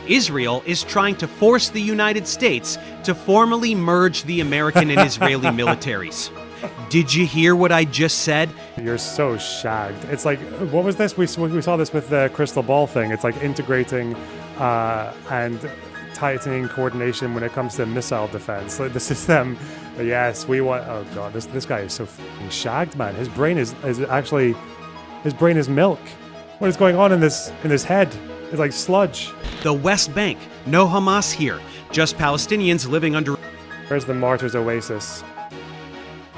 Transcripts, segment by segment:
Israel is trying to force the United States to formally merge the American and Israeli militaries. Did you hear what I just said? You're so shagged. It's like, what was this? We saw this with the crystal ball thing. It's like integrating and tightening coordination when it comes to missile defense. Like, this is them. Yes, we want. Oh god, this guy is so fucking shagged, man. His brain is actually, his brain is milk. What is going on in his head? It's like sludge. The West Bank. No Hamas here. Just Palestinians living under. Where's the martyr's oasis?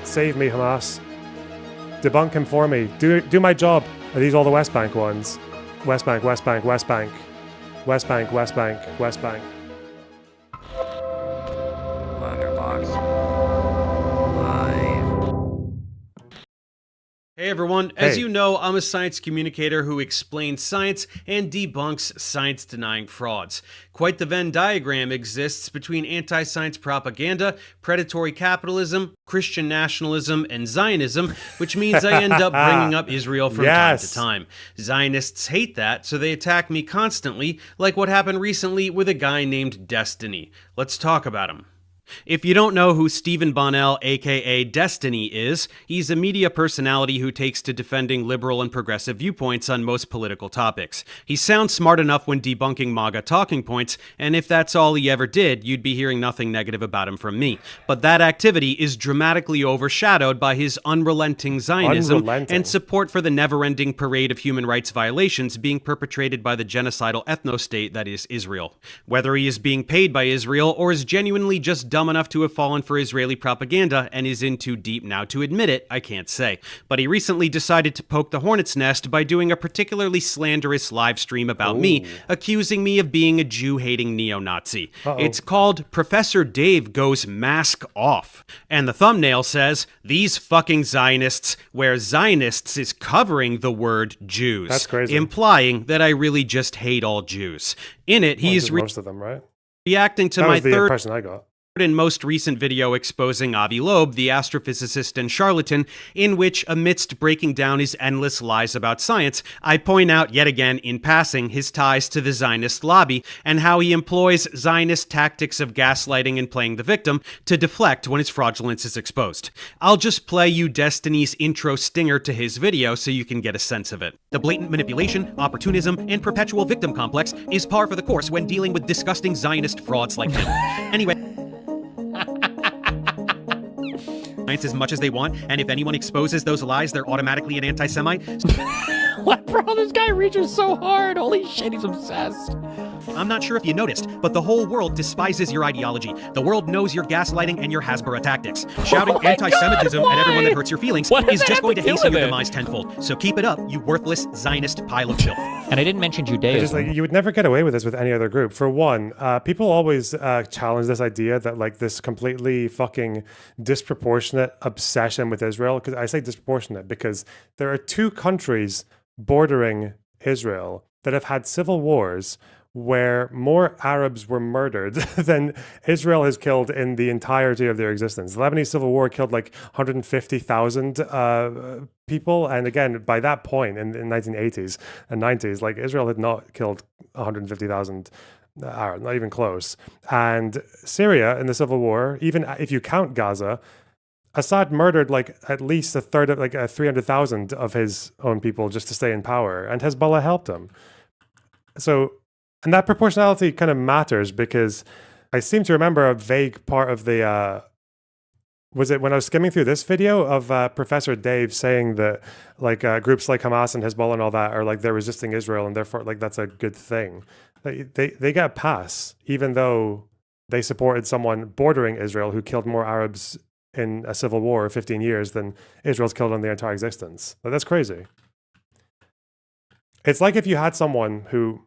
Save me, Hamas. Debunk him for me. Do my job. Are these all the West Bank ones? West Bank, West Bank, West Bank. West Bank, West Bank, West Bank. LonerBox. Live. Hey everyone, as you know, I'm a science communicator who explains science and debunks science-denying frauds. Quite the Venn diagram exists between anti-science propaganda, predatory capitalism, Christian nationalism, and Zionism, which means I end up bringing up Israel from time to time. Zionists hate that, so they attack me constantly, like what happened recently with a guy named Destiny. Let's talk about him. If you don't know who Stephen Bonnell, aka Destiny, is, he's a media personality who takes to defending liberal and progressive viewpoints on most political topics. He sounds smart enough when debunking MAGA talking points, and if that's all he ever did, you'd be hearing nothing negative about him from me. But that activity is dramatically overshadowed by his unrelenting Zionism and support for the never-ending parade of human rights violations being perpetrated by the genocidal ethno-state that is Israel. Whether he is being paid by Israel or is genuinely just dumb enough to have fallen for Israeli propaganda and is in too deep now to admit it, I can't say. But he recently decided to poke the hornet's nest by doing a particularly slanderous live stream about me, accusing me of being a Jew-hating neo-Nazi. It's called Professor Dave Goes Mask Off. And the thumbnail says, "These fucking Zionists," where Zionists is covering the word Jews. That's crazy. Implying that I really just hate all Jews. In it, he's most of them, right? reacting to that my was the third impression I got. and most recent video exposing Avi Loeb, the astrophysicist and charlatan, in which, amidst breaking down his endless lies about science, I point out yet again, in passing, his ties to the Zionist lobby and how he employs Zionist tactics of gaslighting and playing the victim to deflect when his fraudulence is exposed. I'll just play you Destiny's intro stinger to his video so you can get a sense of it. The blatant manipulation, opportunism, and perpetual victim complex is par for the course when dealing with disgusting Zionist frauds like him. Anyway, science as much as they want, and if anyone exposes those lies, they're automatically an anti-Semite. What, bro? This guy reaches so hard. Holy shit, he's obsessed. I'm not sure if you noticed, but the whole world despises your ideology. The world knows your gaslighting and your Hasbara tactics. Shouting anti-Semitism at everyone that hurts your feelings is just going to hasten your demise tenfold. So keep it up, you worthless Zionist pile of filth. And I didn't mention Judaism. Just like, you would never get away with this with any other group. For one, people always challenge this idea that like this completely fucking disproportionate obsession with Israel. Because I say disproportionate because there are two countries bordering Israel that have had civil wars where more Arabs were murdered than Israel has killed in the entirety of their existence. The Lebanese civil war killed like 150,000 people. And again, by that point in the 1980s and 90s, like Israel had not killed 150,000 Arabs, not even close. And Syria in the civil war, even if you count Gaza, Assad murdered like at least a third of like 300,000 of his own people just to stay in power, and Hezbollah helped him. So, and that proportionality kind of matters because I seem to remember a vague part of the, was it when I was skimming through this video of Professor Dave saying that like groups like Hamas and Hezbollah and all that are like they're resisting Israel and therefore like that's a good thing. They get a pass even though they supported someone bordering Israel who killed more Arabs in a civil war of 15 years than Israel's killed in their entire existence. Like, that's crazy. It's like if you had someone who,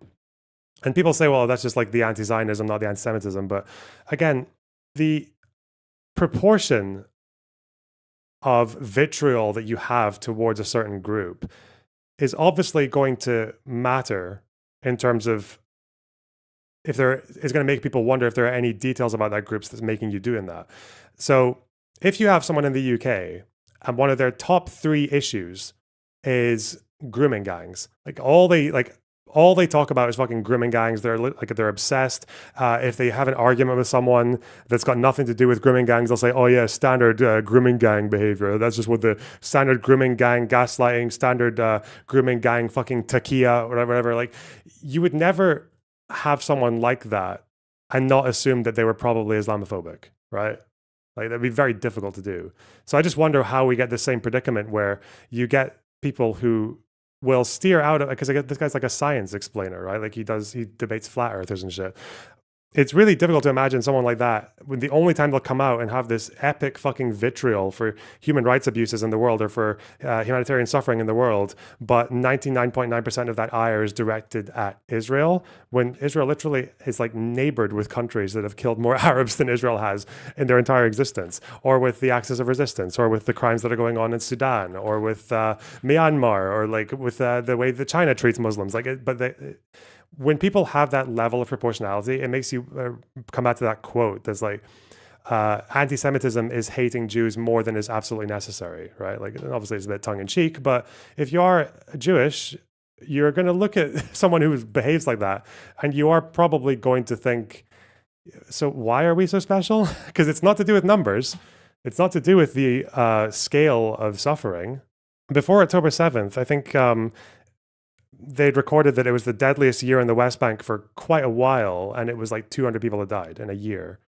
and people say, well, that's just like the anti-Zionism, not the anti-Semitism. But again, the proportion of vitriol that you have towards a certain group is obviously going to matter in terms of if there is going to make people wonder if there are any details about that group that's making you doing that. So if you have someone in the UK and one of their top 3 issues is grooming gangs, like all they talk about is fucking grooming gangs. They're obsessed. If they have an argument with someone that's got nothing to do with grooming gangs, they'll say, "Oh yeah, standard grooming gang behavior. That's just what the standard grooming gang gaslighting, standard grooming gang fucking takia, whatever." Like, you would never have someone like that and not assume that they were probably Islamophobic, right? Like, that'd be very difficult to do. So I just wonder how we get the same predicament where you get people who will steer out of, because this guy's like a science explainer, right? Like he debates flat earthers and shit. It's really difficult to imagine someone like that when the only time they'll come out and have this epic fucking vitriol for human rights abuses in the world or for humanitarian suffering in the world, but 99.9% of that ire is directed at Israel, when Israel literally is like neighbored with countries that have killed more Arabs than Israel has in their entire existence, or with the Axis of Resistance, or with the crimes that are going on in Sudan, or with Myanmar, or like with the way that China treats Muslims. When people have that level of proportionality, it makes you come back to that quote that's like, anti-Semitism is hating Jews more than is absolutely necessary, right? Like, obviously it's a bit tongue-in-cheek, but if you are Jewish, you're going to look at someone who behaves like that, and you are probably going to think, so why are we so special? Because it's not to do with numbers. It's not to do with the scale of suffering. Before October 7th, I think they'd recorded that it was the deadliest year in the West Bank for quite a while, and it was like 200 people had died in a year.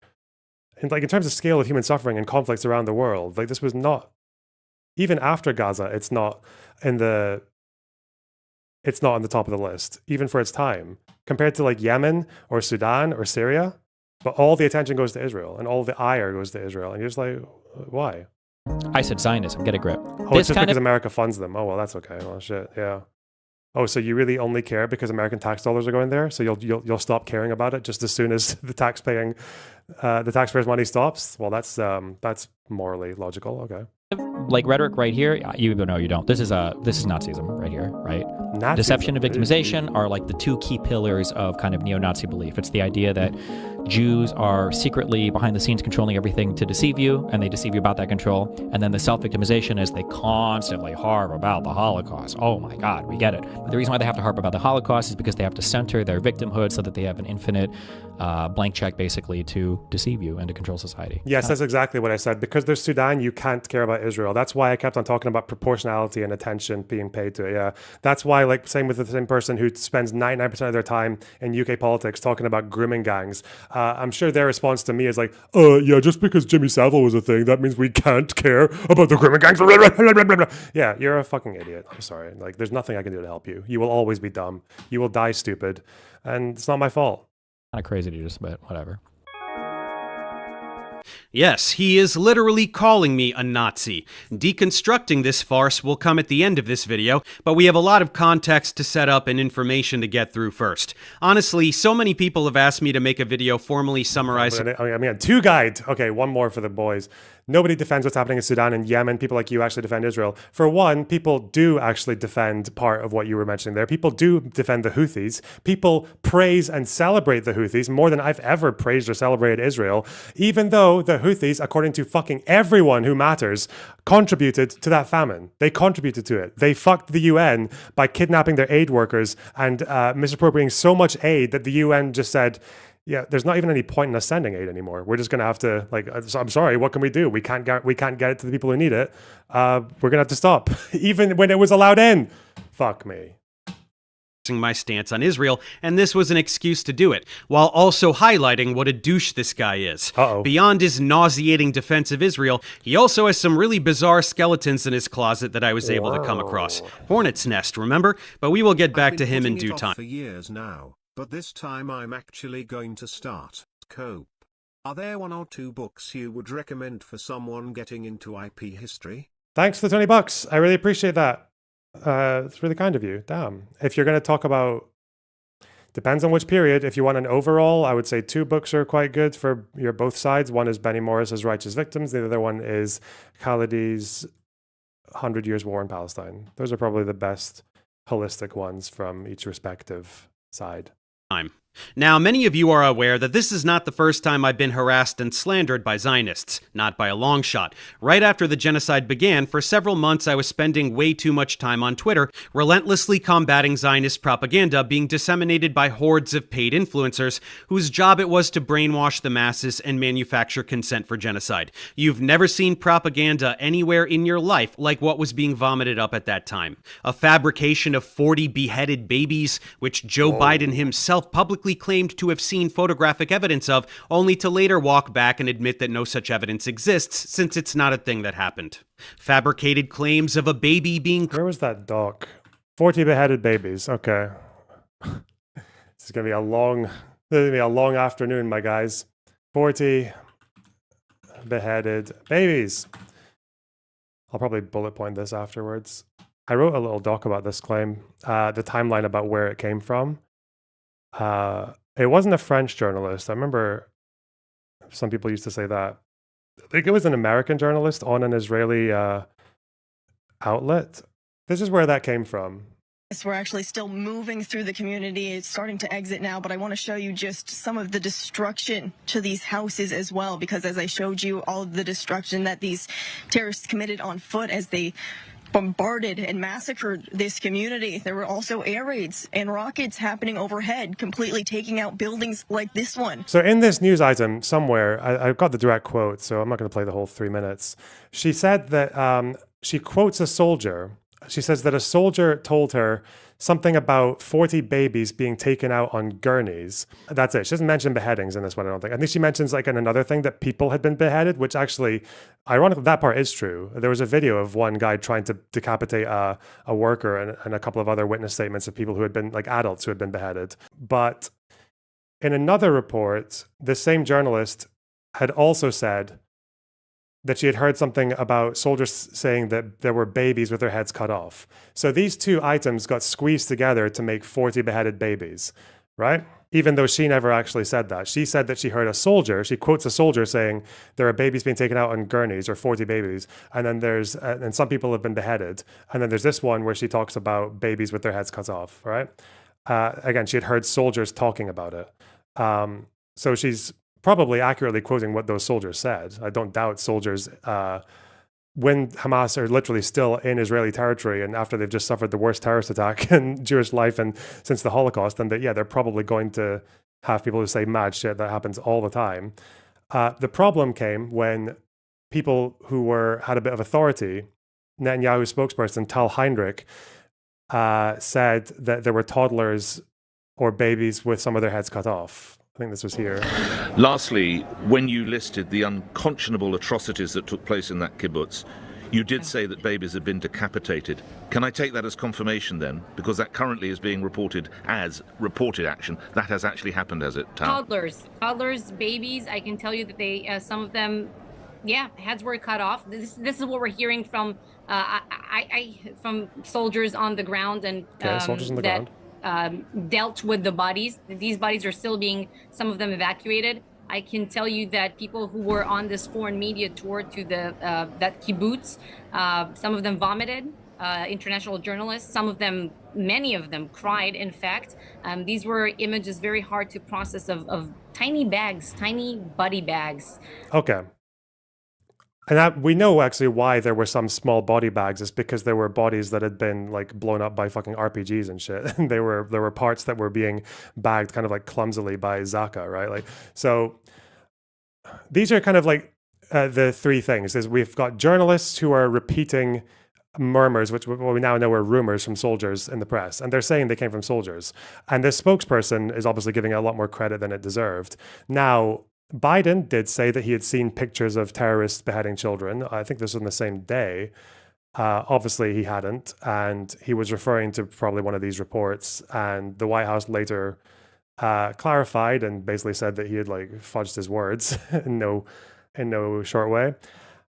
And like, in terms of scale of human suffering and conflicts around the world, like, this was not, even after Gaza, it's not on the top of the list, even for its time, compared to like Yemen or Sudan or Syria. But all the attention goes to Israel, and all the ire goes to Israel, and you're just like, why? I said Zionism. Get a grip. Oh, it's just because America funds them. Oh well, that's okay. Well, shit, yeah. Oh, so you really only care because American tax dollars are going there? So you'll stop caring about it just as soon as the taxpayers' money stops? Well, that's morally logical. Okay. Like rhetoric right here, you know you don't. This is Nazism right here, right? Nazism. Deception and victimization are like the two key pillars of kind of neo-Nazi belief. It's the idea that Jews are secretly behind the scenes controlling everything to deceive you, and they deceive you about that control. And then the self-victimization is they constantly harp about the Holocaust. Oh my God, we get it. But the reason why they have to harp about the Holocaust is because they have to center their victimhood so that they have an infinite blank check basically to deceive you and to control society. Yes, that's exactly what I said. Because there's Sudan, you can't care about Israel. That's why I kept on talking about proportionality and attention being paid to it. Yeah, that's why, like, same with the same person who spends 99% of their time in UK politics talking about grooming gangs. I'm sure their response to me is like, yeah, just because Jimmy Savile was a thing, that means we can't care about the grooming gangs. Yeah, you're a fucking idiot. I'm sorry. Like, there's nothing I can do to help you. You will always be dumb. You will die stupid. And it's not my fault. Kind of crazy to just, but whatever. Yes, he is literally calling me a Nazi. Deconstructing this farce will come at the end of this video, but we have a lot of context to set up and information to get through first. Honestly, so many people have asked me to make a video formally summarizing... I mean, two guide. Okay, one more for the boys. Nobody defends what's happening in Sudan and Yemen. People like you actually defend Israel. For one, people do actually defend part of what you were mentioning there. People do defend the Houthis. People praise and celebrate the Houthis more than I've ever praised or celebrated Israel, even though the Houthis, according to fucking everyone who matters, contributed to that famine. They contributed to it. They fucked the UN by kidnapping their aid workers and misappropriating so much aid that the UN just said, yeah, there's not even any point in us sending aid anymore. We're just going to have to, like, I'm sorry, what can we do? We can't get it to the people who need it. We're going to have to stop, even when it was allowed in. Fuck me. My stance on Israel, and this was an excuse to do it, while also highlighting what a douche this guy is. Beyond his nauseating defense of Israel, he also has some really bizarre skeletons in his closet that I was able to come across. Hornet's nest, remember? But we will get back to him in due time. For years now, but this time I'm actually going to start. Cope. Are there one or two books you would recommend for someone getting into IP history? Thanks for the $20. I really appreciate that. It's really kind of you. Damn. If you're going to talk about, depends on which period. If you want an overall, I would say 2 books are quite good for your both sides. One is Benny Morris's Righteous Victims. The other one is Khaledi's 100 Years War in Palestine. Those are probably the best holistic ones from each respective side. Now, many of you are aware that this is not the first time I've been harassed and slandered by Zionists, not by a long shot. Right after the genocide began, for several months I was spending way too much time on Twitter, relentlessly combating Zionist propaganda being disseminated by hordes of paid influencers whose job it was to brainwash the masses and manufacture consent for genocide. You've never seen propaganda anywhere in your life like what was being vomited up at that time. A fabrication of 40 beheaded babies, which Joe Biden himself publicly claimed to have seen photographic evidence of, only to later walk back and admit that no such evidence exists, since it's not a thing that happened. Fabricated claims of a baby being... Where was that doc? 40 beheaded babies. Okay. This is going to be a long afternoon, my guys. 40 beheaded babies. I'll probably bullet point this afterwards. I wrote a little doc about this claim, the timeline about where it came from. It wasn't a French journalist. I remember some people used to say that. I think it was an American journalist on an Israeli outlet. This is where that came from. We're actually still moving through the community. It's starting to exit now, but I want to show you just some of the destruction to these houses as well, because as I showed you, all of the destruction that these terrorists committed on foot as they bombarded and massacred this community. There were also air raids and rockets happening overhead, completely taking out buildings like this one. So in this news item somewhere, I've got the direct quote, so I'm not going to play the whole 3 minutes. She said that she quotes a soldier. She says that a soldier told her something about 40 babies being taken out on gurneys. That's it. She doesn't mention beheadings in this one, I don't think. I think she mentions like another thing that people had been beheaded, which actually, ironically, that part is true. There was a video of one guy trying to decapitate a worker and a couple of other witness statements of people who had been, like adults who had been beheaded. But in another report, the same journalist had also said that she had heard something about soldiers saying that there were babies with their heads cut off. So these two items got squeezed together to make 40 beheaded babies, right? Even though she never actually said that. She said that she heard a soldier, she quotes a soldier saying there are babies being taken out on gurneys, or 40 babies, and then there's, and some people have been beheaded. And then there's this one where she talks about babies with their heads cut off, right? Again, she had heard soldiers talking about it. So she's probably accurately quoting what those soldiers said. I don't doubt soldiers, when Hamas are literally still in Israeli territory and after they've just suffered the worst terrorist attack in Jewish life and since the Holocaust, then they're probably going to have people who say mad shit. That happens all the time. The problem came when people who had a bit of authority, Netanyahu's spokesperson, Tal Heinrich, said that there were toddlers or babies with some of their heads cut off. I think this was here. Lastly, when you listed the unconscionable atrocities that took place in that kibbutz, you did say that babies had been decapitated. Can I take that as confirmation then? Because that currently is being reported as reported action. That has actually happened, has it, Tal? Toddlers, babies. I can tell you that they, some of them, heads were cut off. This is what we're hearing from from soldiers on the ground and soldiers on the ground. Dealt with the bodies. These bodies are still being, some of them evacuated. I can tell you that people who were on this foreign media tour to that kibbutz, some of them vomited, international journalists, many of them cried, in fact. These were images very hard to process of tiny bags, tiny body bags. Okay. And we know actually why there were some small body bags. It's because there were bodies that had been like blown up by fucking RPGs and shit. And there were parts that were being bagged kind of like clumsily by Zaka, right? Like, so these are kind of like the three things. Is we've got journalists who are repeating murmurs, which we now know are rumors from soldiers in the press, and they're saying they came from soldiers. And this spokesperson is obviously giving it a lot more credit than it deserved. Now, Biden did say that he had seen pictures of terrorists beheading children. I think this was on the same day. Obviously, he hadn't, and he was referring to probably one of these reports. And the White House later clarified and basically said that he had like fudged his words in no short way.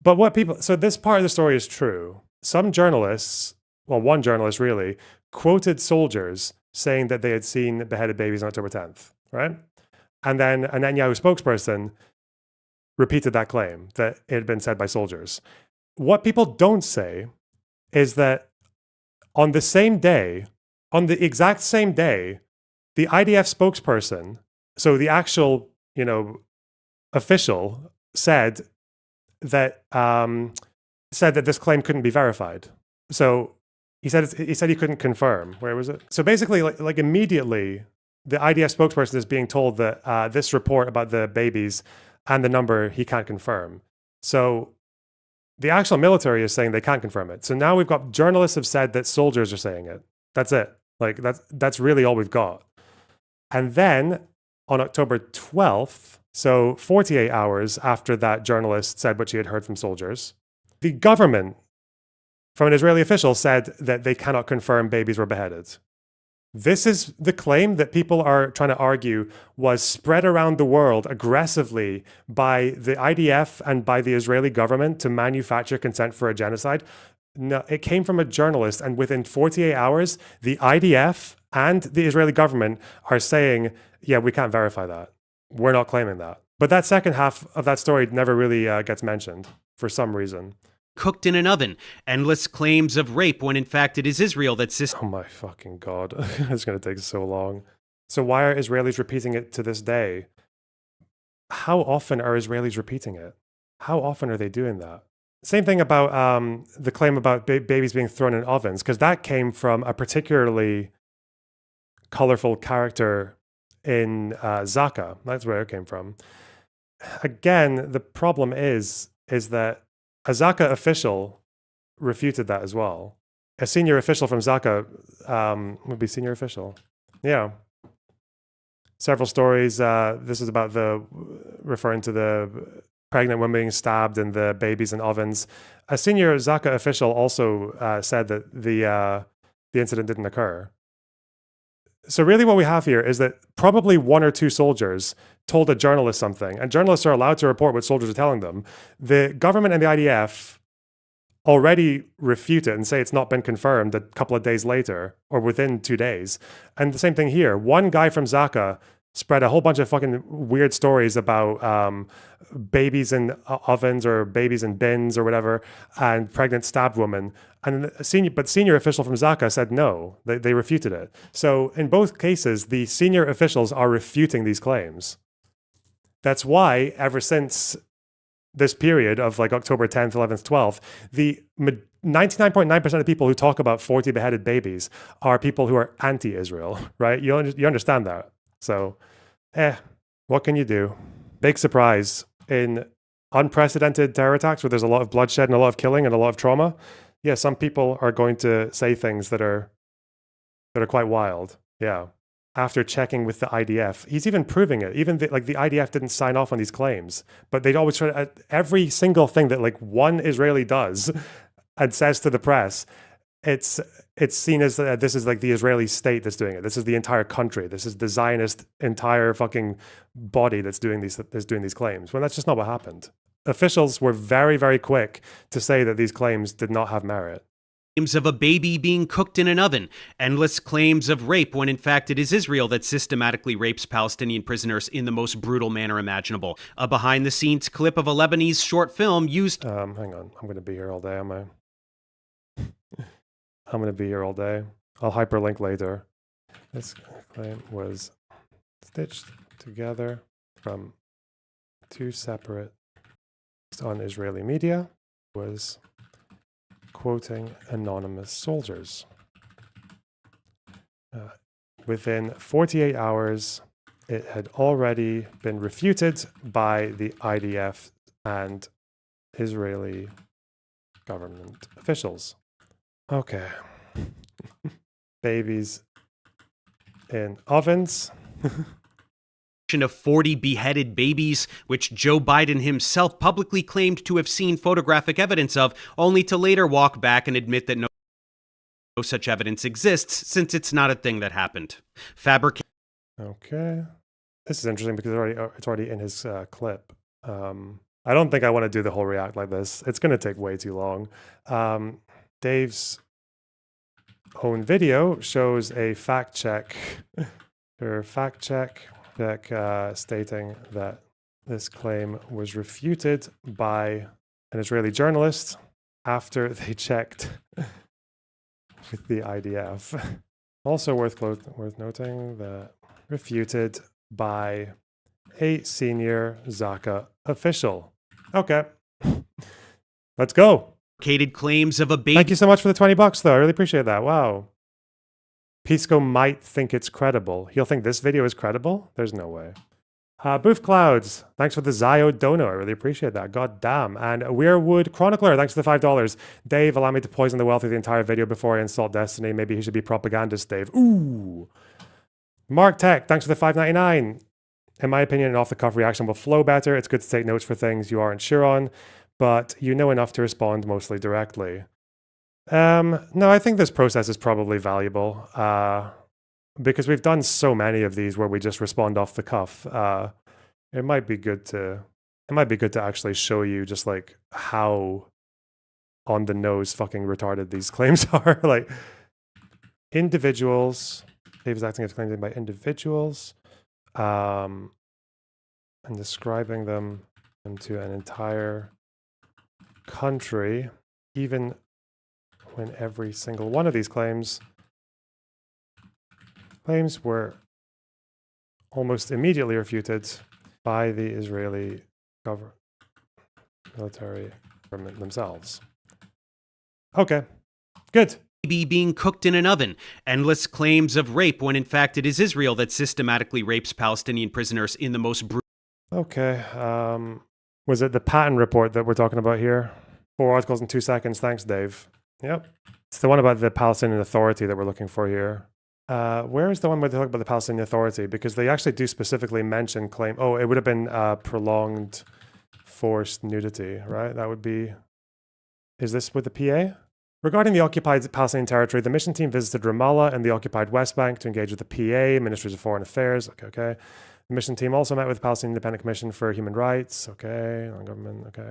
But so this part of the story is true. Some journalists, well, one journalist really, quoted soldiers saying that they had seen beheaded babies on October 10th, right? And then a Netanyahu spokesperson repeated that claim that it had been said by soldiers. What people don't say is that on the exact same day The IDF spokesperson, so the actual, official said that this claim couldn't be verified. So he said he couldn't confirm. Where was it? So basically, like immediately, the IDF spokesperson is being told that this report about the babies and the number he can't confirm. So the actual military is saying they can't confirm it. So now we've got journalists have said that soldiers are saying it. That's it. Like that's really all we've got. And then on October 12th, so 48 hours after that journalist said what she had heard from soldiers, the government from an Israeli official said that they cannot confirm babies were beheaded. This is the claim that people are trying to argue was spread around the world aggressively by the IDF and by the Israeli government to manufacture consent for a genocide. No, it came from a journalist, and within 48 hours, the IDF and the Israeli government are saying, yeah, we can't verify that. We're not claiming that. But that second half of that story never really gets mentioned for some reason. Cooked in an oven. Endless claims of rape when in fact it is Israel that Oh my fucking God. It's going to take so long. So why are Israelis repeating it to this day? How often are Israelis repeating it? How often are they doing that? Same thing about the claim about babies being thrown in ovens, because that came from a particularly colorful character in Zaka. That's where it came from. Again, the problem is that a Zaka official refuted that as well. A senior official from Zaka would be senior official. Yeah. Several stories. This is about referring to the pregnant women being stabbed and the babies in ovens. A senior Zaka official also said that the incident didn't occur. So really what we have here is that probably one or two soldiers told a journalist something, and journalists are allowed to report what soldiers are telling them. The government and the IDF already refute it and say it's not been confirmed a couple of days later or within 2 days. And the same thing here. One guy from Zaka spread a whole bunch of fucking weird stories about babies in ovens or babies in bins or whatever, and pregnant stabbed women. And senior official from Zaka said no, they refuted it. So in both cases, the senior officials are refuting these claims. That's why ever since this period of like October 10th, 11th, 12th, the 99.9% of people who talk about 40 beheaded babies are people who are anti-Israel, right? You understand that. So, what can you do? Big surprise in unprecedented terror attacks where there's a lot of bloodshed and a lot of killing and a lot of trauma. Yeah, some people are going to say things that are quite wild. Yeah. After checking with the IDF, he's even proving it. Even the IDF didn't sign off on these claims, but they'd always try to, every single thing that like one Israeli does and says to the press, it's seen as this is like the Israeli state that's doing it. This is the entire country. This is the Zionist entire fucking body that's doing these claims. When that's just not what happened. Officials were very, very quick to say that these claims did not have merit. Claims of a baby being cooked in an oven. Endless claims of rape when in fact it is Israel that systematically rapes Palestinian prisoners in the most brutal manner imaginable. A behind-the-scenes clip of a Lebanese short film used... Hang on. I'm going to be here all day, am I? I'm going to be here all day. I'll hyperlink later. This claim was stitched together from two separate on Israeli media, was quoting anonymous soldiers. Within 48 hours, it had already been refuted by the IDF and Israeli government officials. Okay. Babies in ovens. Of 40 beheaded babies, which Joe Biden himself publicly claimed to have seen photographic evidence of, only to later walk back and admit that no such evidence exists, since it's not a thing that happened. Okay. This is interesting because it's already in his clip. I don't think I want to do the whole react like this. It's going to take way too long. Dave's own video shows a fact check stating that this claim was refuted by an Israeli journalist after they checked with the IDF. Also worth noting that refuted by a senior Zaka official. Okay. Let's go. Claims of a baby. Thank you so much for the $20 though. I really appreciate that. Wow. Pisco might think it's credible. He'll think this video is credible? There's no way. Boof Clouds, thanks for the Zio dono. I really appreciate that. God damn. And Weirwood Chronicler, thanks for the $5. Dave, allow me to poison the wealthy the entire video before I insult Destiny. Maybe he should be propagandist, Dave. Ooh. Mark Tech, thanks for the $5.99. In my opinion, an off-the-cuff reaction will flow better. It's good to take notes for things you aren't sure on, but you know enough to respond mostly directly. No, I think this process is probably valuable. Because we've done so many of these where we just respond off the cuff. It might be good to actually show you just like how on the nose fucking retarded these claims are. Like individuals, Dave is acting as claimed by individuals, and describing them into an entire country, even when every single one of these claims were almost immediately refuted by the Israeli military government themselves. Okay, good. Being cooked in an oven. Endless claims of rape when in fact it is Israel that systematically rapes Palestinian prisoners in the most brutal. Okay, was it the Patton report that we're talking about here? 4 articles in 2 seconds. Thanks, Dave. Yep. It's the one about the Palestinian Authority that we're looking for here. Where is the one where they talk about the Palestinian Authority? Because they actually do specifically mention claim. Oh, it would have been prolonged forced nudity, right? That would be. Is this with the PA? Regarding the occupied Palestinian territory, the mission team visited Ramallah and the occupied West Bank to engage with the PA, Ministries of Foreign Affairs. Okay. The mission team also met with the Palestinian Independent Commission for Human Rights. Okay. Non-government. Okay.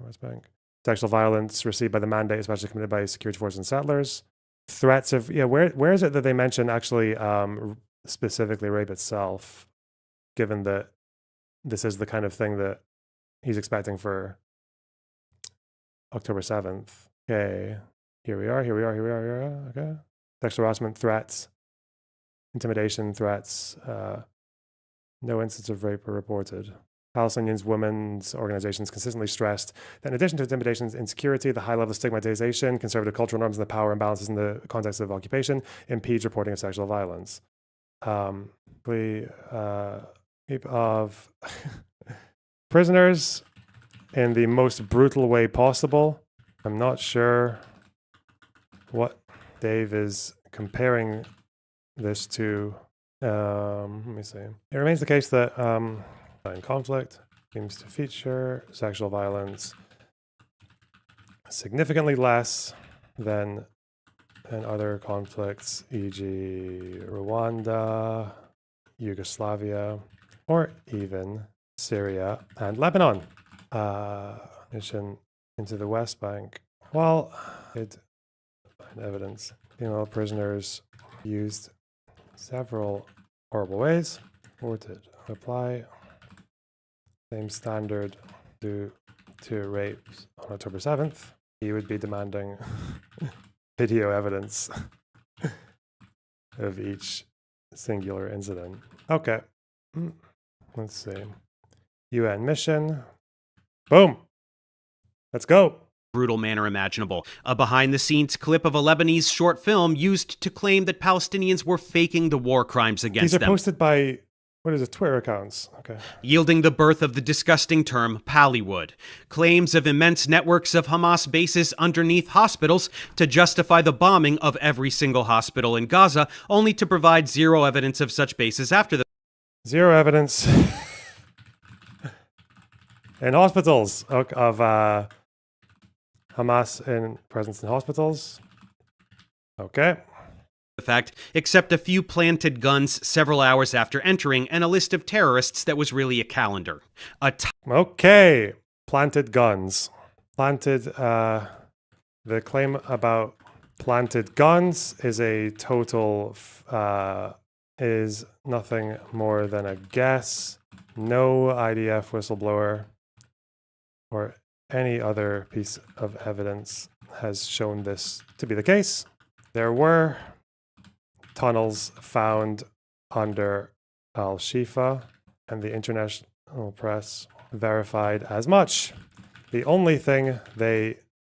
West Bank. Sexual violence received by the mandate, especially committed by security forces and settlers. Threats of, yeah, where is it that they mention actually specifically rape itself, given that this is the kind of thing that he's expecting for October 7th. Okay, here we are. Okay. Sexual harassment, threats, intimidation, threats. No instances of rape were reported. Palestinians, women's organizations consistently stressed that in addition to intimidations, insecurity, the high level of stigmatization, conservative cultural norms, and the power imbalances in the context of occupation impedes reporting of sexual violence. Of prisoners in the most brutal way possible. I'm not sure what Dave is comparing this to. Let me see. It remains the case that in conflict seems to feature sexual violence significantly less than in other conflicts, e.g. Rwanda, Yugoslavia, or even Syria and Lebanon. Mission into the West Bank. While it find evidence, female prisoners used several horrible ways. Reported apply same standard to rapes on October 7th. He would be demanding video evidence of each singular incident. Okay. Let's see. UN mission. Boom. Let's go. Brutal manner imaginable. A behind-the-scenes clip of a Lebanese short film used to claim that Palestinians were faking the war crimes against them. These are posted by, what is it, Twitter accounts? Okay. Yielding the birth of the disgusting term Pallywood. Claims of immense networks of Hamas bases underneath hospitals to justify the bombing of every single hospital in Gaza, only to provide zero evidence of such bases after the. Zero evidence in hospitals of Hamas in presence in hospitals. Okay. The fact, except a few planted guns several hours after entering, and a list of terrorists that was really a calendar. Okay. Planted guns. Planted, the claim about planted guns is a total, is nothing more than a guess. No IDF whistleblower or any other piece of evidence has shown this to be the case. There were tunnels found under Al-Shifa, and the international press verified as much. The only thing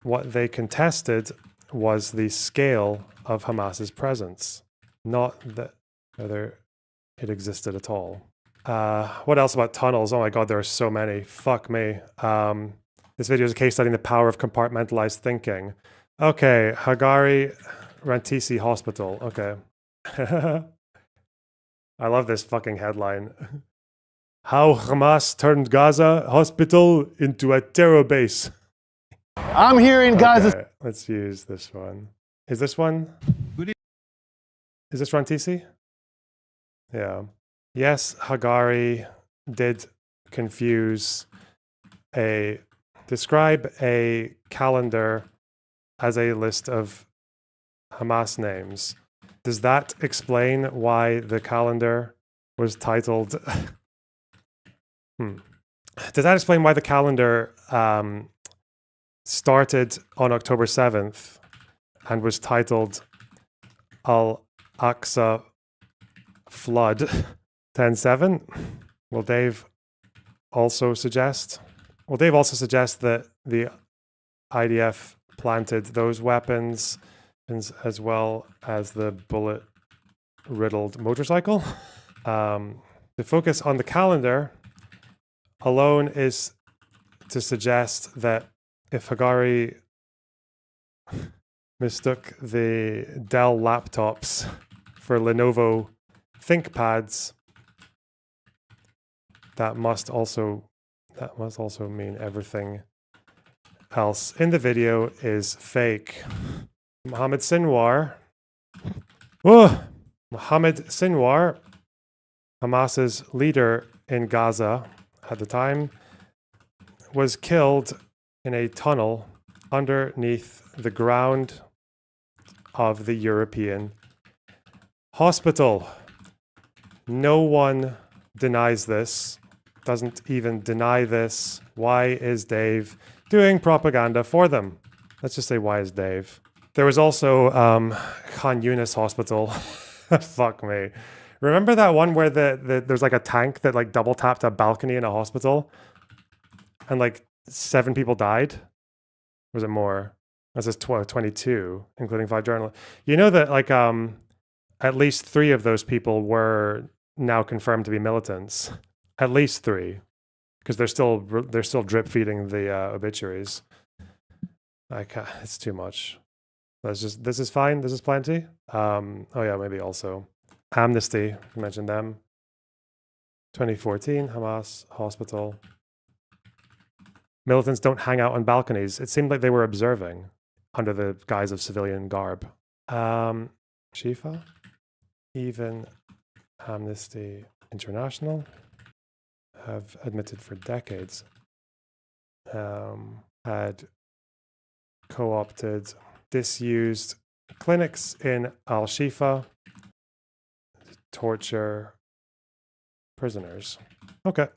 what they contested was the scale of Hamas's presence, not that whether it existed at all. What else about tunnels? Oh my god, there are so many. Fuck me. This video is a case study in the power of compartmentalized thinking. Okay, Hagari Rantisi Hospital. Okay. I love this fucking headline. How Hamas turned Gaza hospital into a terror base. I'm here in Gaza. Okay, let's use this one. Is this one? Is this Rantisi? Yeah. Yes, Hagari did describe a calendar as a list of Hamas names. Does that explain why the calendar was titled... Does that explain why the calendar started on October 7th and was titled Al-Aqsa Flood 10-7? Will Dave also suggest that the IDF planted those weapons as well as the bullet-riddled motorcycle? The focus on the calendar alone is to suggest that if Hagari mistook the Dell laptops for Lenovo ThinkPads, that must also mean everything else in the video is fake. Mohammed Sinwar, Hamas's leader in Gaza at the time, was killed in a tunnel underneath the ground of the European hospital. No one denies this, doesn't even deny this. Why is Dave doing propaganda for them? Let's just say, why is Dave? There was also Khan Yunis Hospital. Fuck me. Remember that one where there's like a tank that like double tapped a balcony in a hospital and like 7 people died? Was it more? That says 22, including 5 journalists. You know that like at least 3 of those people were now confirmed to be militants. At least 3, because they're still drip feeding the obituaries. It's too much. This is fine. This is plenty. Oh yeah, maybe also Amnesty. You mentioned them. 2014, Hamas hospital. Militants don't hang out on balconies. It seemed like they were observing under the guise of civilian garb. Shifa, even Amnesty International have admitted for decades had co-opted, disused clinics in Al-Shifa to torture prisoners. Okay.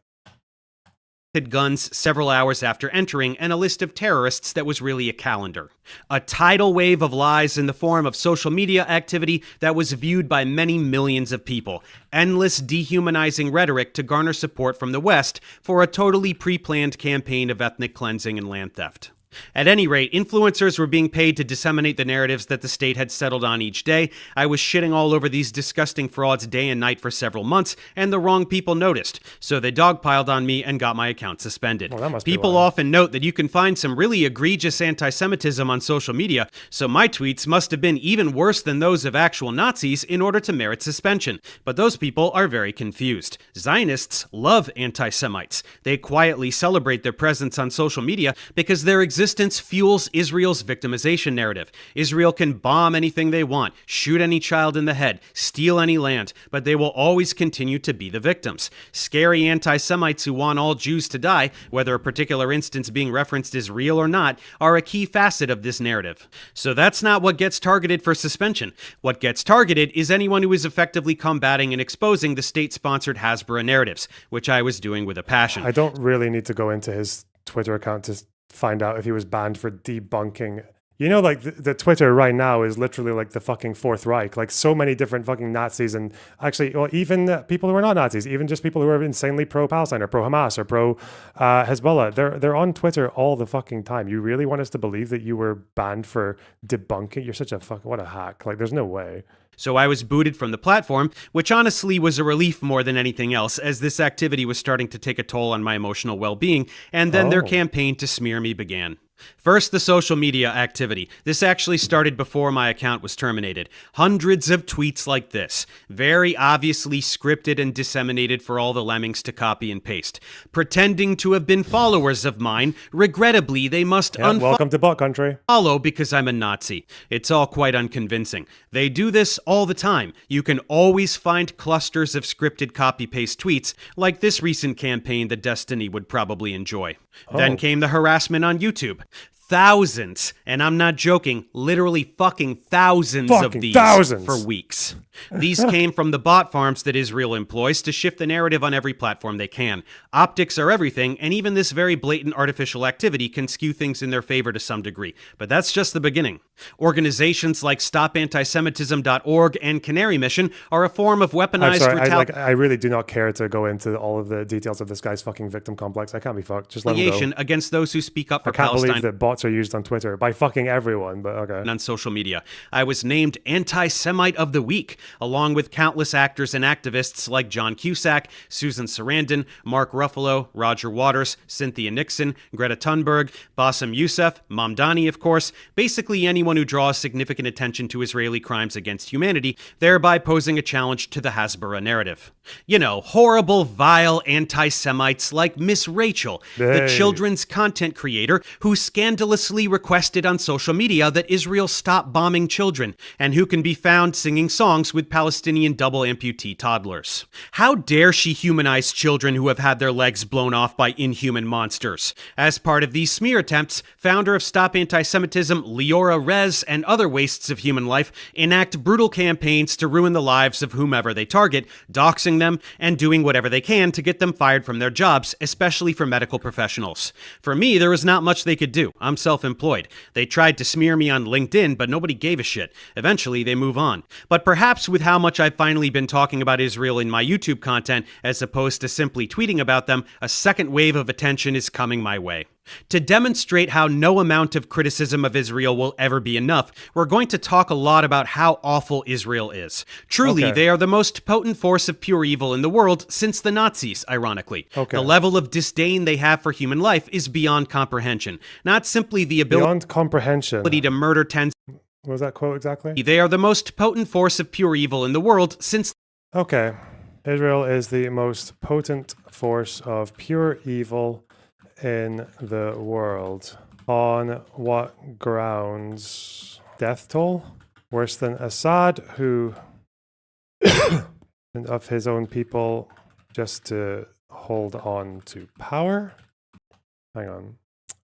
Guns several hours after entering, and a list of terrorists that was really a calendar. A tidal wave of lies in the form of social media activity that was viewed by many millions of people. Endless dehumanizing rhetoric to garner support from the West for a totally pre-planned campaign of ethnic cleansing and land theft. At any rate, influencers were being paid to disseminate the narratives that the state had settled on each day. I was shitting all over these disgusting frauds day and night for several months, and the wrong people noticed. So they dogpiled on me and got my account suspended. Well, that must be People why. often note that you can find some really egregious anti-Semitism on social media, so my tweets must have been even worse than those of actual Nazis in order to merit suspension. But those people are very confused. Zionists love anti-Semites. They quietly celebrate their presence on social media because their existence fuels Israel's victimization narrative. Israel can bomb anything they want, shoot any child in the head, steal any land, but they will always continue to be the victims. Scary anti-Semites who want all Jews to die, whether a particular instance being referenced is real or not, are a key facet of this narrative. So that's not what gets targeted for suspension. What gets targeted is anyone who is effectively combating and exposing the state-sponsored Hasbara narratives, which I was doing with a passion. I don't really need to go into his Twitter account to find out if he was banned for debunking You know, like the Twitter right now is literally like the fucking Fourth Reich. Like so many different fucking Nazis, and actually, well, even people who are not Nazis, even just people who are insanely pro-Palestine or pro-Hamas or pro-Hezbollah, they're on Twitter all the fucking time. You really want us to believe that you were banned for debunking? You're such a what a hack. Like, there's no way. So I was booted from the platform, which honestly was a relief more than anything else, as this activity was starting to take a toll on my emotional well-being, and then their campaign to smear me began. First, the social media activity. This actually started before my account was terminated. Hundreds of tweets like this, very obviously scripted and disseminated for all the lemmings to copy and paste. Pretending to have been followers of mine, regrettably, they must welcome to bot country. Follow because I'm a Nazi. It's all quite unconvincing. They do this all the time. You can always find clusters of scripted copy-paste tweets, like this recent campaign that Destiny would probably enjoy. Then came the harassment on YouTube. Thousands, and I'm not joking, literally fucking thousands of these for weeks. These came from the bot farms that Israel employs to shift the narrative on every platform they can. Optics are everything, and even this very blatant artificial activity can skew things in their favor to some degree. But that's just the beginning. Organizations like StopAntisemitism.org and Canary Mission are a form of weaponized retaliation. I really do not care to go into all of the details of this guy's fucking victim complex. I can't be fucked. Just let him go. Against those who speak up for Palestine. I can't Palestine. believe that bots are used on Twitter by fucking everyone, but okay. On social media. I was named Anti-Semite of the Week, along with countless actors and activists like John Cusack, Susan Sarandon, Mark Ruffalo, Roger Waters, Cynthia Nixon, Greta Thunberg, Bassem Youssef, Mamdani, of course, basically anyone who draws significant attention to Israeli crimes against humanity, thereby posing a challenge to the Hasbara narrative. You know, horrible, vile anti-Semites like Miss Rachel, the children's content creator who scandalously requested on social media that Israel stop bombing children, and who can be found singing songs with Palestinian double amputee toddlers. How dare she humanize children who have had their legs blown off by inhuman monsters? As part of these smear attempts, founder of Stop Anti-Semitism, Leora Rez, and other wastes of human life enact brutal campaigns to ruin the lives of whomever they target, doxing them, and doing whatever they can to get them fired from their jobs, especially for medical professionals. For me, there was not much they could do. I'm self-employed. They tried to smear me on LinkedIn, but nobody gave a shit. Eventually, they move on. But perhaps with how much I've finally been talking about Israel in my YouTube content, as opposed to simply tweeting about them, a second wave of attention is coming my way. To demonstrate how no amount of criticism of Israel will ever be enough, we're going to talk a lot about how awful Israel is. Truly, they are the most potent force of pure evil in the world since the Nazis, ironically. The level of disdain they have for human life is beyond comprehension. Not simply the ability to murder tens. What was that quote exactly? They are the most potent force of pure evil in the world since... Israel is the most potent force of pure evil in the world. On what grounds? Death toll? Worse than Assad, who and of his own people just to hold on to power? Hang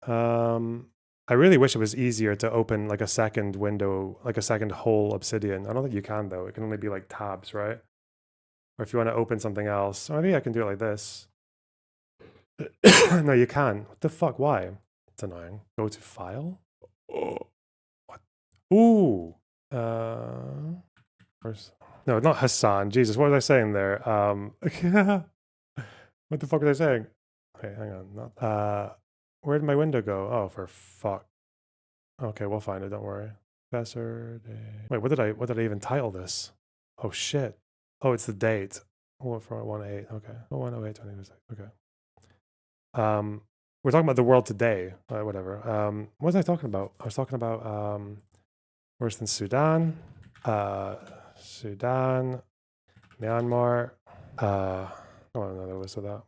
on. I really wish it was easier to open like a second window, like a second whole Obsidian. I don't think you can though. It can only be like tabs, right? Or if you want to open something else, or maybe I can do it like this. No, you can. What the fuck? Why? It's annoying. Go to file. Oh, what? Ooh. No, not Hasan. Jesus, what was I saying there? What the fuck was I saying? Okay, hang on. Where did my window go? Oh, for fuck. Okay, we'll find it. Don't worry. Professor Day. Wait, what did I even title this? Oh shit. Oh, it's the date. 418. Okay. 0108 2026. Okay. We're talking about the world today. Whatever. What was I talking about? I was talking about worse than Sudan. Sudan, Myanmar. I want another list of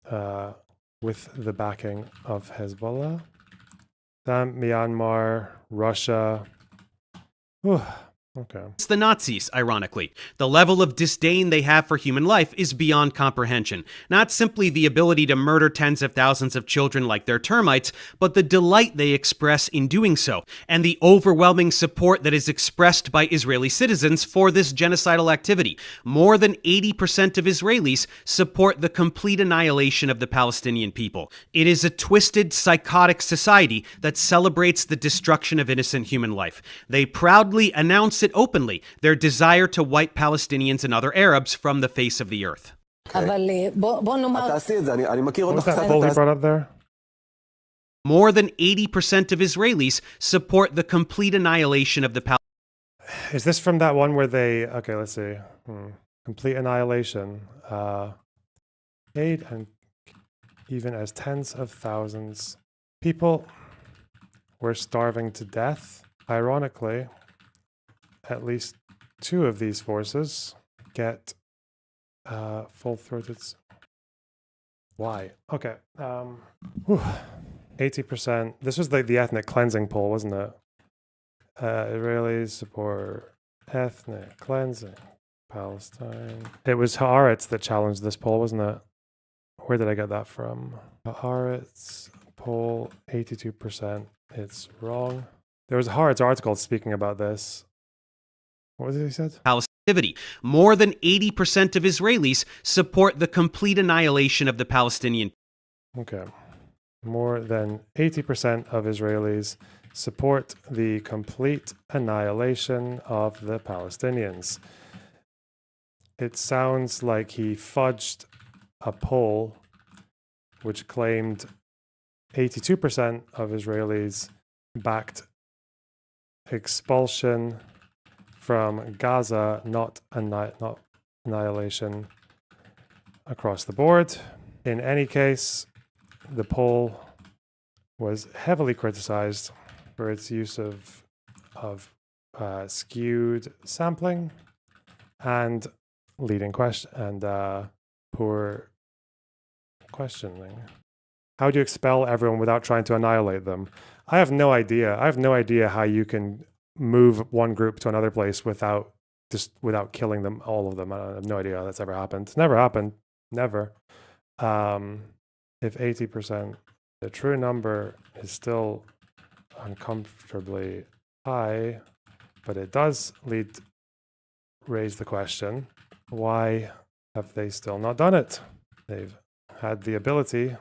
that. With the backing of Hezbollah. Myanmar, Russia. Okay. It's the Nazis, ironically. The level of disdain they have for human life is beyond comprehension. Not simply the ability to murder tens of thousands of children like they're termites, but the delight they express in doing so, and the overwhelming support that is expressed by Israeli citizens for this genocidal activity. More than 80% of Israelis support the complete annihilation of the Palestinian people. It is a twisted, psychotic society that celebrates the destruction of innocent human life. They proudly announce it openly, their desire to wipe Palestinians and other Arabs from the face of the earth. What was that poll he brought up there? More than 80% of Israelis support the complete annihilation of the Palestinians. Is this from that one where they... Okay, let's see. Complete annihilation. Aid and even as tens of thousands. People were starving to death. Ironically, at least two of these forces get full-throated... Why? Okay. 80%. This was like the ethnic cleansing poll, wasn't it? Israelis support ethnic cleansing. Palestine. It was Haaretz that challenged this poll, wasn't it? Where did I get that from? Haaretz poll, 82%. It's wrong. There was a Haaretz article speaking about this. What was it he said? Palestinity. More than 80% of Israelis support the complete annihilation of the Palestinian. Okay. More than 80% of Israelis support the complete annihilation of the Palestinians. It sounds like he fudged a poll which claimed 82% of Israelis backed expulsion from Gaza, not annihilation across the board. In any case, the poll was heavily criticized for its use of skewed sampling and leading question and poor questioning. How do you expel everyone without trying to annihilate them? I have no idea. I have no idea how you can move one group to another place without killing them, all of them. I have no idea how that's ever happened. It's never happened. Never. If 80%, the true number is still uncomfortably high, but it does raise the question, why have they still not done it? They've had the ability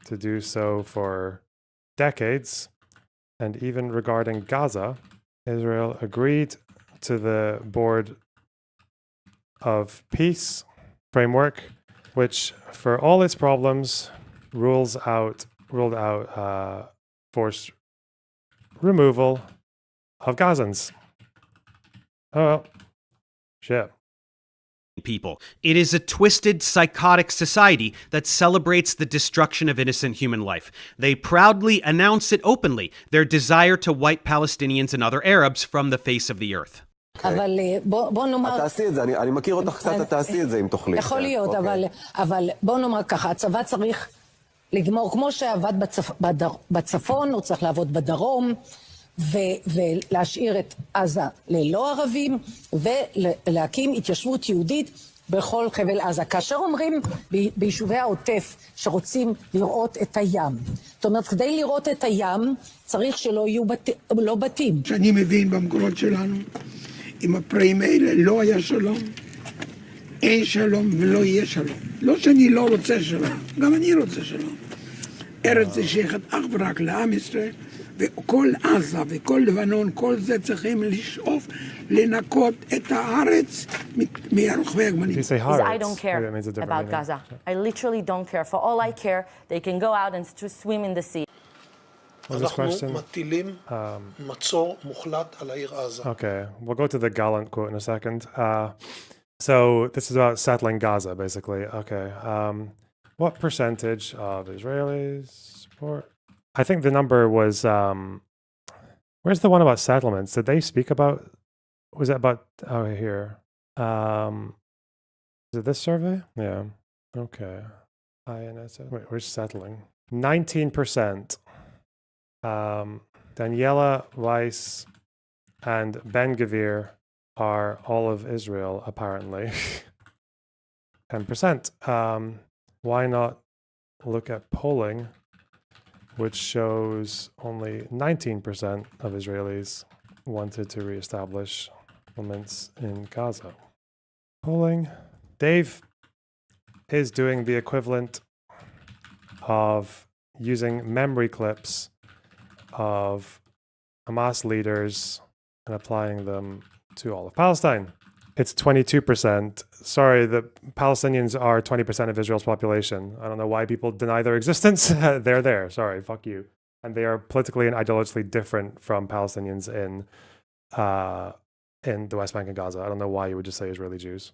to do so for decades, and even regarding Gaza, Israel agreed to the Board of Peace framework, which, for all its problems, ruled out forced removal of Gazans. Oh, well. Shit. People. It is a twisted, psychotic society that celebrates the destruction of innocent human life. They proudly announce it openly, their desire to wipe Palestinians and other Arabs from the face of the earth. אבל בוא נאמר... תעשי את זה, אני מכיר אותך קצת, תעשי את זה אם תוכלי. יכול להיות, אבל בוא נאמר ככה, הצבא צריך לגמור, כמו שעבד בצפון, הוא צריך לעבוד בדרום, ולהשאיר את עזה ללא ערבים, ולהקים התיישבות יהודית בכל חבל עזה. כאשר אומרים ביישובי העוטף שרוצים לראות את הים, זאת אומרת, כדי לראות את הים צריך שלא יהיו בתים. שאני מבין במקורות שלנו, עם הפראים האלה לא היה שלום, אין שלום ולא יהיה שלום. לא שאני לא רוצה שלום, גם אני רוצה שלום. ארץ זה שייכת אך ורק לעם ישראל, וכל עזה וכל לבנון, כל זה צריכים לשאוף לנקות את הארץ מרוכבי הגמלים. I don't care about Gaza. I literally don't care. For all I care, they can go out and swim in the sea. אנחנו מטילים מצור מוחלט על העיר עזה. Okay, we'll go to the gallant quote in a second. So this is about settling Gaza, basically. Okay. What percentage of Israelis support? I think the number was, where's the one about settlements? Did they speak about, was it about, oh, here. Is it this survey? Yeah. Okay. Wait, where's settling? 19%. Daniella, Weiss, and gvir are all of Israel, apparently. 10%. Why not look at polling, which shows only 19% of Israelis wanted to reestablish settlements in Gaza. Polling. Dave is doing the equivalent of using memory clips of Hamas leaders and applying them to all of Palestine. It's 22%. Sorry, the Palestinians are 20% of Israel's population. I don't know why people deny their existence. They're there. Sorry, fuck you. And they are politically and ideologically different from Palestinians in the West Bank and Gaza. I don't know why you would just say Israeli Jews.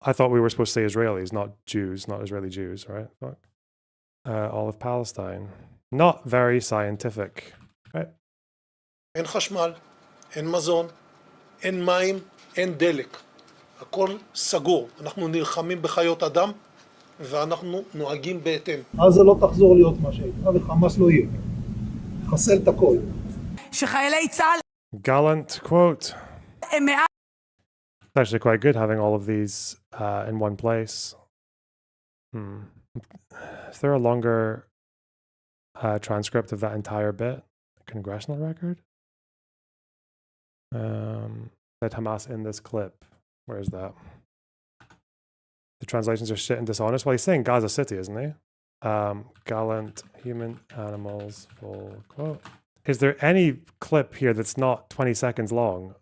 I thought we were supposed to say Israelis, not Jews, not Israeli Jews, right? Fuck. All of Palestine. Not very scientific, right? אין חשמל, אין מזון, אין מים, אין דלק. הכל סגור. אנחנו נלחמים בחיות אדם ואנחנו נוהגים בהתאם. עזה לא תחזור להיות מה שהייתה וחמאס לא יהיה. חסל את הכל. שחיילי צה"ל Gallant quote. הם מעל It's actually quite good having all of these in one place. Is there a longer transcript of that entire bit? A congressional record? Said Hamas in this clip. Where is that? The translations are shit and dishonest. Well, he's saying Gaza City, isn't he? Gallant, human, animals, full quote. Is there any clip here that's not 20 seconds long?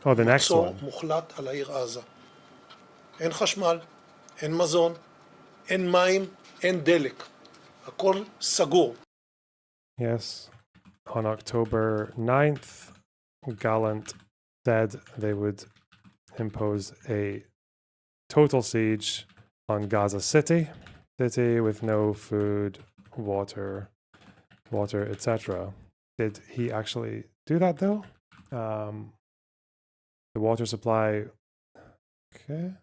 Oh, the next one. מוחלט על העיר עזה. אין חשמל, אין מזון, אין מים, אין דלק. הכל סגור. Yes. On October 9th, Gallant said they would impose a total siege on Gaza City with no food, water, etc. Did he actually do that though? The water supply. Okay.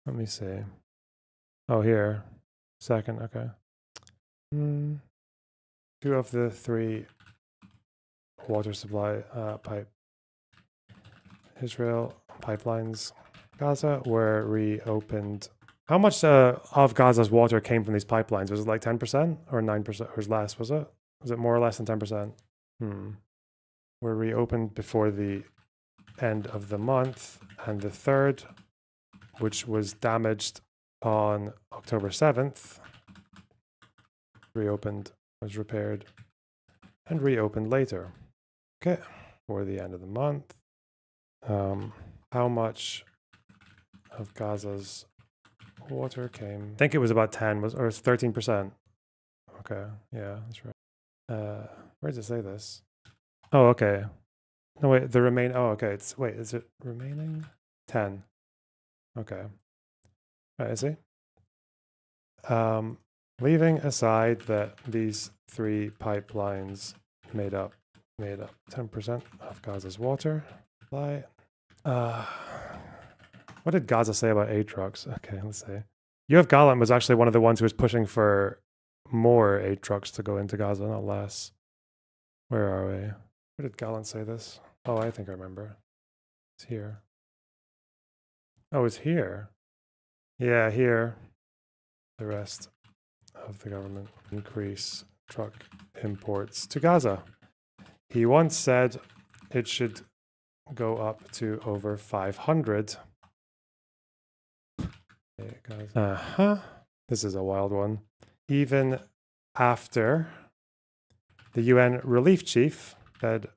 Let me see. Oh, here. Second. Okay. 2 of the 3 water supply pipe Israel pipelines Gaza were reopened. How much of Gaza's water came from these pipelines? Was it like 10% or 9% or less? Was it more or less than 10%? Were reopened before the end of the month, and the third, which was damaged on October 7th, was repaired and reopened later. Okay, for the end of the month. How much of Gaza's water came? I think it was about 10, or 13%. Okay, yeah, that's right. Where does it say this? Oh, okay. No, wait, okay, is it remaining? 10. Okay. Right, I see. Leaving aside that these 3 pipelines made up 10% of Gaza's water supply. What did Gaza say about aid trucks? Okay, let's see. UF Gallant was actually one of the ones who was pushing for more aid trucks to go into Gaza, not less. Where are we? Where did Gallant say this? Oh, I think I remember. It's here. Oh, it's here. Yeah, here. The rest of the government increase truck imports to Gaza. He once said it should go up to over 500. This is a wild one. Even after the UN relief chief said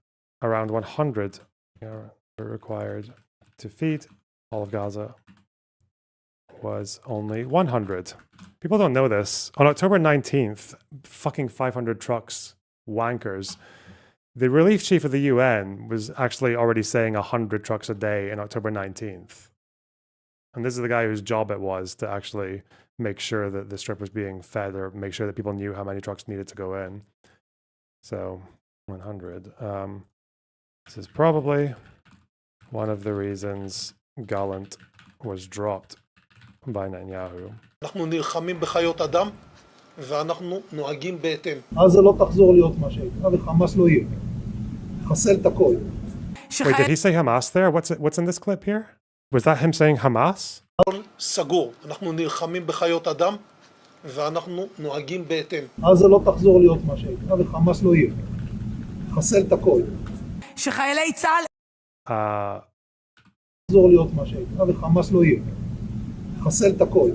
around 100 were required to feed all of Gaza, was only 100. People don't know this. On October 19th, fucking 500 trucks, wankers. The relief chief of the UN was actually already saying 100 trucks a day in October 19th. And this is the guy whose job it was to actually make sure that the strip was being fed, or make sure that people knew how many trucks needed to go in. So 100. This is probably one of the reasons Gallant was dropped by Netanyahu. אנחנו נלחמים בחיות אדם ואנחנו נוהגים בהתאם. עזה לא תחזור להיות מה שהייתה וחמאס לא יהיה. חסל את הכל. Wait, did he say Hamas there? What's in this clip here? Was that him saying Hamas? הכל סגור, אנחנו נלחמים בחיות אדם ואנחנו נוהגים בהתאם. עזה לא תחזור להיות מה שהייתה וחמאס לא יהיה. חסל את הכל. שחיילי צה"ל תחזור להיות מה שהייתה וחמאס לא יהיה. חסל את הכל.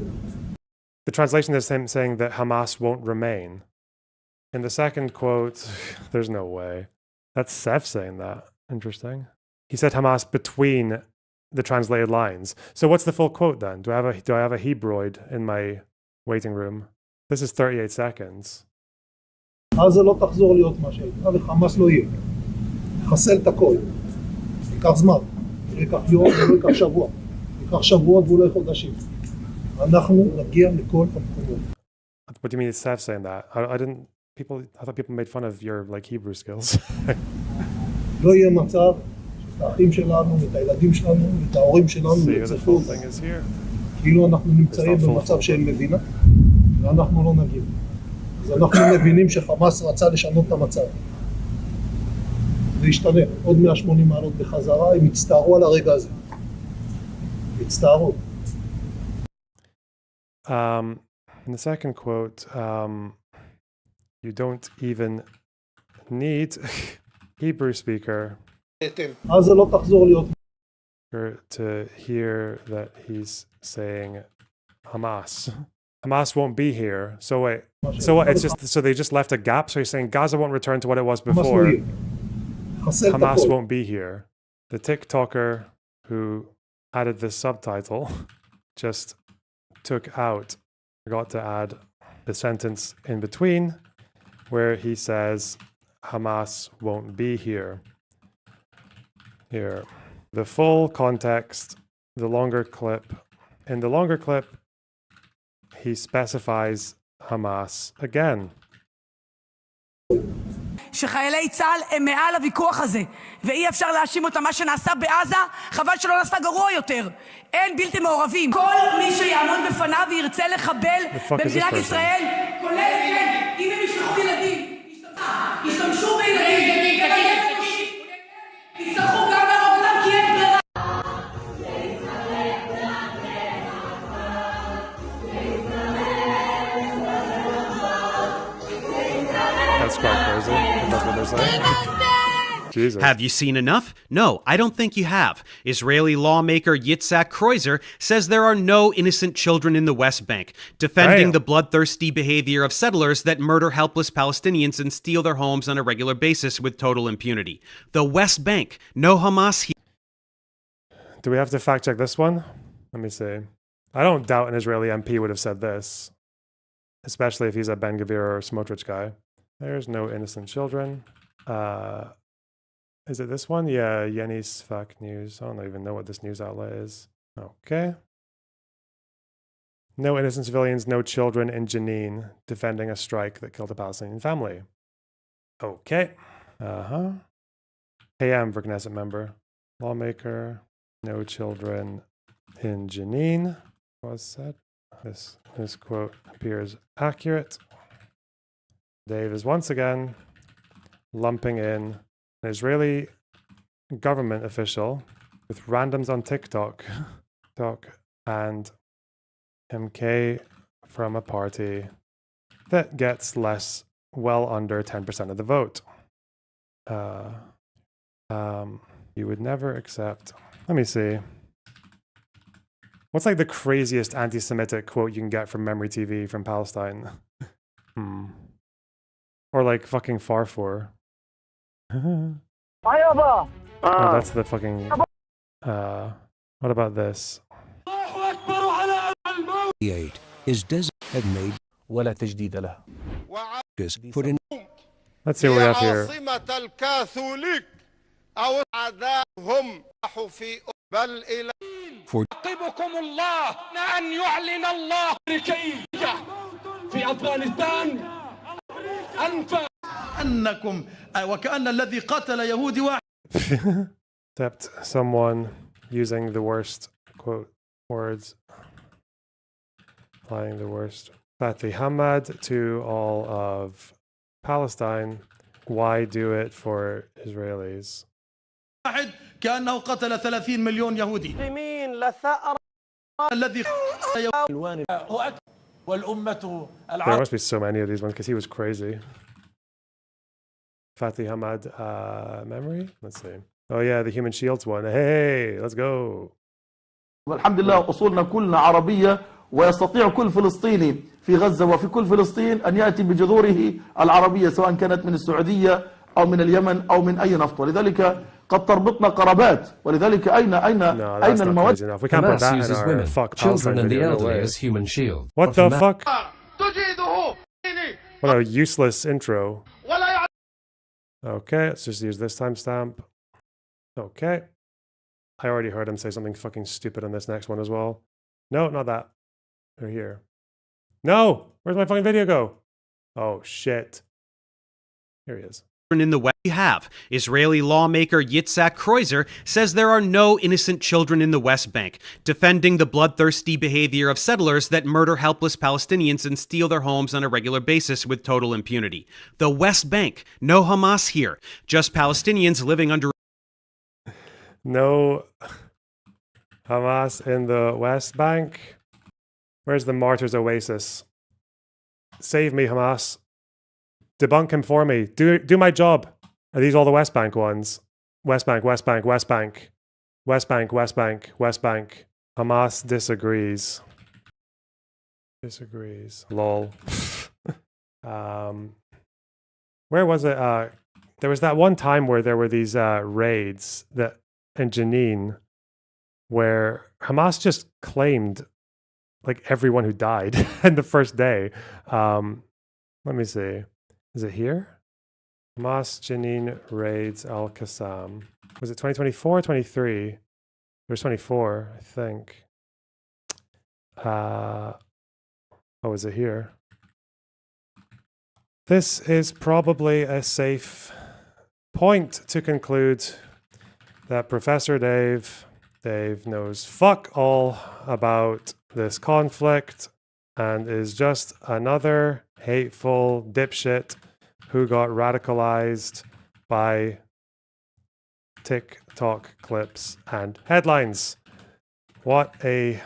The translation is him saying that Hamas won't remain. In the second quote, there's no way. That's Seth saying that. Interesting. He said Hamas between the translated lines. So what's the full quote then? Do I have a Hebrewoid in my waiting room? This is 38 seconds. עזה לא תחזור להיות מה שהייתה וחמאס לא יהיה. חסל את הכל. ייקח זמן. לא ייקח יום ולא ייקח שבוע. ייקח שבועות ואולי חודשים. אנחנו נגיע לכל המקומות. What do you mean it's Seth saying that? I thought people made fun of your like Hebrew skills. לא יהיה מצב שאת האחים שלנו, את הילדים שלנו, את ההורים שלנו יצפו כאילו אנחנו נמצאים במצב של מדינה ואנחנו לא נגיע. אז אנחנו מבינים שחמאס רצה לשנות את המצב. זה ישתנה. עוד 180 מעלות בחזרה, הם יצטערו על הרגע הזה. יצטערו. In the second quote, you don't even need Hebrew speaker to hear that he's saying Hamas. Hamas won't be here. So wait. So what? It's just so they just left a gap. So you're saying Gaza won't return to what it was before. Hamas won't be here. The TikToker who added this subtitle just forgot to add the sentence in between where he says Hamas won't be here. Here. The full context, the longer clip. In the longer clip, he specifies Hamas again. שחיילי צה"ל הם מעל הוויכוח הזה, ואי אפשר להאשים אותם. מה שנעשה בעזה, חבל שלא נעשה גרוע יותר. אין בלתי מעורבים. כל מי שיעמוד בפניו וירצה לחבל במדינת ישראל, כולל אם הם ישלחו ילדים, ישתמשו בילדים, יצטרכו גם להרוג אותם כי אין ברירה. That's quite crazy. That's what they're saying. Jesus. Have you seen enough? No, I don't think you have. Israeli lawmaker Yitzhak Kreuzer says there are no innocent children in the West Bank, defending the bloodthirsty behavior of settlers that murder helpless Palestinians and steal their homes on a regular basis with total impunity. The West Bank, no Hamas here. Do we have to fact check this one? Let me see. I don't doubt an Israeli MP would have said this, especially if he's a Ben Gvir or Smotrich guy. There's no innocent children. Is it this one? Yeah, Yenny's Fact News. I don't even know what this news outlet is. Okay. No innocent civilians, no children in Jenin defending a strike that killed a Palestinian family. Okay. AM for Knesset member. Lawmaker, no children in Jenin was said. This quote appears accurate. Dave is once again lumping in an Israeli government official with randoms on TikTok and MK from a party that gets well under 10% of the vote. You would never accept. Let me see. What's like the craziest anti-Semitic quote you can get from Memory TV from Palestine? Or like fucking Farfor. Oh, that's the fucking. What about this? Is desert had made ولا تجديد له. put in. Let's see what we have here. For يعاقبكم الله أن يعلن الله في أفغانستان أنكم وكأن الذي قتل يهودي واحد. Except someone using the worst quote words, applying the worst. Fatih Hamad to all of Palestine. Why do it for Israelis? واحد كأنه قتل 30 مليون يهودي الذي والأمة There must be so many of these ones because he was crazy. Fatih Hamad memory? Let's see. Oh yeah, the Human Shields one. Hey, let's go. والحمد لله أصولنا كلنا عربية ويستطيع كل فلسطيني في غزة وفي كل فلسطين أن يأتي بجذوره العربية سواء كانت من السعودية أو من اليمن أو من أي نفط ولذلك قد تربطنا قرابات ولذلك أين المودة؟ Hamas uses women, children and the elderly as human shield. What the fuck? What a useless intro. Okay, let's just use this timestamp. Okay. I already heard him say something fucking stupid on this next one as well. No, not that. They're here. No! Where's my fucking video go? Oh, shit. Here he is. In the West, we have Israeli lawmaker Yitzhak Kreuzer says there are no innocent children in the West Bank, defending the bloodthirsty behavior of settlers that murder helpless Palestinians and steal their homes on a regular basis with total impunity. The West Bank, no Hamas here, just Palestinians living under. No Hamas in the West Bank. Where's the martyrs oasis? Save me, Hamas. Debunk him for me. Do my job. Are these all the West Bank ones? West Bank, West Bank, West Bank. West Bank, West Bank, West Bank. Hamas disagrees. Disagrees. Lol. Where was it? There was that one time where there were these raids that in Jenin where Hamas just claimed like everyone who died in the first day. Let me see. Is it here? Hamas Jenin raids Al-Qassam. Was it 2024 or 23? It was 24, I think. Oh, is it here? This is probably a safe point to conclude that Professor Dave knows fuck all about this conflict and is just another hateful dipshit who got radicalized by TikTok clips and headlines. What a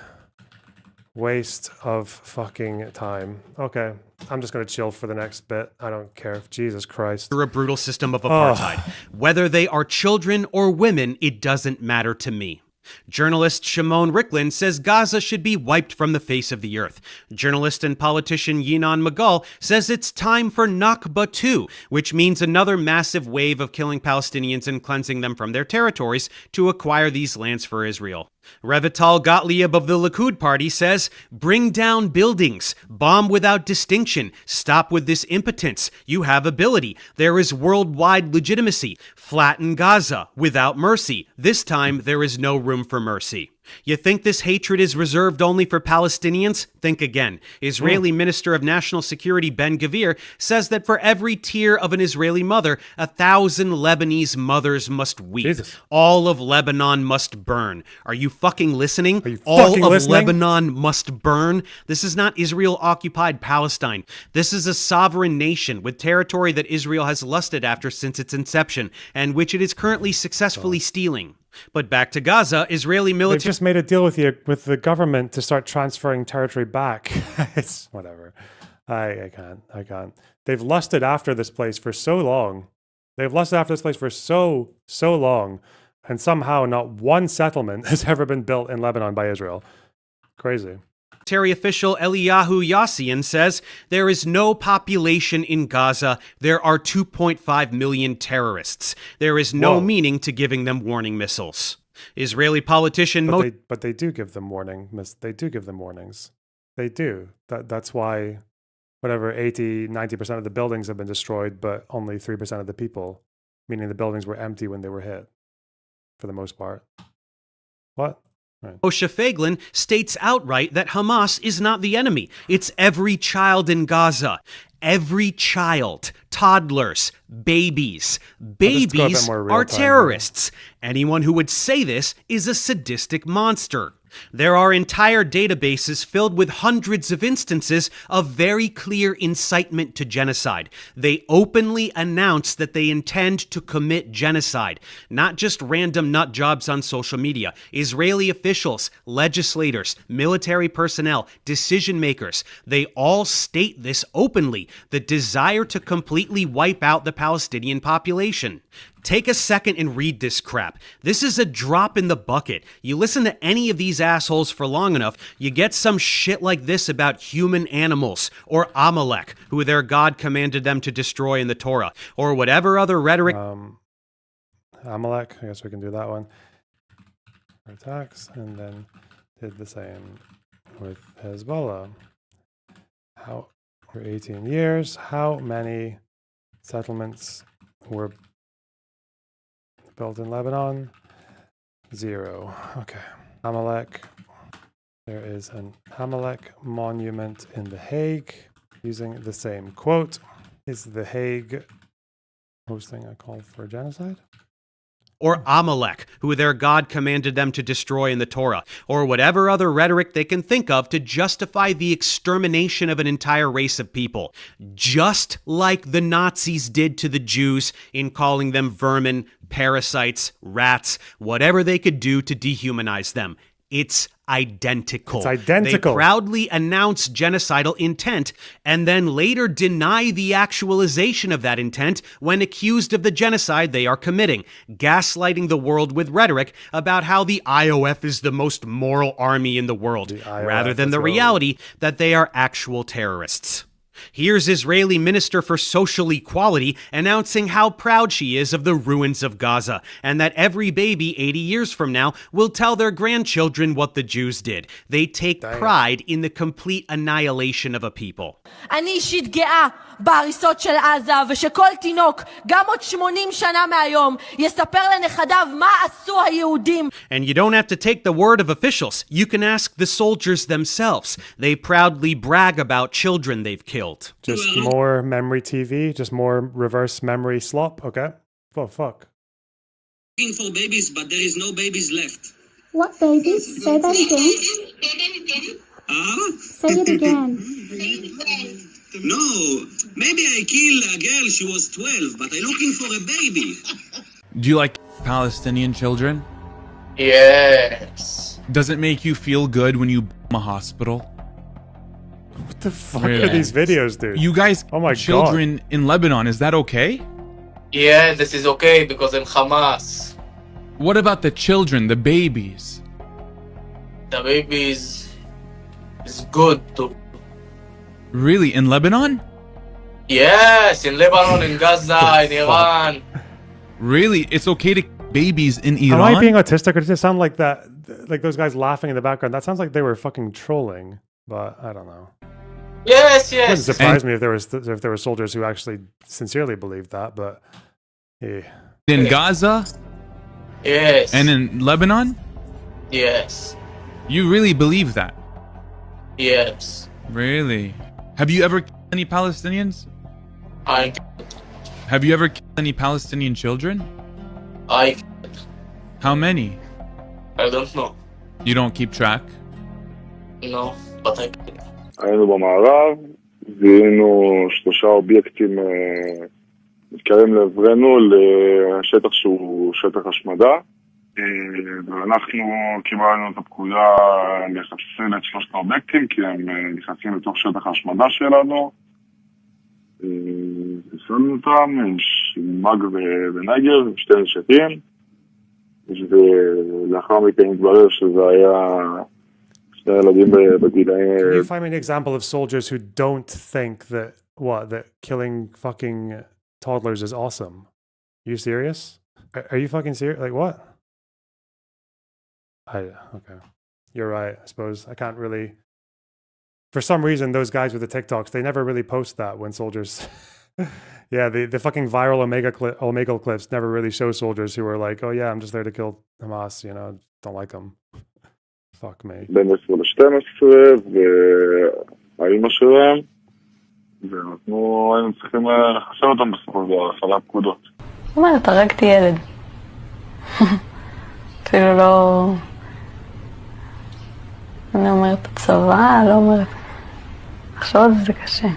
waste of fucking time. Okay, I'm just going to chill for the next bit. I don't care. Jesus Christ. Through a brutal system of apartheid. Whether they are children or women, it doesn't matter to me. Journalist Shimon Ricklin says Gaza should be wiped from the face of the earth. Journalist and politician Yinon Magal says it's time for Nakba 2, which means another massive wave of killing Palestinians and cleansing them from their territories to acquire these lands for Israel. Revital Gottlieb of the Likud party says, bring down buildings, bomb without distinction, stop with this impotence, you have ability, there is worldwide legitimacy, flatten Gaza without mercy, this time there is no room for mercy. You think this hatred is reserved only for Palestinians? Think again. Israeli Minister of National Security Ben Gvir says that for every tear of an Israeli mother, 1,000 Lebanese mothers must weep. Jesus. All of Lebanon must burn. Are you fucking listening? Are you All fucking of listening? Lebanon must burn. This is not Israel-occupied Palestine. This is a sovereign nation with territory that Israel has lusted after since its inception, and which it is currently successfully stealing. But back to Gaza, Israeli military... They've just made a deal with the government to start transferring territory back. It's whatever. I can't. They've lusted after this place for so long. They've lusted after this place for so long. And somehow not one settlement has ever been built in Lebanon by Israel. Crazy. Military official Eliyahu Yassian says there is no population in Gaza. There are 2.5 million terrorists. There is no meaning to giving them warning missiles. Israeli politician... But they do give them warning. They do give them warnings. They do. That's why whatever 80-90% of the buildings have been destroyed, but only 3% of the people, meaning the buildings were empty when they were hit, for the most part. What? Right. Moshe Feiglin states outright that Hamas is not the enemy. It's every child in Gaza. Every child, toddlers, babies. Babies are terrorists. Anyone who would say this is a sadistic monster. There are entire databases filled with hundreds of instances of very clear incitement to genocide. They openly announce that they intend to commit genocide. Not just random nut jobs on social media. Israeli officials, legislators, military personnel, decision makers, they all state this openly, the desire to completely wipe out the Palestinian population. Take a second and read this crap. This is a drop in the bucket. You listen to any of these assholes for long enough, you get some shit like this about human animals, or Amalek, who their God commanded them to destroy in the Torah, or whatever other rhetoric. Amalek, I guess we can do that one. Attacks, and then did the same with Hezbollah. How, for 18 years, how many settlements were built in Lebanon? 0. Okay. Amalek. There is an Amalek monument in The Hague using the same quote. Is The Hague hosting a call for genocide? Or Amalek, who their God commanded them to destroy in the Torah, or whatever other rhetoric they can think of to justify the extermination of an entire race of people, just like the Nazis did to the Jews in calling them vermin, parasites, rats, whatever they could do to dehumanize them. It's identical. It's identical. They proudly announce genocidal intent and then later deny the actualization of that intent when accused of the genocide they are committing, gaslighting the world with rhetoric about how the IOF is the most moral army in the world, rather than the reality that they are actual terrorists. Here's Israeli Minister for Social Equality announcing how proud she is of the ruins of Gaza, and that every baby 80 years from now will tell their grandchildren what the Jews did. They take pride in the complete annihilation of a people. אני אישית גאה בהריסות של עזה, ושכל תינוק, גם עוד 80 שנה מהיום, יספר לנכדיו מה עשו היהודים. And you don't have to take the word of officials. You can ask the soldiers themselves. They proudly brag about children they've killed. Just more memory TV, just more reverse memory slop, okay? Oh, fuck. Looking for babies, but there is no babies left. What babies? Say that again. Say it again. No, maybe I kill a girl, she was 12, but I'm looking for a baby. Do you like Palestinian children? Yes. Does it make you feel good when you bomb a hospital? What the fuck are these videos, dude? You guys, oh my children in Lebanon, is that okay? Yeah, this is okay because in Hamas. What about the children, the babies? The babies is good too. Really, in Lebanon? Yes, in Lebanon, in Gaza, in Iran. Really? It's okay to babies in Iran? Am I being autistic, or does it sound like that, like those guys laughing in the background? That sounds like they were fucking trolling, but I don't know. Yes, yes. It wouldn't surprise me if there were soldiers who actually sincerely believed that, but yeah. In Gaza? Yes. And in Lebanon? Yes. You really believe that? Yes. Really? Have you ever killed any Palestinians? I. Have you ever killed any Palestinian children? I. How many? I don't know. You don't keep track? No, but I. היינו במערב, זיהינו 3 אובייקטים מתקרבים לעברנו לשטח שהוא שטח השמדה, ואנחנו קיבלנו את הפקודה לחסל את 3 האובייקטים כי הם נכנסים לתוך שטח ההשמדה שלנו. חיסלנו אותם עם מג ונגר, 2 נשקים, ולאחר מכן התברר שזה היה Can you find me an example of soldiers who don't think that killing fucking toddlers is awesome? Are you serious? Are you fucking serious? Like what? Okay. You're right, I suppose. I can't really. For some reason, those guys with the TikToks, they never really post that when soldiers. Yeah, the fucking viral Omegle clips never really show soldiers who are like, oh yeah, I'm just there to kill Hamas, you know, don't like them. Fuck me. בין 10 ל-12 והאימא שלהם, ואנחנו היינו צריכים לחסל אותם בסופו של דבר, הפעלת פקודות. זאת אומרת, הרגתי ילד. אפילו אני אומרת הצבא, לא אומרת... לחשוב על זה קשה.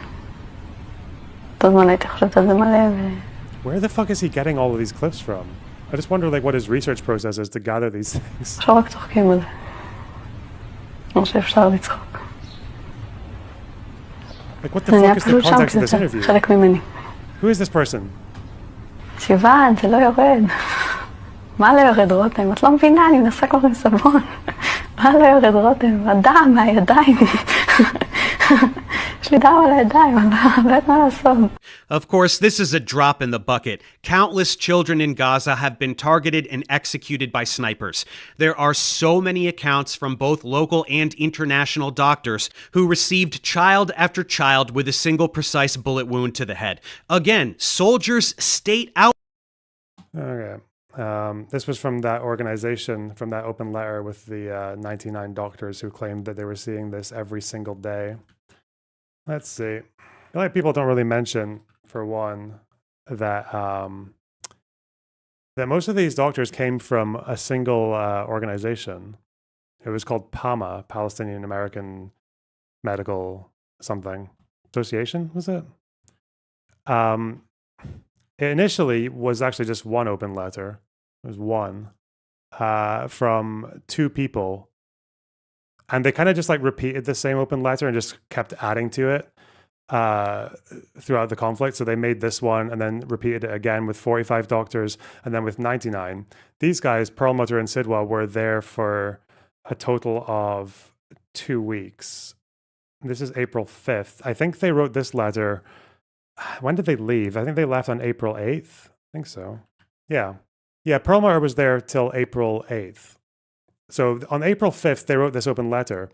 אותו זמן הייתי חושבת על זה מלא ו... Where the fuck is he getting all of these clips from? I just wonder like what his research process is to gather these things. עכשיו רק צוחקים על זה. או שאפשר לצחוק. Like what the fuck is the context of this interview? חלק ממני. Who is this person? שיבן, זה לא יורד. מה לא יורד רותם? את לא מבינה, אני מנסה כבר עם סבון. מה לא יורד רותם? הדם מהידיים. יש לי דם על הידיים, אני לא יודעת מה לעשות. Of course, this is a drop in the bucket. Countless children in Gaza have been targeted and executed by snipers. There are so many accounts from both local and international doctors who received child after child with a single precise bullet wound to the head. Again, soldiers state out. Okay. This was from that organization, from that open letter with the 99 doctors who claimed that they were seeing this every single day. Let's see. I feel like people don't really mention, for one, that that most of these doctors came from a single organization. It was called PAMA, Palestinian American Medical something Association, was it? It initially was actually just one open letter. It was one from two people. And they kind of just like repeated the same open letter and just kept adding to it throughout the conflict. So they made this one and then repeated it again with 45 doctors and then with 99. These guys, Perlmutter and Sidwa, were there for a total of 2 weeks. This is April 5th. I think they wrote this letter. When did they leave? I think they left on April 8th. I think so. Yeah. Yeah, Perlmutter was there till April 8th. So on April 5th, they wrote this open letter.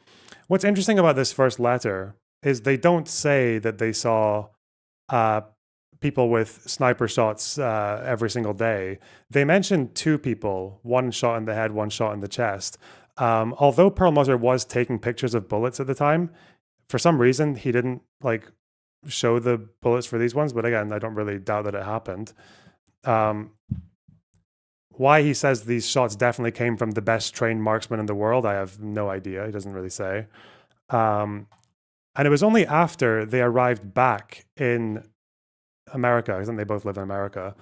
What's interesting about this first letter is they don't say that they saw people with sniper shots every single day. They mentioned two people, one shot in the head, one shot in the chest. Although Perlmutter was taking pictures of bullets at the time, for some reason, he didn't like show the bullets for these ones. But again, I don't really doubt that it happened. Why he says these shots definitely came from the best trained marksman in the world, I have no idea. He doesn't really say. And it was only after they arrived back in America, I think they both live in America,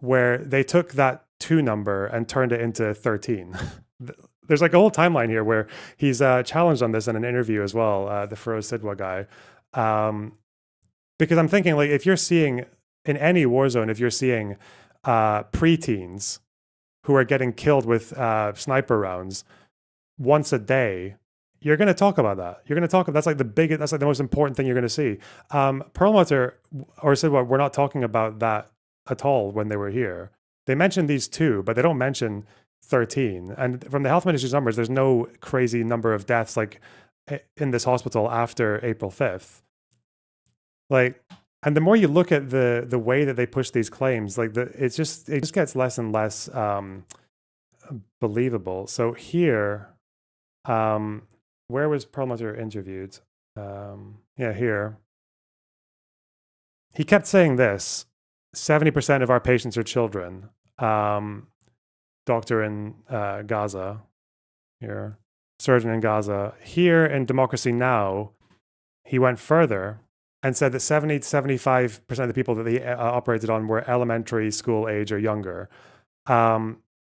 where they took that 2 number and turned it into 13. There's like a whole timeline here where he's challenged on this in an interview as well, the Feroz Sidwa guy. Because I'm thinking, like, if you're seeing, in any war zone, if you're seeing preteens who are getting killed with sniper rounds once a day, you're going to talk about that. You're going to talk, that's like the most important thing you're going to see. Perlmutter or Sidwa were not talking about that at all when they were here. They mentioned these 2, but they don't mention 13. And from the health ministry's numbers, there's no crazy number of deaths like in this hospital after April 5th. Like, and the more you look at the way that they push these claims, like it just gets less and less believable. So here, where was Perlmutter interviewed? Yeah, here. He kept saying this: 70% of our patients are children. Doctor in Gaza, here, surgeon in Gaza. Here in Democracy Now, he went further and said that 70 to 75% of the people that he operated on were elementary school age or younger. And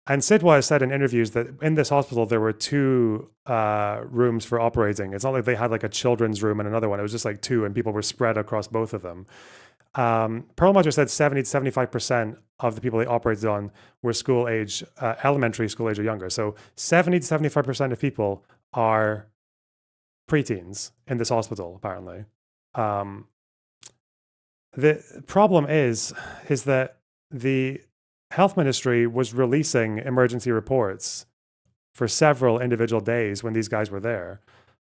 Sidwa has said in interviews that in this hospital, there were 2 rooms for operating. It's not like they had like a children's room and another one. It was just like 2 and people were spread across both of them. Perlmutter said 70 to 75% of the people they operated on were school age, elementary school age or younger. So 70 to 75% of people are preteens in this hospital, apparently. The problem is that the health ministry was releasing emergency reports for several individual days when these guys were there.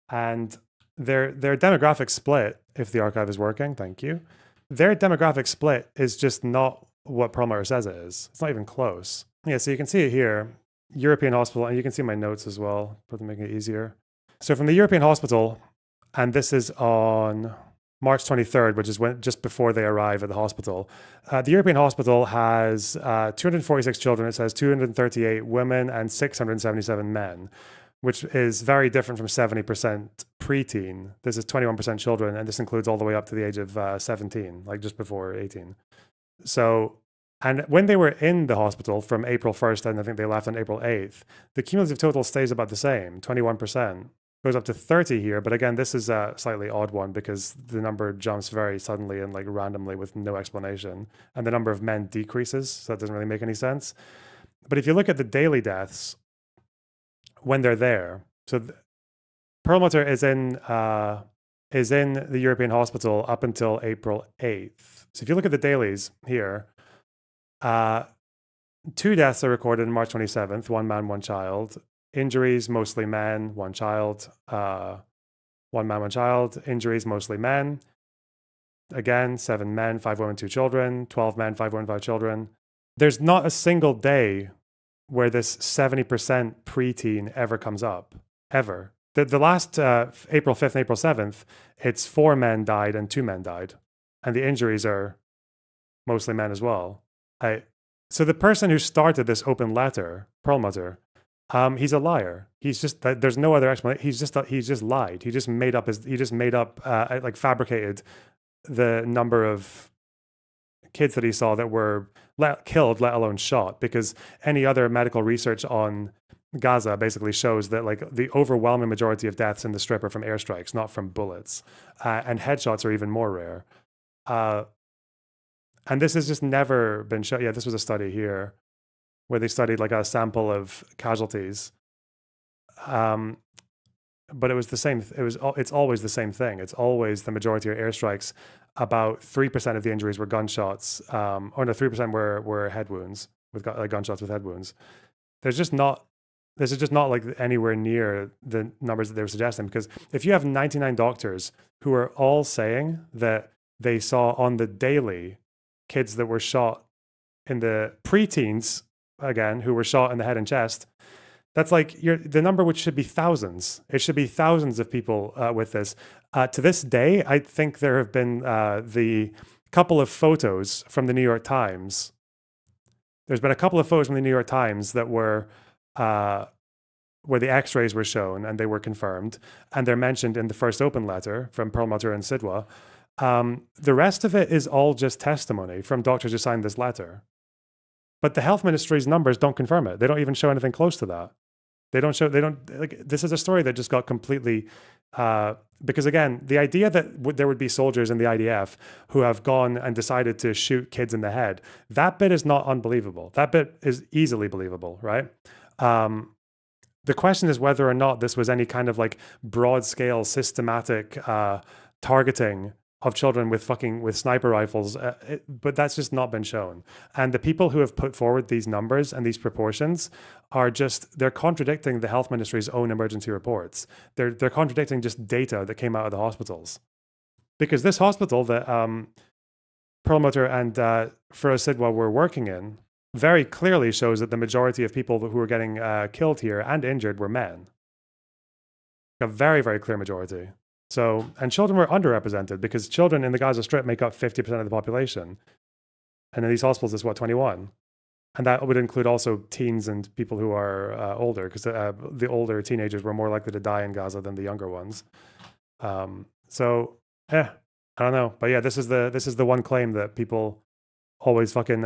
And their demographic split, if the archive is working, thank you. Their demographic split is just not what Perlmutter says it is. It's not even close. Yeah, so you can see it here. European hospital, and you can see my notes as well, to make it easier. So from the European hospital, and this is on March 23rd, which is just before they arrive at the hospital. The European hospital has 246 children. It says 238 women and 677 men, which is very different from 70% preteen. This is 21% children, and this includes all the way up to the age of 17, like just before 18. So, and when they were in the hospital from April 1st, and I think they left on April 8th, the cumulative total stays about the same, 21%. Goes up to 30 here, but again, this is a slightly odd one because the number jumps very suddenly and like randomly with no explanation, and the number of men decreases, so that doesn't really make any sense. But if you look at the daily deaths when they're there, so Perlmutter is in the European hospital up until April 8th. So if you look at the dailies here, 2 deaths are recorded on March 27th, 1 man, 1 child. Injuries, mostly men, 1 child. 1 man, 1 child. Injuries, mostly men. Again, 7 men, 5 women, 2 children. 12 men, 5 women, 5 children. There's not a single day where this 70% preteen ever comes up, ever. The last April 5th and April 7th, it's 4 men died and 2 men died. And the injuries are mostly men as well. So the person who started this open letter, Perlmutter, he's a liar. He's just, there's no other explanation. He's just lied. He just made up like fabricated the number of kids that he saw that were killed, let alone shot, because any other medical research on Gaza basically shows that like the overwhelming majority of deaths in the Strip are from airstrikes, not from bullets. And headshots are even more rare. And this has just never been shown. Yeah, this was a study here where they studied like a sample of casualties. But it was the same. It's always the same thing. It's always the majority are airstrikes. About 3% of the injuries were gunshots, or no, 3% were head wounds with gunshots with head wounds. This is just not like anywhere near the numbers that they were suggesting. Because if you have 99 doctors who are all saying that they saw on the daily kids that were shot in the preteens, again, who were shot in the head and chest, that's like the number, which should be thousands. It should be thousands of people with this. To this day, I think there have been the couple of photos from the New York Times. There's been a couple of photos from the New York Times that were where the X-rays were shown and they were confirmed, and they're mentioned in the first open letter from Perlmutter and Sidwa. The rest of it is all just testimony from doctors who signed this letter. But the health ministry's numbers don't confirm it. They don't even show anything close to that. This is a story that just got completely, because again, the idea that there would be soldiers in the IDF who have gone and decided to shoot kids in the head, that bit is not unbelievable. That bit is easily believable, right? The question is whether or not this was any kind of like broad scale systematic targeting of children with sniper rifles, but that's just not been shown. And the people who have put forward these numbers and these proportions they're contradicting the health ministry's own emergency reports. They're contradicting just data that came out of the hospitals. Because this hospital that Perlmutter and Firoz Sidwa were working in very clearly shows that the majority of people who were getting killed here and injured were men. A very, very clear majority. So, and children were underrepresented because children in the Gaza Strip make up 50% of the population. And in these hospitals, it's 21. And that would include also teens and people who are older, because the older teenagers were more likely to die in Gaza than the younger ones. I don't know. But yeah, this is the one claim that people always fucking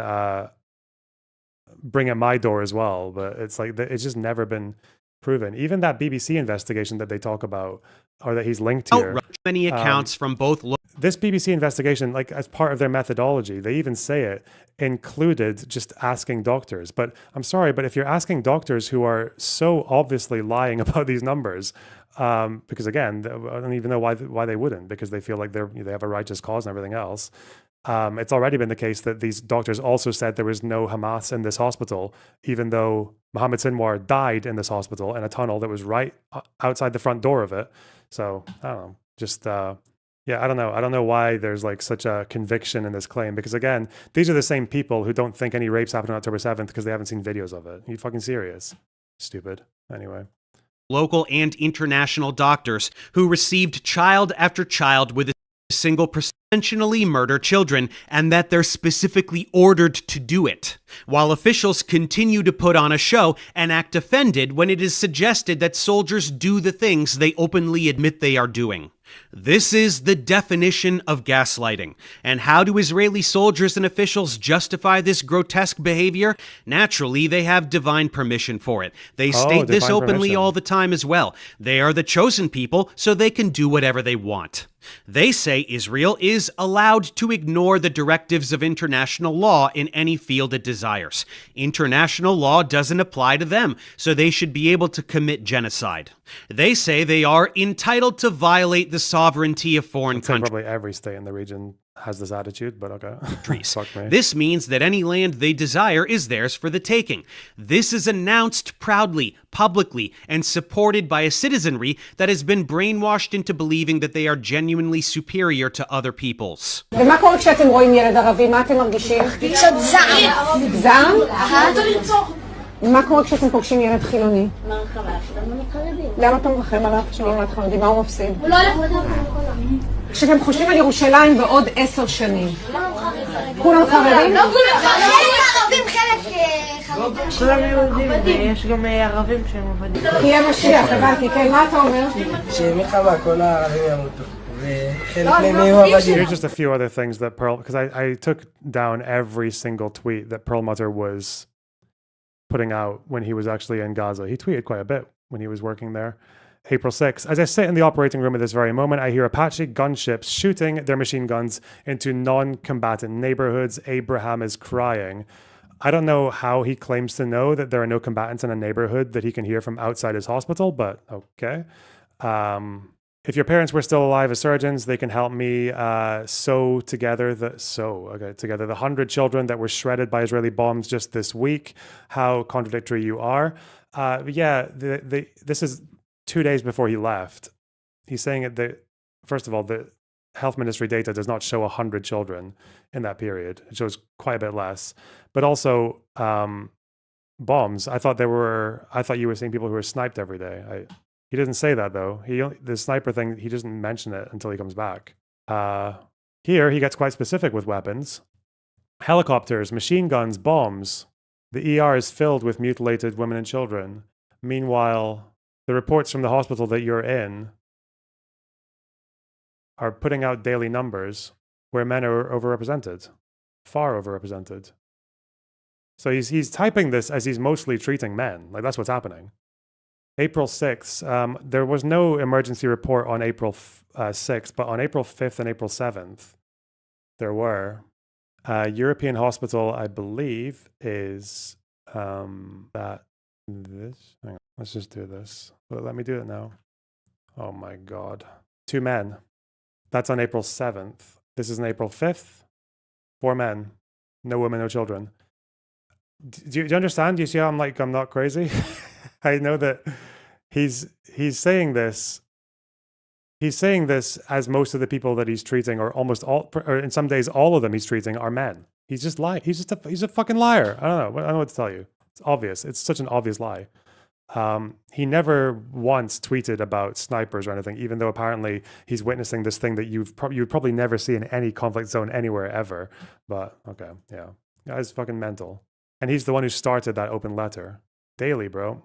bring at my door as well. But it's like, it's just never been proven. Even that BBC investigation that they talk about, or that he's linked here. Many accounts from both. This BBC investigation, like as part of their methodology, they even say it included just asking doctors. But I'm sorry, but if you're asking doctors who are so obviously lying about these numbers, because again, I don't even know why they wouldn't, because they feel like they have a righteous cause and everything else. It's already been the case that these doctors also said there was no Hamas in this hospital, even though Mohammed Sinwar died in this hospital in a tunnel that was right outside the front door of it. So I don't know, just I don't know. I don't know why there's like such a conviction in this claim, because again, these are the same people who don't think any rapes happened on October 7th because they haven't seen videos of it. Are you fucking serious? Stupid. Anyway. Local and international doctors who received child after child with single intentionally murder children, and that they're specifically ordered to do it, while officials continue to put on a show and act offended when it is suggested that soldiers do the things they openly admit they are doing. This is the definition of gaslighting. And how do Israeli soldiers and officials justify this grotesque behavior? Naturally, they have divine permission for it. They state this openly all the time as well. They are the chosen people, so they can do whatever they want. They say Israel is allowed to ignore the directives of international law in any field it desires. International law doesn't apply to them, so they should be able to commit genocide. They say they are entitled to violate the sovereignty of foreign countries. Probably every state in the region has this attitude, but okay. Fuck me. This means that any land they desire is theirs for the taking. This is announced proudly, publicly, and supported by a citizenry that has been brainwashed into believing that they are genuinely superior to other peoples. ומה קורה כשאתם רואים ילד ערבי? מה אתם מרגישים? רגשות זעם. זעם? רצון לרצוח. מה קורה כשאתם פוגשים ילד חילוני? מרחם עליו שלנו חרדים. למה אתה מרחם עליו שלנו ילד חרדי? מה הוא מפסיד? הוא לא הולך לדבר. כשאתם חושבים על ירושלים בעוד 10 שנים. כולם חרדים? לא כולם חרדים. ערבים חלק חרדים. כולם יהודים, ויש גם ערבים שהם עבדים. יהיה משיח, הבנתי, כן, מה אתה אומר? שמלחמה כל הערבים ימותו. Here's just a few other things that Pearl, because I took down every single tweet that Perlmutter was putting out when he was actually in Gaza. He tweeted quite a bit when he was working there. April 6th. As I sit in the operating room at this very moment, I hear Apache gunships shooting their machine guns into non-combatant neighborhoods. Abraham is crying. I don't know how he claims to know that there are no combatants in a neighborhood that he can hear from outside his hospital, but okay. If your parents were still alive as surgeons, they can help me sew together the 100 children that were shredded by Israeli bombs just this week. How contradictory you are. This is 2 days before he left. He's saying that, first of all, the health ministry data does not show 100 children in that period. It shows quite a bit less. But also bombs. I thought you were seeing people who were sniped every day. He doesn't say that though. The sniper thing, he doesn't mention it until he comes back. Here he gets quite specific with weapons. Helicopters, machine guns, bombs. The ER is filled with mutilated women and children. Meanwhile, the reports from the hospital that you're in are putting out daily numbers where men are overrepresented, far overrepresented. So he's typing this as he's mostly treating men. Like, that's what's happening. April 6th, there was no emergency report on April 6th, but on April 5th and April 7th, there were. European hospital, I believe, is this. Hang on, let's just do this. Let me do it now. Oh my God. 2 men. That's on April 7th. This is on April 5th. 4 men. No women, no children. Do you understand? Do you see how I'm not crazy? I know that he's saying this. He's saying this as most of the people that he's treating, or almost all, or in some days all of them he's treating, are men. He's just lying. He's a fucking liar. I don't know what to tell you. It's obvious. It's such an obvious lie. He never once tweeted about snipers or anything, even though apparently he's witnessing this thing that you'd probably never see in any conflict zone anywhere ever. But okay, yeah, guy's fucking mental. And he's the one who started that open letter. Daily, bro.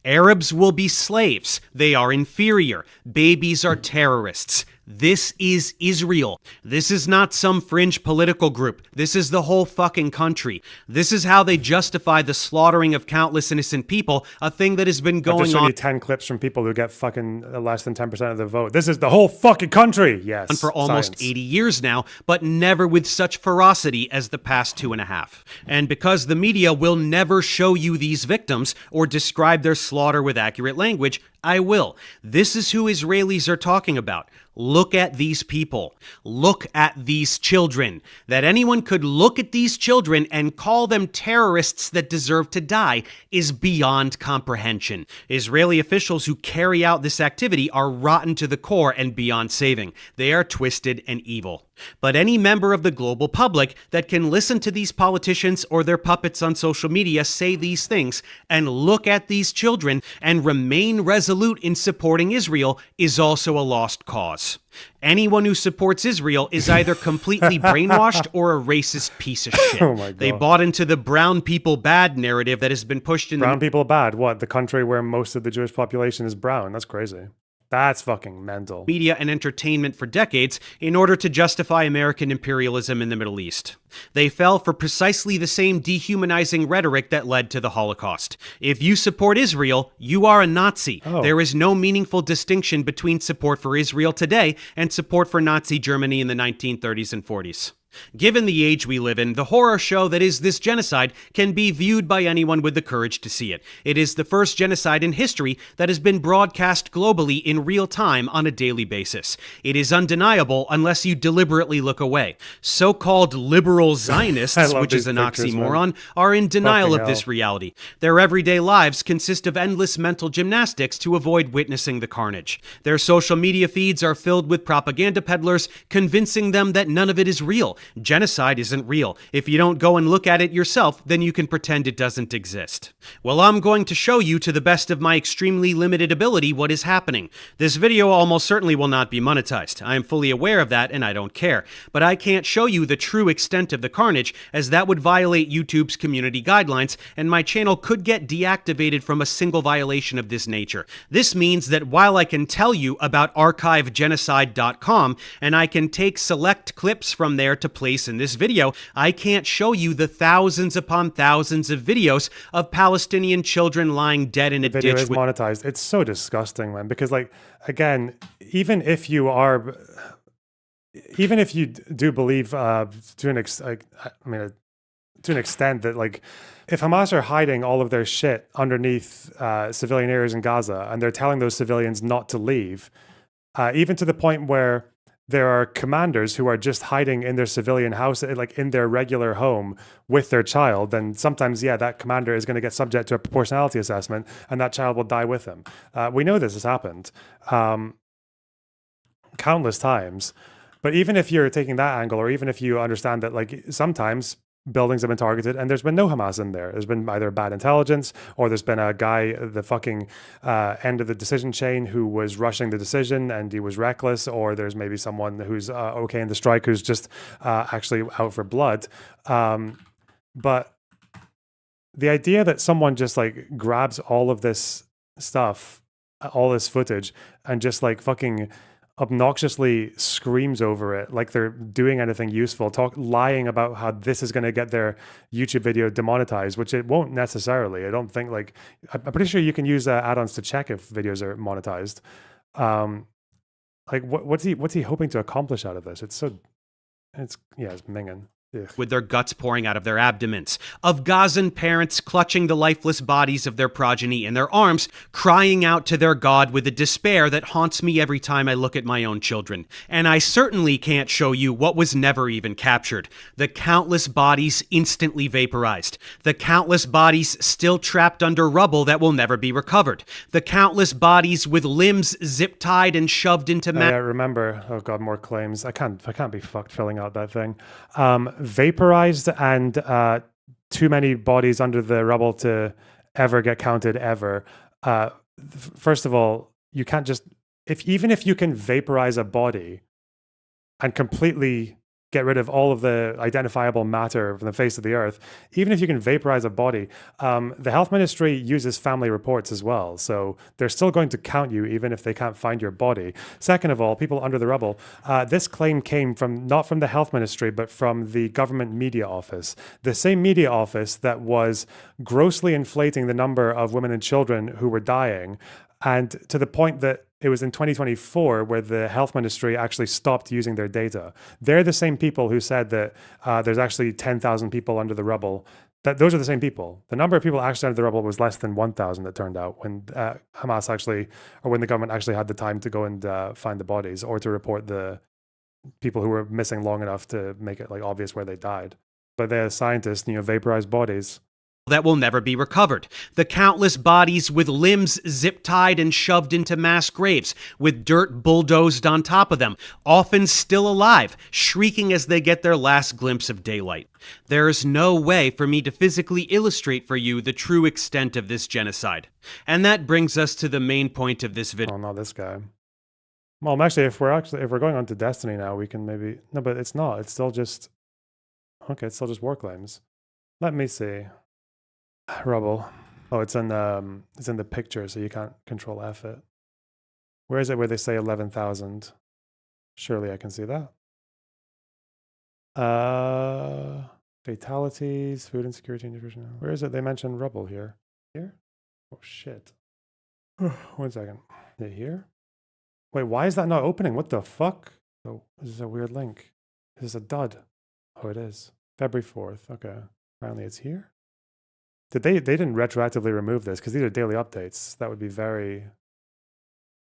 Arabs will be slaves. They are inferior. Babies are terrorists. This is Israel. This is not some fringe political group. This is the whole fucking country. This is how they justify the slaughtering of countless innocent people, a thing that has been going I've just shown on. you 10 clips from people who get fucking less than 10% of the vote. This is the whole fucking country. Yes. For almost science. 80 years now, but never with such ferocity as the past 2.5. And because the media will never show you these victims or describe their slaughter with accurate language, I will. This is who Israelis are talking about. Look at these people. Look at these children. That anyone could look at these children and call them terrorists that deserve to die is beyond comprehension. Israeli officials who carry out this activity are rotten to the core and beyond saving. They are twisted and evil. But any member of the global public that can listen to these politicians or their puppets on social media say these things and look at these children and remain resolute in supporting Israel is also a lost cause. Anyone who supports Israel is either completely brainwashed or a racist piece of shit. Oh my God. They bought into the brown people bad narrative that has been pushed in brown people bad. What? The country where most of the Jewish population is brown. That's crazy. That's fucking mental. Media and entertainment for decades in order to justify American imperialism in the Middle East. They fell for precisely the same dehumanizing rhetoric that led to the Holocaust. If you support Israel, you are a Nazi. Oh. There is no meaningful distinction between support for Israel today and support for Nazi Germany in the 1930s and 40s. Given the age we live in, the horror show that is this genocide can be viewed by anyone with the courage to see it. It is the first genocide in history that has been broadcast globally in real time on a daily basis. It is undeniable unless you deliberately look away. So-called liberal Zionists, which is an oxymoron, are in denial of this reality. Their everyday lives consist of endless mental gymnastics to avoid witnessing the carnage. Their social media feeds are filled with propaganda peddlers convincing them that none of it is real. Genocide isn't real. If you don't go and look at it yourself, then you can pretend it doesn't exist. Well, I'm going to show you to the best of my extremely limited ability what is happening. This video almost certainly will not be monetized. I am fully aware of that and I don't care. But I can't show you the true extent of the carnage, as that would violate YouTube's community guidelines, and my channel could get deactivated from a single violation of this nature. This means that while I can tell you about archivegenocide.com, and I can take select clips from there to place in this video, I can't show you the thousands upon thousands of videos of Palestinian children lying dead in a Video ditch. is monetized. It's so disgusting, man. Because, like, again, even if you do believe to an extent that, like, if Hamas are hiding all of their shit underneath civilian areas in Gaza and they're telling those civilians not to leave, even to the point where there are commanders who are just hiding in their civilian house, like in their regular home with their child, then sometimes, yeah, that commander is going to get subject to a proportionality assessment and that child will die with him. We know this has happened countless times. But even if you're taking that angle, or even if you understand that, like, sometimes buildings have been targeted and there's been no Hamas in there. There's been either bad intelligence, or there's been a guy at the fucking end of the decision chain who was rushing the decision and he was reckless, or there's maybe someone who's okay in the strike who's just actually out for blood. But the idea that someone just, like, grabs all of this stuff, all this footage, and just, like, fucking obnoxiously screams over it like they're doing anything useful, lying about how this is going to get their YouTube video demonetized, which it won't necessarily. I don't think, like, I'm pretty sure you can use add-ons to check if videos are monetized. Like, what's he hoping to accomplish out of this? It's minging. With their guts pouring out of their abdomens, of Gazan parents clutching the lifeless bodies of their progeny in their arms, crying out to their God with a despair that haunts me every time I look at my own children. And I certainly can't show you what was never even captured: the countless bodies instantly vaporized, the countless bodies still trapped under rubble that will never be recovered, the countless bodies with limbs zip-tied and shoved into remember, oh god, more claims. I can't be fucked filling out that thing. Vaporized and too many bodies under the rubble to ever get counted ever. First of all, you can't just, even if you can vaporize a body and completely get rid of all of the identifiable matter from the face of the earth, even if you can vaporize a body, the health ministry uses family reports as well. So they're still going to count you even if they can't find your body. Second of all, people under the rubble, this claim came from, not from the health ministry, but from the government media office. The same media office that was grossly inflating the number of women and children who were dying, and to the point that it was in 2024 where the health ministry actually stopped using their data. They're the same people who said that there's actually 10,000 people under the rubble. Those are the same people. The number of people actually under the rubble was less than 1,000, it turned out, when Hamas actually, or when the government actually had the time to go and find the bodies, or to report the people who were missing long enough to make it, like, obvious where they died. But the scientists, vaporize bodies. that will never be recovered. The countless bodies with limbs zip-tied and shoved into mass graves, with dirt bulldozed on top of them, often still alive, shrieking as they get their last glimpse of daylight. There is no way for me to physically illustrate for you the true extent of this genocide. And that brings us to the main point of this video. Oh, not this guy. Well, if we're going on to Destiny now, we can maybe... No, but it's not. It's still just... Okay, it's still just war claims. Let me see. Rubble. Oh, it's in the picture, so you can't control F it. Where is it where they say 11,000? Surely I can see that. Fatalities, food insecurity, nutrition. Where is it? They mentioned rubble here. Here? Oh shit. 1 second. Is it here? Wait, why is that not opening? What the fuck? Oh, this is a weird link. This is a dud. Oh, it is. February 4th. Okay. Apparently it's here. They didn't retroactively remove this because these are daily updates. That would be very,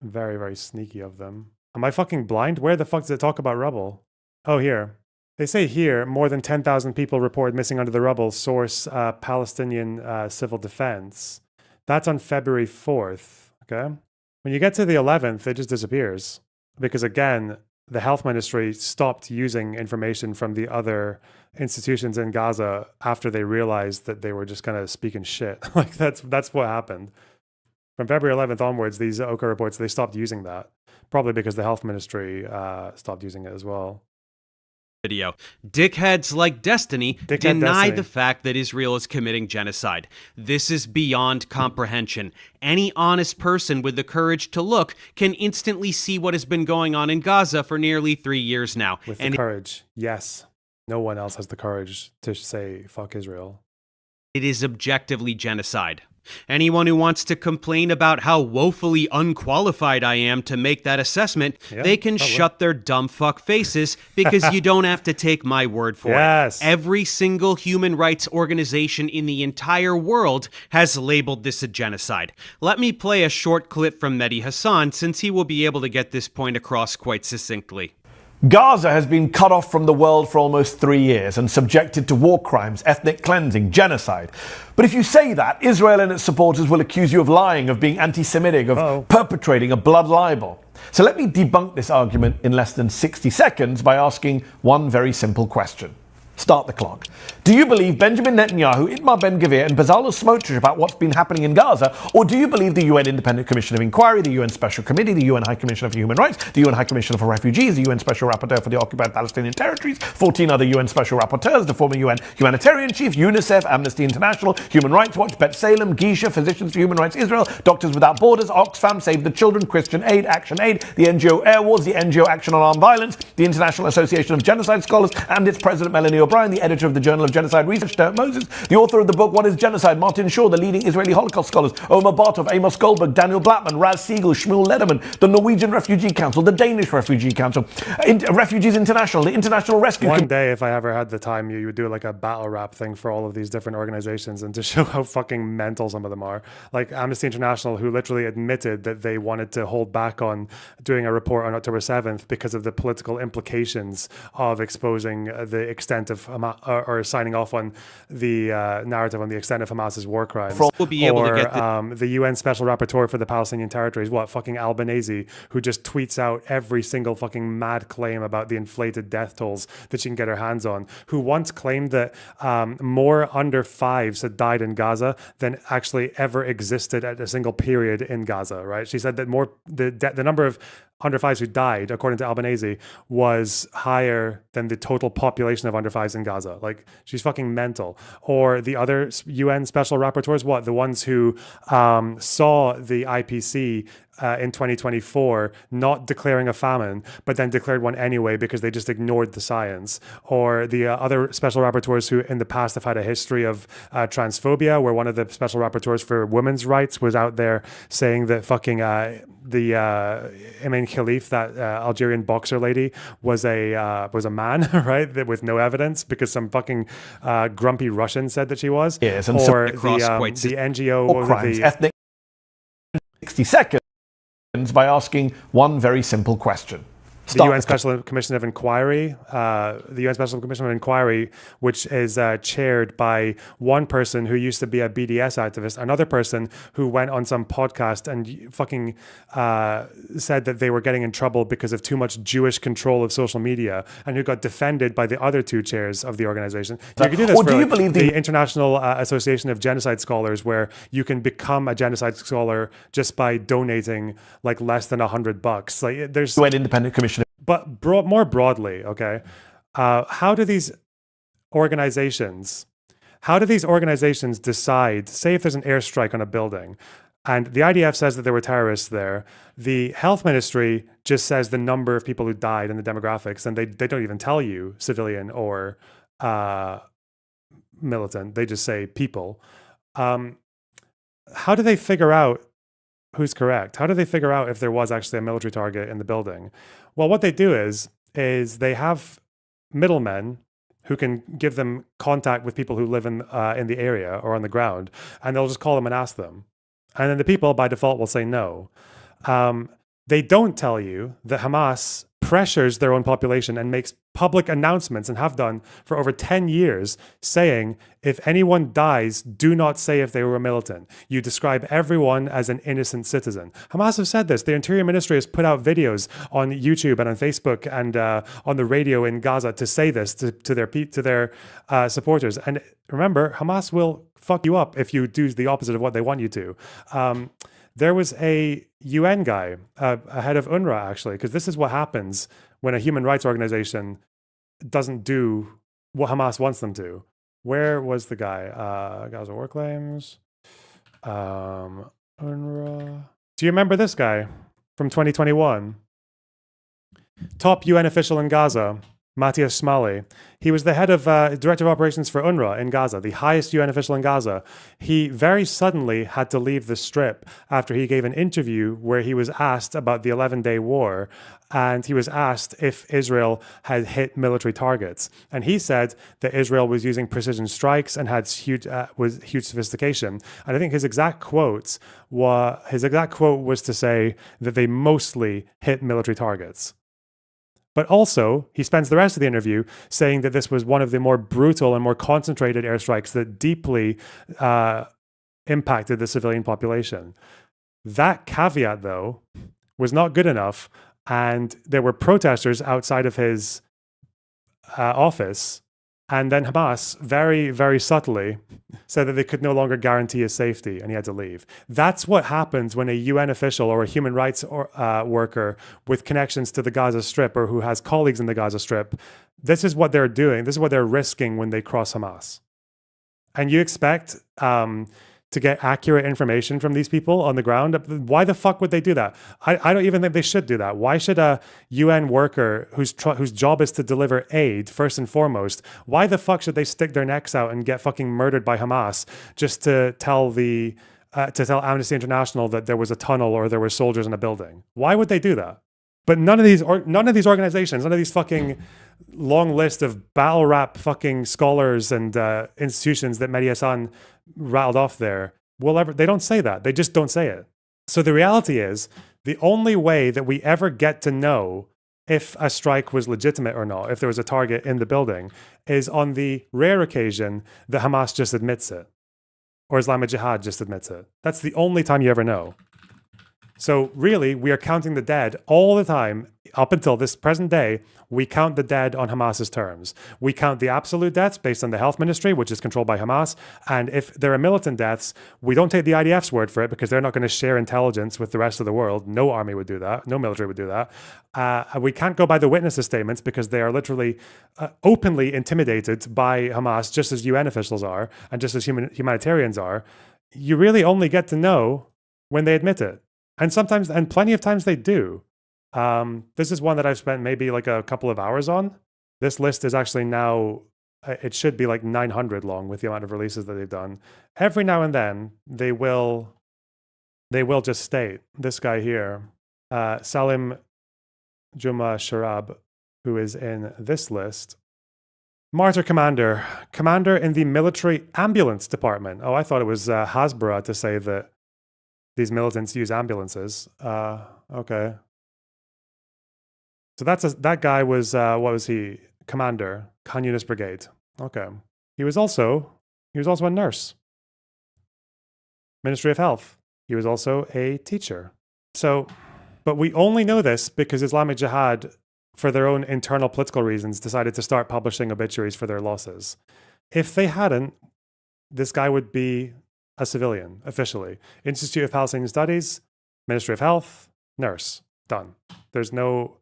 very, very sneaky of them. Am I fucking blind? Where the fuck does it talk about rubble? Oh, here. They say here, more than 10,000 people reported missing under the rubble. Source, Palestinian Civil Defense. That's on February 4th, okay? When you get to the 11th, it just disappears. Because again, the health ministry stopped using information from the other institutions in Gaza after they realized that they were just kind of speaking shit. Like that's what happened. From February 11th onwards, these OCA reports, they stopped using that. Probably because the health ministry stopped using it as well. Video. Dickheads like Destiny deny the fact that Israel is committing genocide. This is beyond comprehension. Any honest person with the courage to look can instantly see what has been going on in Gaza for nearly 3 years now. With the courage, yes. No one else has the courage to say, fuck Israel. It is objectively genocide. Anyone who wants to complain about how woefully unqualified I am to make that assessment, they can shut their dumb fuck faces because you don't have to take my word for it. Every single human rights organization in the entire world has labeled this a genocide. Let me play a short clip from Medhi Hasan since he will be able to get this point across quite succinctly. Gaza has been cut off from the world for almost 3 years and subjected to war crimes, ethnic cleansing, genocide. But if you say that, Israel and its supporters will accuse you of lying, of being anti-Semitic, of perpetrating a blood libel. So let me debunk this argument in less than 60 seconds by asking one very simple question. Start the clock. Do you believe Benjamin Netanyahu, Itamar Ben-Gvir and Bezalel Smotrich about what's been happening in Gaza, or do you believe the UN Independent Commission of Inquiry, the UN Special Committee, the UN High Commissioner for Human Rights, the UN High Commissioner for Refugees, the UN Special Rapporteur for the Occupied Palestinian Territories, 14 other UN Special Rapporteurs, the former UN Humanitarian Chief, UNICEF, Amnesty International, Human Rights Watch, Bet Salem, Gisha, Physicians for Human Rights Israel, Doctors Without Borders, Oxfam, Save the Children, Christian Aid, Action Aid, the NGO Air Wars, the NGO Action on Armed Violence, the International Association of Genocide Scholars, and its President Melanie O'Brien, the editor of the Journal of Genocide Research, Dirk Moses, the author of the book What is Genocide, Martin Shaw, the leading Israeli Holocaust scholars, Omar Bartov, Amos Goldberg, Daniel Blattman, Raz Siegel, Shmuel Lederman, the Norwegian Refugee Council, the Danish Refugee Council, Refugees International, the International Rescue... One day, if I ever had the time, you would do like a battle rap thing for all of these different organizations and to show how fucking mental some of them are. Like Amnesty International, who literally admitted that they wanted to hold back on doing a report on October 7th because of the political implications of exposing the extent of or signing off on the narrative on the extent of Hamas's war crimes. We'll be able to get the UN Special Rapporteur for the Palestinian Territories, fucking Albanese, who just tweets out every single fucking mad claim about the inflated death tolls that she can get her hands on, who once claimed that more under fives had died in Gaza than actually ever existed at a single period in Gaza, right? She said that the number of under fives who died, according to Albanese, was higher than the total population of under fives in Gaza. Like, she's fucking mental. Or the other UN special rapporteurs, the ones who saw the IPC in 2024 not declaring a famine, but then declared one anyway because they just ignored the science. Or the other special rapporteurs who in the past have had a history of transphobia, where one of the special rapporteurs for women's rights was out there saying that fucking the Iman Khalif, that Algerian boxer lady, was a man, right? With no evidence because some fucking grumpy Russian said that she was. Yes, and or the NGO crimes, ethnic 60 seconds by asking one very simple question. the UN Special Commission of Inquiry, which is chaired by one person who used to be a BDS activist, another person who went on some podcast and fucking said that they were getting in trouble because of too much Jewish control of social media, and who got defended by the other two chairs of the organization. You can do this for the International Association of Genocide Scholars, where you can become a genocide scholar just by donating like less than $100. Like there's UN Independent Commission. But more broadly, okay, how do these organizations decide, say if there's an airstrike on a building and the IDF says that there were terrorists there, the health ministry just says the number of people who died and the demographics, and they don't even tell you civilian or militant, they just say people. How do they figure out who's correct? How do they figure out if there was actually a military target in the building? Well, what they do is they have middlemen who can give them contact with people who live in the area or on the ground, and they'll just call them and ask them. And then the people by default will say no. They don't tell you that Hamas pressures their own population and makes public announcements, and have done for over 10 years, saying if anyone dies, do not say if they were a militant. You describe everyone as an innocent citizen. Hamas have said this. The Interior Ministry has put out videos on YouTube and on Facebook and on the radio in Gaza to say this to their supporters. And remember, Hamas will fuck you up if you do the opposite of what they want you to. There was a UN guy, a head of UNRWA actually, because this is what happens when a human rights organization doesn't do what Hamas wants them to. Where was the guy? Gaza War Claims. UNRWA. Do you remember this guy from 2021? Top UN official in Gaza, Matthias Smalley. He was the head of Director of Operations for UNRWA in Gaza, the highest UN official in Gaza. He very suddenly had to leave the Strip after he gave an interview where he was asked about the 11-day war, and he was asked if Israel had hit military targets. And he said that Israel was using precision strikes and had huge sophistication. And I think his exact quote was to say that they mostly hit military targets. But also, he spends the rest of the interview saying that this was one of the more brutal and more concentrated airstrikes that deeply impacted the civilian population. That caveat, though, was not good enough, and there were protesters outside of his office, and then Hamas, very, very subtly, said that they could no longer guarantee his safety, and he had to leave. That's what happens when a UN official or a human rights worker with connections to the Gaza Strip, or who has colleagues in the Gaza Strip, this is what they're doing. This is what they're risking when they cross Hamas. And you expect to get accurate information from these people on the ground? Why the fuck would they do that? I don't even think they should do that. Why should a UN worker whose job is to deliver aid, first and foremost, why the fuck should they stick their necks out and get fucking murdered by Hamas just to tell Amnesty International that there was a tunnel or there were soldiers in a building? Why would they do that? But none of these organizations, none of these fucking long list of battle rap fucking scholars and institutions that Medhi Hasan rattled off there they don't say that. They just don't say it. So the reality is, the only way that we ever get to know if a strike was legitimate or not, if there was a target in the building, is on the rare occasion that Hamas just admits it, or Islamic Jihad just admits it. That's the only time you ever know. So really, we are counting the dead all the time. Up until this present day, we count the dead on Hamas's terms. We count the absolute deaths based on the health ministry, which is controlled by Hamas. And if there are militant deaths, we don't take the IDF's word for it, because they're not going to share intelligence with the rest of the world. No army would do that. No military would do that. We can't go by the witnesses' statements, because they are literally openly intimidated by Hamas, just as UN officials are, and just as humanitarians are. You really only get to know when they admit it. And sometimes, and plenty of times they do. This is one that I've spent maybe like a couple of hours on. This list is actually now, it should be like 900 long with the amount of releases that they've done. Every now and then, they will just state, this guy here, Salim Juma Sharab, who is in this list, Martyr Commander in the Military Ambulance Department. Oh, I thought it was Hasbara to say that these militants use ambulances. Okay. So that guy was, what was he? Commander, Khan Yunis Brigade. Okay. He was also a nurse. Ministry of Health. He was also a teacher. So, but we only know this because Islamic Jihad, for their own internal political reasons, decided to start publishing obituaries for their losses. If they hadn't, this guy would be a civilian, officially. Institute of Palestinian Studies, Ministry of Health, nurse. Done. There's no...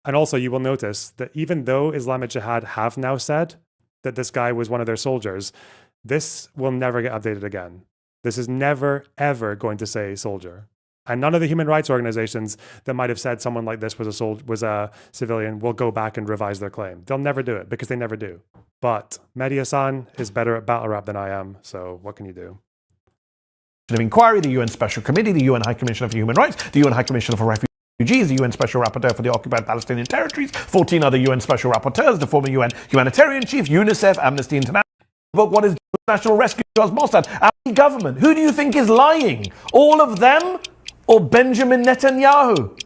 And also, you will notice that even though Islamic Jihad have now said that this guy was one of their soldiers, this will never get updated again. This is never, ever going to say soldier. And none of the human rights organizations that might have said someone like this was a civilian will go back and revise their claim. They'll never do it because they never do. But Medhi Hasan is better at battle rap than I am, so what can you do? Of Inquiry, the UN Special Committee, the UN High Commissioner for Human Rights, the UN High Commissioner for Refugees, the UN Special Rapporteur for the Occupied Palestinian Territories, 14 other UN Special Rapporteurs, the former UN Humanitarian Chief, UNICEF, Amnesty International. What is National Rescue Does Mossad? Our government. Who do you think is lying? All of them? Or Benjamin Netanyahu?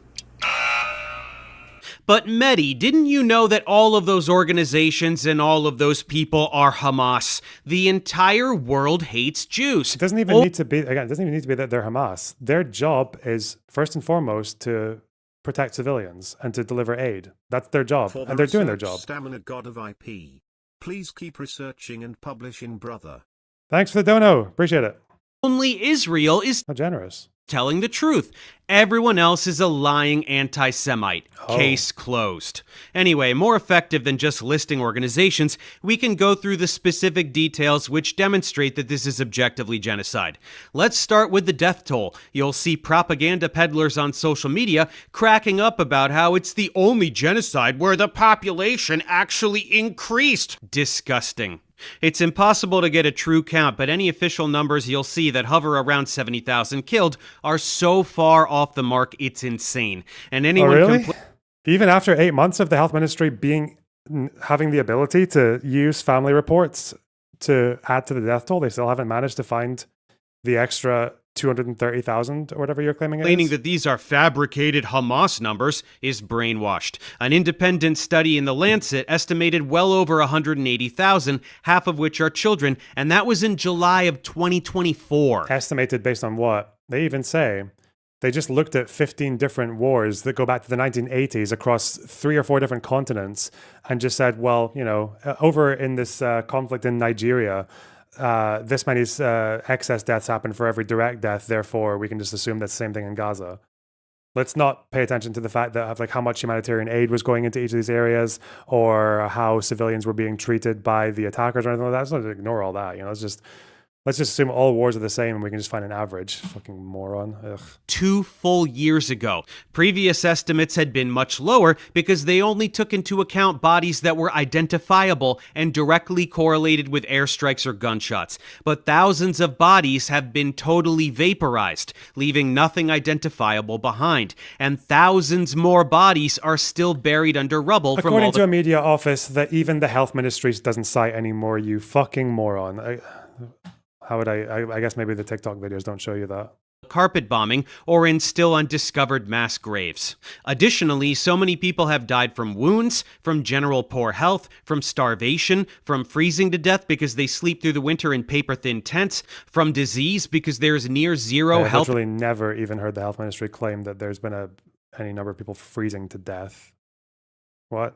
But Medhi, didn't you know that all of those organizations and all of those people are Hamas? The entire world hates Jews. It doesn't even need to be, again, it doesn't even need to be that they're Hamas. Their job is, first and foremost, to protect civilians and to deliver aid. That's their job, and they're doing their job. Stamina God of IP. Please keep researching and publishing, brother. Thanks for the dono. Appreciate it. Only Israel is generous. Telling the truth. Everyone else is a lying anti-Semite. Case closed. Anyway, more effective than just listing organizations, we can go through the specific details which demonstrate that this is objectively genocide. Let's start with the death toll. You'll see propaganda peddlers on social media cracking up about how it's the only genocide where the population actually increased. Disgusting. It's impossible to get a true count, but any official numbers you'll see that hover around 70,000 killed are so far off the mark, it's insane. And anyone really? Even after 8 months of the health ministry having the ability to use family reports to add to the death toll, they still haven't managed to find the extra 230,000 or whatever you're claiming it is? Claiming that these are fabricated Hamas numbers is brainwashed. An independent study in The Lancet estimated well over 180,000, half of which are children, and that was in July of 2024. Estimated based on what? They even say they just looked at 15 different wars that go back to the 1980s across 3 or 4 different continents and just said, well, you know, over in this conflict in Nigeria, this many excess deaths happen for every direct death, therefore we can just assume that's the same thing in Gaza. Let's not pay attention to the fact that like how much humanitarian aid was going into each of these areas or how civilians were being treated by the attackers or anything like that. Let's not ignore all that, you know, let's just assume all wars are the same and we can just find an average. Fucking moron. Ugh. 2 full years ago. Previous estimates had been much lower because they only took into account bodies that were identifiable and directly correlated with airstrikes or gunshots. But thousands of bodies have been totally vaporized, leaving nothing identifiable behind. And thousands more bodies are still buried under rubble from all According to a media office that even the health ministry doesn't cite anymore, you fucking moron. How would I guess maybe the TikTok videos don't show you that. Carpet bombing or in still undiscovered mass graves. Additionally, so many people have died from wounds, from general poor health, from starvation, from freezing to death because they sleep through the winter in paper-thin tents, from disease because there's near zero health. I've literally never even heard the health ministry claim that there's been any number of people freezing to death. What?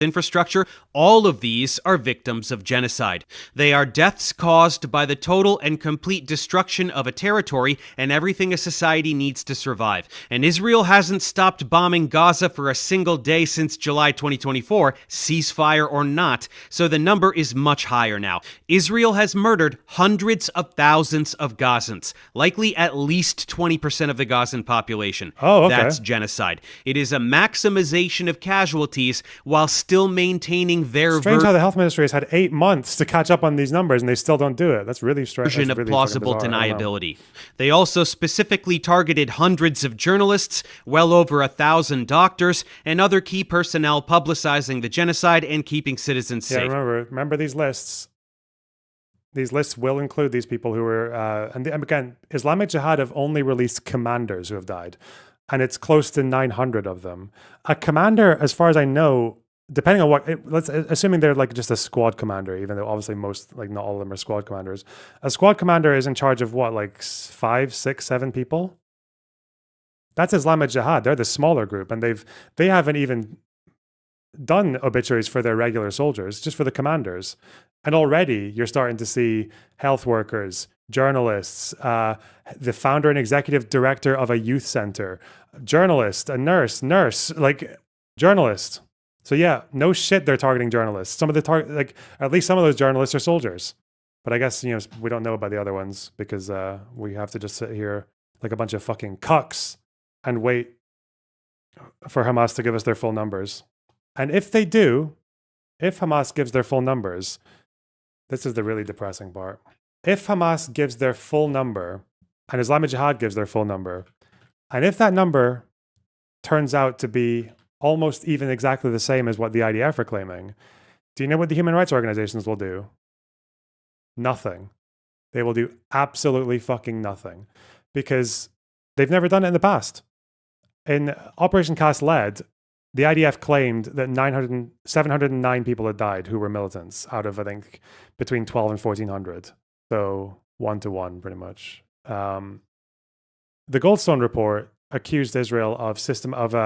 Infrastructure, all of these are victims of genocide. They are deaths caused by the total and complete destruction of a territory and everything a society needs to survive. And Israel hasn't stopped bombing Gaza for a single day since July 2024, ceasefire or not, so the number is much higher now. Israel has murdered hundreds of thousands of Gazans, likely at least 20% of the Gazan population. Oh, okay. That's genocide. It is a maximization of casualties while still maintaining their strange how the health ministry has had 8 months to catch up on these numbers and they still don't do it. That's really strange. Version of plausible deniability. They also specifically targeted hundreds of journalists, well over 1,000 doctors, and other key personnel publicizing the genocide and keeping citizens safe. Yeah, remember these lists. These lists will include these people who were, and again, Islamic Jihad have only released commanders who have died. and it's close to 900 of them. A commander, as far as I know, depending on let's assuming they're like just a squad commander, even though obviously most, like not all of them are squad commanders. A squad commander is in charge of what, like 5, 6, 7 people? That's Islamic Jihad. They're the smaller group, and they haven't even done obituaries for their regular soldiers, just for the commanders. And already you're starting to see health workers, journalists, the founder and executive director of a youth center, journalist, a nurse, like journalist. So yeah, no shit, they're targeting journalists. Some of the at least some of those journalists are soldiers. But I guess, we don't know about the other ones because we have to just sit here like a bunch of fucking cucks and wait for Hamas to give us their full numbers. And if they do, if Hamas gives their full numbers, this is the really depressing part. If Hamas gives their full number and Islamic Jihad gives their full number, and if that number turns out to be almost even exactly the same as what the IDF are claiming, do you know what the human rights organizations will do? Nothing. They will do absolutely fucking nothing because they've never done it in the past. In Operation Cast Lead, the IDF claimed that 709 people had died who were militants out of, I think, between 12 and 1,400. So 1 to 1, pretty much. The Goldstone report accused Israel of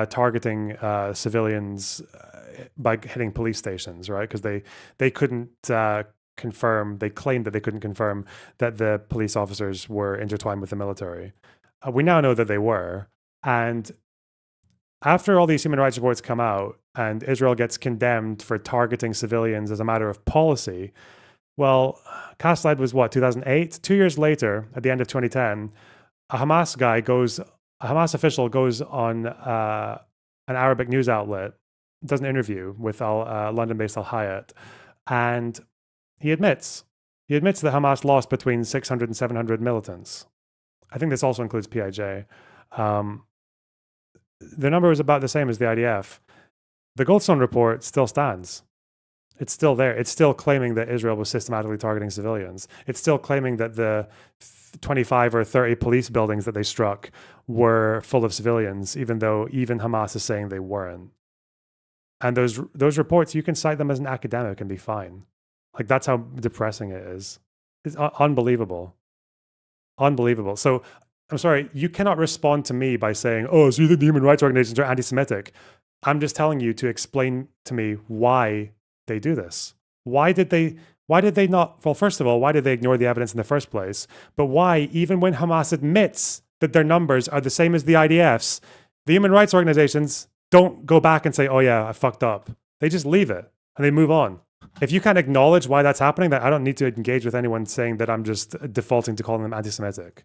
targeting civilians by hitting police stations, right? Because they couldn't confirm, they claimed that they couldn't confirm that the police officers were intertwined with the military. We now know that they were. And after all these human rights reports come out and Israel gets condemned for targeting civilians as a matter of policy, well, Cast Lead was what, 2008? 2 years later, at the end of 2010, a Hamas official goes on an Arabic news outlet, does an interview with London-based Al Hayat, and he admits that Hamas lost between 600 and 700 militants. I think this also includes PIJ. The number was about the same as the IDF. The Goldstone report still stands. It's still there. It's still claiming that Israel was systematically targeting civilians. It's still claiming that the 25 or 30 police buildings that they struck were full of civilians, even though even Hamas is saying they weren't. And those reports, you can cite them as an academic and be fine. Like, that's how depressing it is. It's unbelievable. Unbelievable. So, I'm sorry, you cannot respond to me by saying, oh, so you think the human rights organizations are anti-Semitic. I'm just telling you to explain to me why they do this. Why did they not, well, first of all, why did they ignore the evidence in the first place? But why, even when Hamas admits that their numbers are the same as the IDF's, the human rights organizations don't go back and say, oh yeah, I fucked up. They just leave it and they move on. If you can't acknowledge why that's happening, then I don't need to engage with anyone saying that I'm just defaulting to calling them anti-Semitic.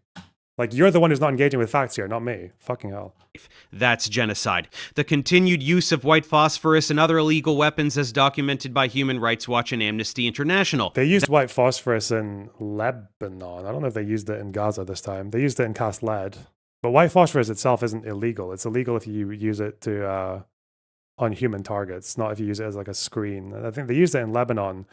Like, you're the one who's not engaging with facts here, not me. Fucking hell. That's genocide. The continued use of white phosphorus and other illegal weapons as documented by Human Rights Watch and Amnesty International. They used white phosphorus in Lebanon. I don't know if they used it in Gaza this time. They used it in Cast Lead. But white phosphorus itself isn't illegal. It's illegal if you use it to on human targets, not if you use it as like a screen. I think they used it in Lebanon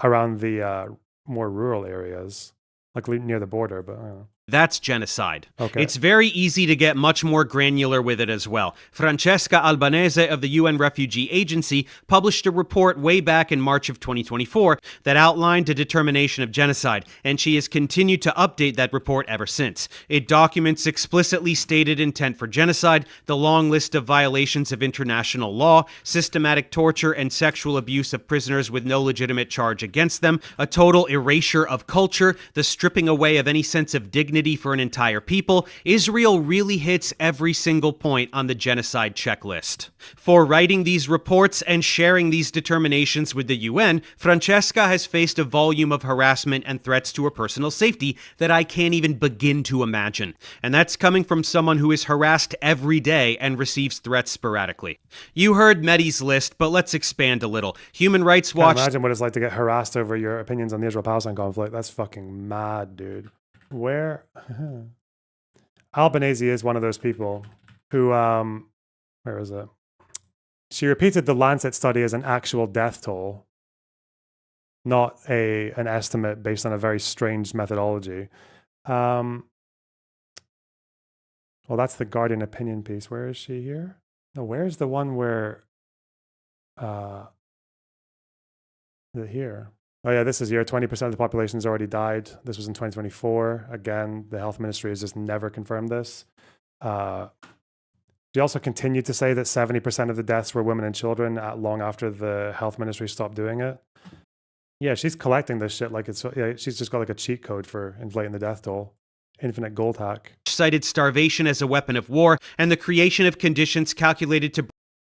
around the more rural areas, like near the border, but I don't know. That's genocide. Okay. It's very easy to get much more granular with it as well. Francesca Albanese of the UN Refugee Agency published a report way back in March of 2024 that outlined a determination of genocide, and she has continued to update that report ever since. It documents explicitly stated intent for genocide, the long list of violations of international law, systematic torture and sexual abuse of prisoners with no legitimate charge against them, a total erasure of culture, the stripping away of any sense of dignity for an entire people. Israel really hits every single point on the genocide checklist. For writing these reports and sharing these determinations with the UN, Francesca has faced a volume of harassment and threats to her personal safety that I can't even begin to imagine. And that's coming from someone who is harassed every day and receives threats sporadically. You heard Medhi's list, but let's expand a little. Human Rights Watch... Can't imagine what it's like to get harassed over your opinions on the Israel-Palestine conflict. That's fucking mad, dude. Where Albanese is one of those people who where is it? She repeated the Lancet study as an actual death toll, not an estimate based on a very strange methodology. Well, that's the Guardian opinion piece. Where is she here? No, where's the one where... is it here? Oh yeah, this is here. 20% of the population has already died. This was in 2024. Again, the health ministry has just never confirmed this. She also continued to say that 70% of the deaths were women and children long after the health ministry stopped doing it. Yeah, she's collecting this shit like it's... Yeah, she's just got like a cheat code for inflating the death toll. Infinite gold hack. Cited starvation as a weapon of war and the creation of conditions calculated to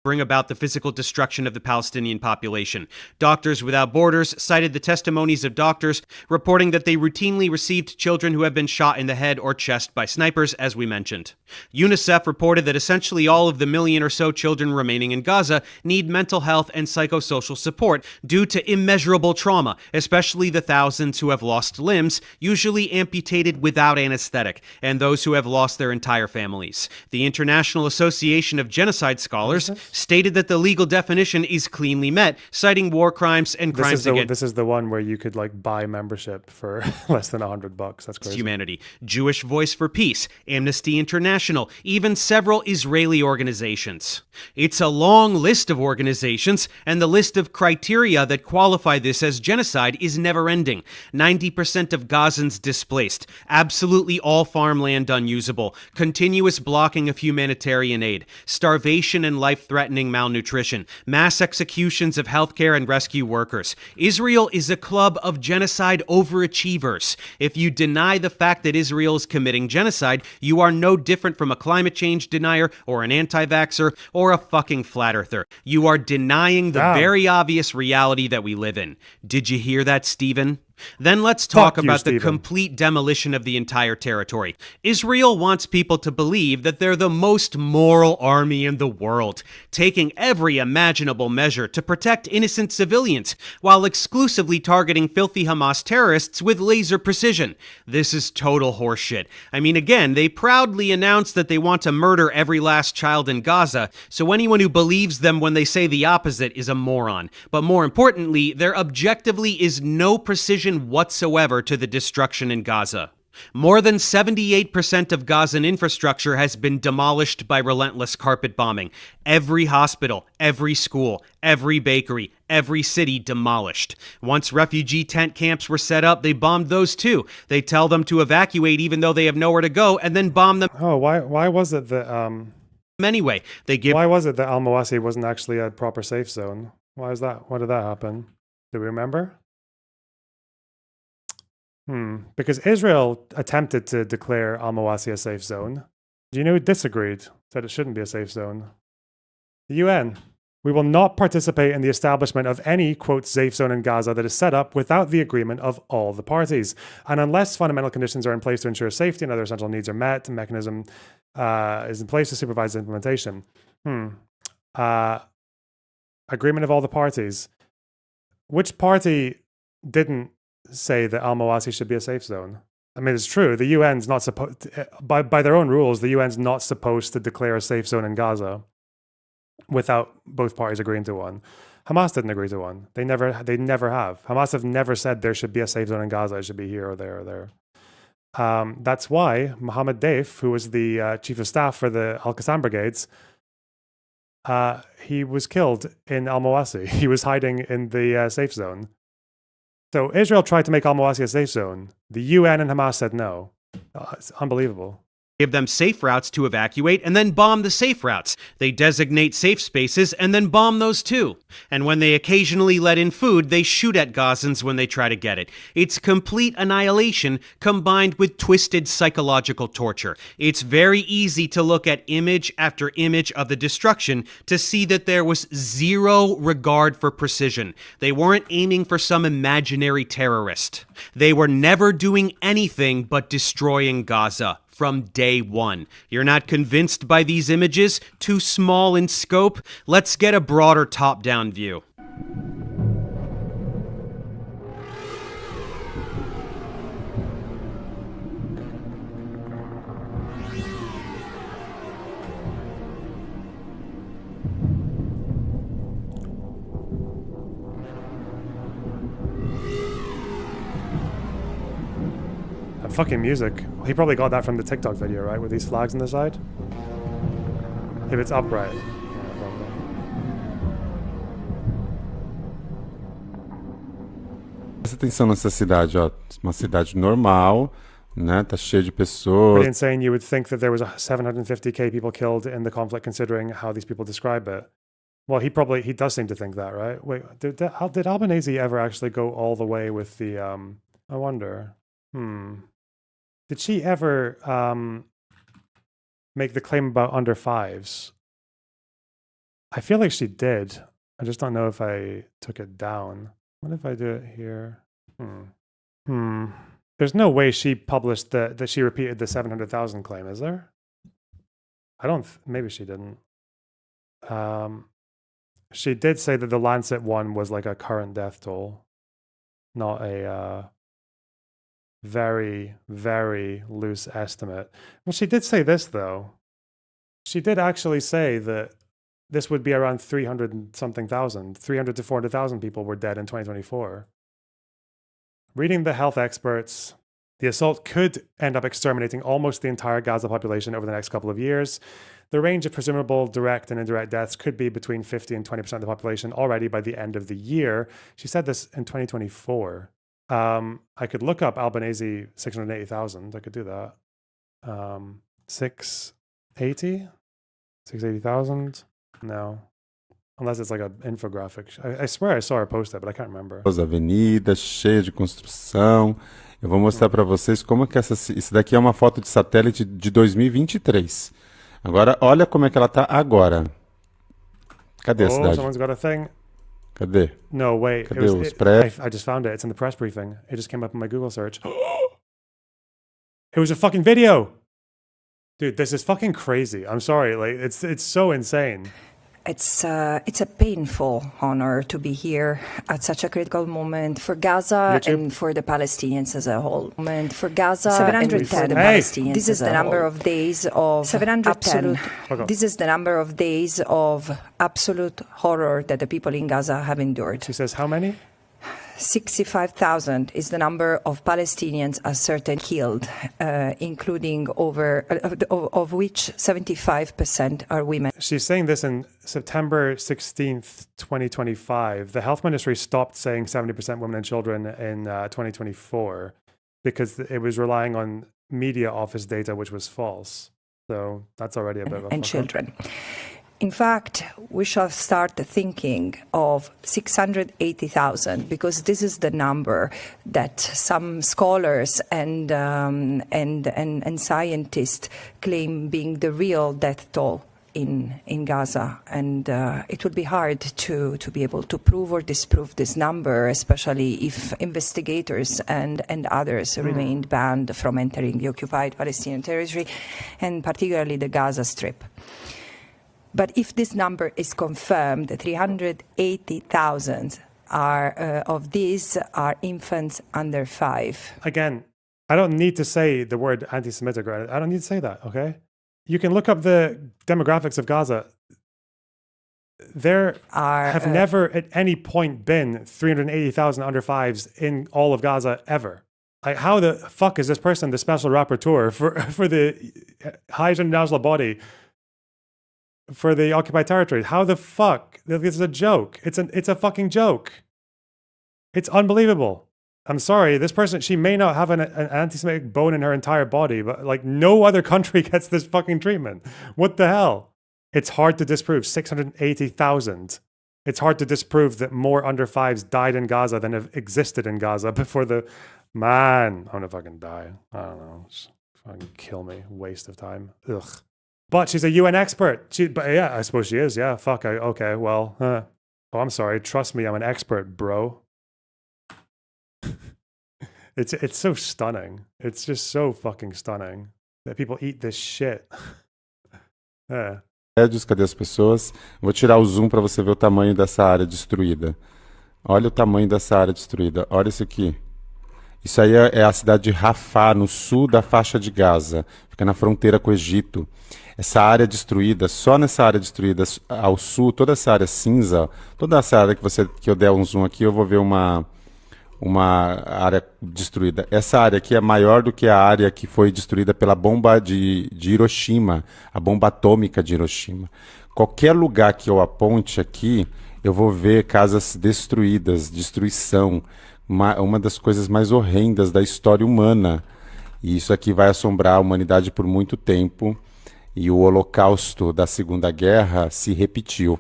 bring about the physical destruction of the Palestinian population. Doctors Without Borders cited the testimonies of doctors reporting that they routinely received children who have been shot in the head or chest by snipers, as we mentioned. UNICEF reported that essentially all of the million or so children remaining in Gaza need mental health and psychosocial support due to immeasurable trauma, especially the thousands who have lost limbs, usually amputated without anesthetic, and those who have lost their entire families. The International Association of Genocide Scholars stated that the legal definition is cleanly met, citing war crimes and crimes against... This is the one where you could like buy membership for less than $100. That's crazy. Humanity. Jewish Voice for Peace, Amnesty International, even several Israeli organizations. It's a long list of organizations, and the list of criteria that qualify this as genocide is never-ending. 90% of Gazans displaced, absolutely all farmland unusable, continuous blocking of humanitarian aid, starvation and life-threatening malnutrition, mass executions of healthcare and rescue workers. Israel is a club of genocide overachievers. If you deny the fact that Israel is committing genocide, you are no different from a climate change denier or an anti-vaxxer or a fucking flat earther. You are denying the very obvious reality that we live in. Did you hear that, Stephen? Then let's talk about the complete demolition of the entire territory. Israel wants people to believe that they're the most moral army in the world, taking every imaginable measure to protect innocent civilians, while exclusively targeting filthy Hamas terrorists with laser precision. This is total horseshit. I mean, again, they proudly announce that they want to murder every last child in Gaza, so anyone who believes them when they say the opposite is a moron. But more importantly, there objectively is no precision whatsoever to the destruction in Gaza. More than 78% of Gazan infrastructure has been demolished by relentless carpet bombing. Every hospital, every school, every bakery, every city demolished. Once refugee tent camps were set up, they bombed those too. They tell them to evacuate even though they have nowhere to go, and then bomb them. Oh, why was it that anyway, why was it that Al-Mawasi wasn't actually a proper safe zone? Why is that? Why did that happen? Do we remember? Because Israel attempted to declare Al-Mawasi a safe zone. Do you know who disagreed? Said it shouldn't be a safe zone. The UN. We will not participate in the establishment of any, quote, safe zone in Gaza that is set up without the agreement of all the parties. And unless fundamental conditions are in place to ensure safety and other essential needs are met, a mechanism is in place to supervise the implementation. Agreement of all the parties. Which party didn't say that Al-Mawasi should be a safe zone? I mean, it's true. The UN's not supposed, by their own rules, the UN's not supposed to declare a safe zone in Gaza without both parties agreeing to one. Hamas didn't agree to one. They never have. Hamas have never said there should be a safe zone in Gaza. It should be here or there or there. That's why Mohammed Deif, who was the chief of staff for the Al-Qassam brigades, he was killed in Al-Mawasi. He was hiding in the safe zone. So Israel tried to make Al-Mawasi a safe zone. The UN and Hamas said no. It's unbelievable. Give them safe routes to evacuate and then bomb the safe routes. They designate safe spaces and then bomb those too. And when they occasionally let in food, they shoot at Gazans when they try to get it. It's complete annihilation combined with twisted psychological torture. It's very easy to look at image after image of the destruction to see that there was zero regard for precision. They weren't aiming for some imaginary terrorist. They were never doing anything but destroying Gaza. From day one. You're not convinced by these images? Too small in scope? Let's get a broader top-down view. fucking music. He probably got that from the TikTok video, right? With these flags on the side. If it's upright. Presta atenção nessa cidade, ó. Uma cidade normal, né? Tá cheio de pessoas. Pretty insane. You would think that there was 750k people killed in the conflict, considering how these people describe it. Well, he does seem to think that, right? Wait, did Albanese ever actually go all the way with the? I wonder. Did she ever make the claim about under fives? I feel like she did. I just don't know if I took it down. What if I do it here? There's no way she published that she repeated the 700,000 claim, is there? I don't. Maybe she didn't. She did say that the Lancet one was like a current death toll, not a very, very loose estimate. Well, she did say this, though. She did actually say that this would be around 300 something thousand. 300 to 400,000 people were dead in 2024. Reading the health experts, the assault could end up exterminating almost the entire Gaza population over the next couple of years. The range of presumable direct and indirect deaths could be between 50 and 20% of the population already by the end of the year. She said this in 2024. I could look up Albanese 680,000. I could do that. 680,000? No. Unless it's like an infographic. I swear I saw her post that, but I can't remember. As avenidas cheias de construção. Eu vou mostrar para vocês como que isso daqui é uma foto de satélite de 2023. Agora, olha como é que ela tá agora. Cadê a cidade? Someone's got a thing. Cadê? No, wait. Cadê os prédios? I just found it. It's in the press briefing. It just came up in my Google search. It was a fucking video. Dude, this is fucking crazy. I'm sorry. Like, it's so insane. It's a painful honor to be here at such a critical moment for Gaza and for the Palestinians as a whole. For Gaza and for the Palestinians. This is the number of days of 710. This is the number of days of absolute horror that the people in Gaza have endured. She says how many? 65,000 is the number of Palestinians ascertained killed, including of which 75% are women. She's saying this in September 16th, 2025. The health ministry stopped saying 70% women and children in 2024 because it was relying on media office data, which was false. So that's already a bit of a and children. In fact, we shall start thinking of 680,000 because this is the number that some scholars and scientists claim being the real death toll in Gaza, and it would be hard to be able to prove or disprove this number, especially if investigators and others remained banned from entering the occupied Palestinian territory, and particularly the Gaza Strip. But if this number is confirmed, 380,000 of these are infants under 5. Again, I don't need to say the word anti-Semitic, right? I don't need to say that, okay? You can look up the demographics of Gaza. There have never at any point been 380,000 under 5s in all of Gaza ever. Like, how the fuck is this person the special rapporteur for the highest international body for the occupied territory? How the fuck? This is a joke. It's a fucking joke. It's unbelievable. I'm sorry, this person, she may not have an anti-Semitic bone in her entire body, but like no other country gets this fucking treatment. What the hell? It's hard to disprove. 680,000. It's hard to disprove that more under 5s died in Gaza than have existed in Gaza before the... Man, I'm gonna fucking die. I don't know. Just fucking kill me. Waste of time. Ugh. But she's a UN expert. But yeah, I suppose she is. Yeah, fuck. Okay, well. Oh, I'm sorry. Trust me, I'm an expert, bro. It's so stunning. It's just so fucking stunning that people eat this shit. Yeah. Cadê as pessoas? Vou tirar o zoom para você ver o tamanho dessa área destruída. Olha o tamanho dessa área destruída. Olha isso aqui. Isso aí é a cidade de Rafah, no sul da faixa de Gaza. Fica na fronteira com o Egito. Essa área destruída, só nessa área destruída ao sul, toda essa área cinza, toda essa área que eu der um zoom aqui, eu vou ver uma uma área destruída. Essa área aqui é maior do que a área que foi destruída pela bomba de Hiroshima, a bomba atômica de Hiroshima. Qualquer lugar que eu aponte aqui, eu vou ver casas destruídas, destruição, uma das coisas mais horrendas da história humana. E isso aqui vai assombrar a humanidade por muito tempo. E o holocausto da Segunda Guerra se repetiu,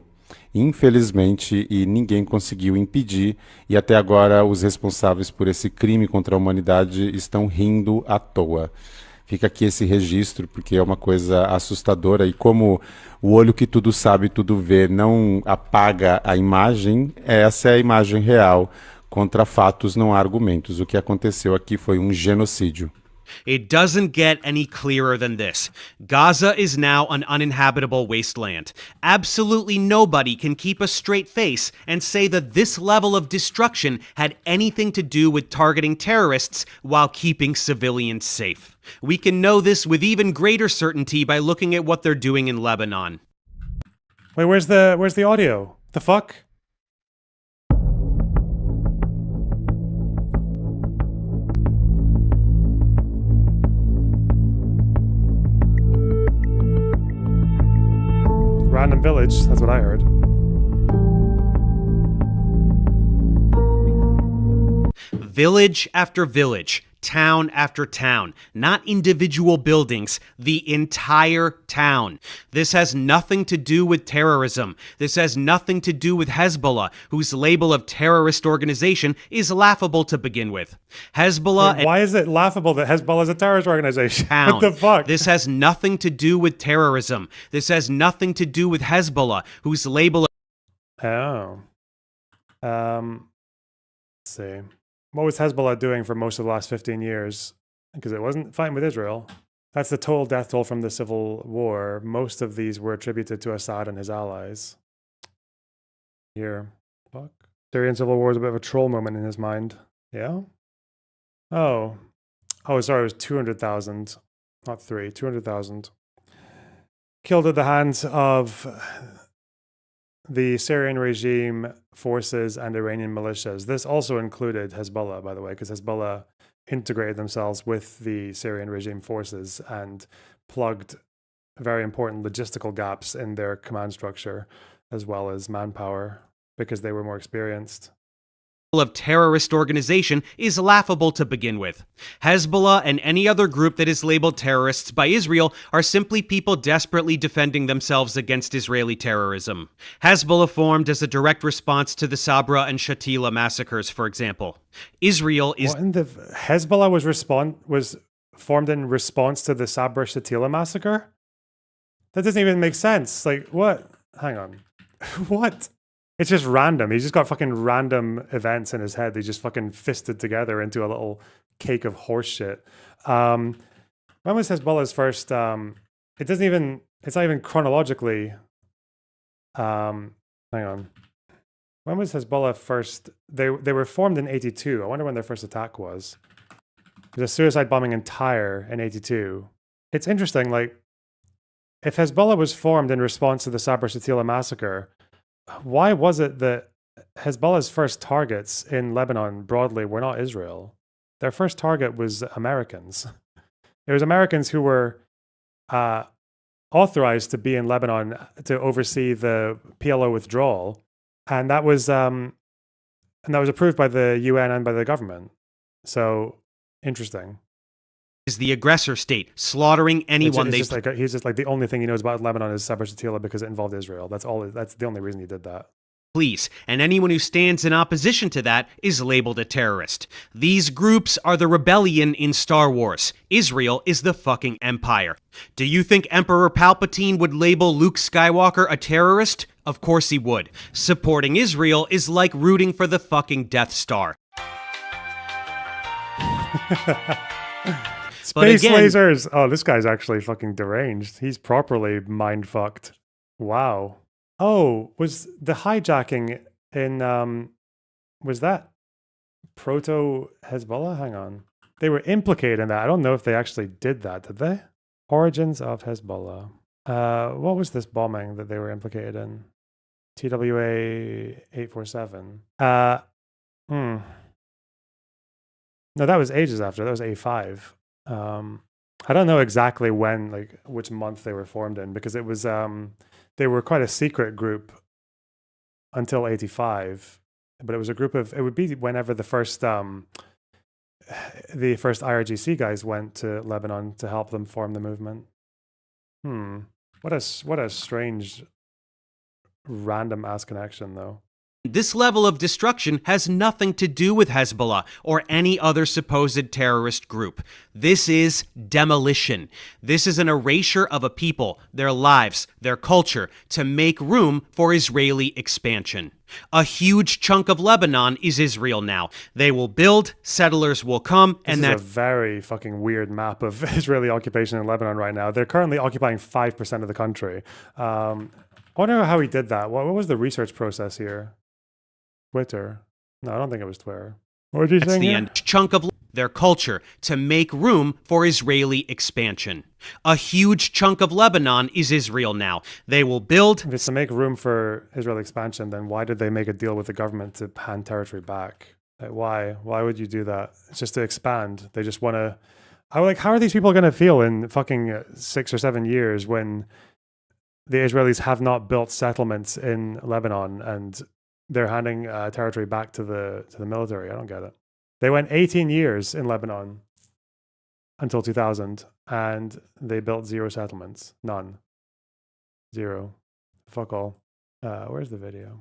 infelizmente, e ninguém conseguiu impedir. E até agora os responsáveis por esse crime contra a humanidade estão rindo à toa. Fica aqui esse registro, porque é uma coisa assustadora. E como o olho que tudo sabe, tudo vê, não apaga a imagem, essa é a imagem real. Contra fatos não há argumentos. O que aconteceu aqui foi um genocídio. It doesn't get any clearer than this. Gaza is now an uninhabitable wasteland. Absolutely nobody can keep a straight face and say that this level of destruction had anything to do with targeting terrorists while keeping civilians safe. We can know this with even greater certainty by looking at what they're doing in Lebanon. Wait, where's the audio? The fuck? Random village, that's what I heard. Village after village, town after town, not individual buildings, the entire town. This has nothing to do with terrorism. This has nothing to do with Hezbollah, whose label of terrorist organization is laughable to begin with. Hezbollah... Wait, why is it laughable that Hezbollah is a terrorist organization? What the fuck? This has nothing to do with terrorism. This has nothing to do with Hezbollah, whose label of... Oh. Let's see. What was Hezbollah doing for most of the last 15 years? Because it wasn't fighting with Israel. That's the total death toll from the civil war. Most of these were attributed to Assad and his allies. Here. Fuck. Syrian civil war is a bit of a troll moment in his mind. Yeah? Oh. Oh, sorry, it was 200,000. Not 200,000. Killed at the hands of the Syrian regime forces and Iranian militias. This also included Hezbollah, by the way, because Hezbollah integrated themselves with the Syrian regime forces and plugged very important logistical gaps in their command structure, as well as manpower, because they were more experienced. Of terrorist organization is laughable to begin with. Hezbollah and any other group that is labeled terrorists by Israel are simply people desperately defending themselves against Israeli terrorism. Hezbollah formed as a direct response to the Sabra and Shatila massacres, for example. Israel is... What in the... Hezbollah was formed in response to the Sabra Shatila massacre? That doesn't even make sense. Like, what? Hang on. What? It's just random. He's just got fucking random events in his head. They just fucking fisted together into a little cake of horse shit. When was Hezbollah's first... it's not even chronologically... hang on. When was Hezbollah first... They were formed in 82. I wonder when their first attack was. There's a suicide bombing in Tyre in 82. It's interesting, like, if Hezbollah was formed in response to the Sabra Shatila massacre, why was it that Hezbollah's first targets in Lebanon broadly were not Israel? Their first target was Americans. It was Americans who were authorized to be in Lebanon to oversee the PLO withdrawal, and that was approved by the UN and by the government. So interesting. Is the aggressor state slaughtering anyone they... He's just like the only thing he knows about Lebanon is Sabra Shatila because it involved Israel. That's the only reason he did that. Please, and anyone who stands in opposition to that is labeled a terrorist. These groups are the rebellion in Star Wars. Israel is the fucking empire. Do you think Emperor Palpatine would label Luke Skywalker a terrorist? Of course he would. Supporting Israel is like rooting for the fucking Death Star. Space lasers! Oh, this guy's actually fucking deranged. He's properly mind-fucked. Wow. Oh, was the hijacking in, was that proto-Hezbollah? Hang on. They were implicated in that. I don't know if they actually did that, did they? Origins of Hezbollah. What was this bombing that they were implicated in? TWA 847. No, that was ages after. That was 85. I don't know exactly when, like which month they were formed in, because it was they were quite a secret group until 85. But it was a group of, it would be whenever the first IRGC guys went to Lebanon to help them form the movement. What a strange random ass connection though. This level of destruction has nothing to do with Hezbollah or any other supposed terrorist group. This is demolition. This is an erasure of a people, their lives, their culture, to make room for Israeli expansion. A huge chunk of Lebanon is Israel now. They will build, settlers will come, and that's a very fucking weird map of Israeli occupation in Lebanon right now. They're currently occupying 5% of the country. I wonder how he did that. What was the research process here? Twitter? No, I don't think it was Twitter. What did you say? That's the end chunk of their culture to make room for Israeli expansion. A huge chunk of Lebanon is Israel now. They will build. If it's to make room for Israeli expansion, then why did they make a deal with the government to hand territory back? Like, why? Why would you do that? It's just to expand. They just want to. How are these people going to feel in fucking 6 or 7 years when the Israelis have not built settlements in Lebanon and they're handing territory back to the military? I don't get it. They went 18 years in Lebanon until 2000, and they built 0 settlements. None. 0. Fuck all. Where's the video?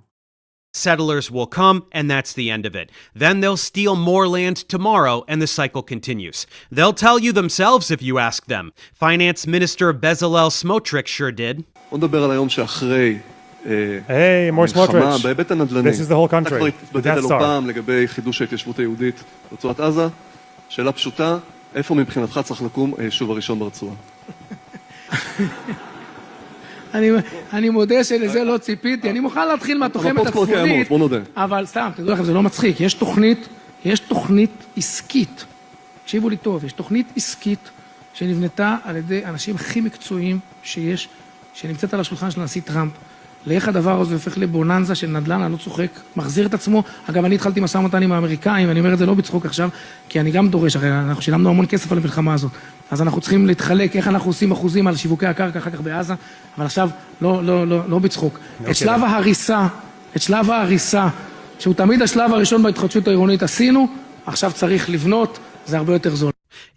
Settlers will come, and that's the end of it. Then they'll steal more land tomorrow, and the cycle continues. They'll tell you themselves if you ask them. Finance Minister Bezalel Smotrich sure did. Hey, more Smotrich. This is the whole country. The Death Star. לגבי חידוש ההתיישבות היהודית ברצועת עזה. שאלה פשוטה, איפה מבחינתך צריך לקום היישוב הראשון ברצועה? אני מודה שלזה לא ציפיתי, אני מוכן להתחיל מהתוחמת הצפונית, אבל סתם, תדעו לכם, זה לא מצחיק, יש תוכנית עסקית, תקשיבו לי טוב, יש תוכנית עסקית שנבנתה על ידי האנשים הכי מקצועיים שיש, שנמצאת על השולחן של הנשיא טראמפ, לאיך הדבר הזה הופך לבוננזה של נדל"ן, אני לא צוחק, מחזיר את עצמו. אגב, אני התחלתי משא ומתן עם האמריקאים, אני אומר את זה לא בצחוק עכשיו, כי אני גם דורש, הרי אנחנו שילמנו המון כסף על המלחמה הזאת, אז אנחנו צריכים להתחלק, איך אנחנו עושים אחוזים על שיווקי הקרקע אחר כך בעזה, אבל עכשיו לא בצחוק. את שלב ההריסה, שהוא תמיד השלב הראשון בהתחדשות העירונית עשינו, עכשיו צריך לבנות, זה הרבה יותר זול.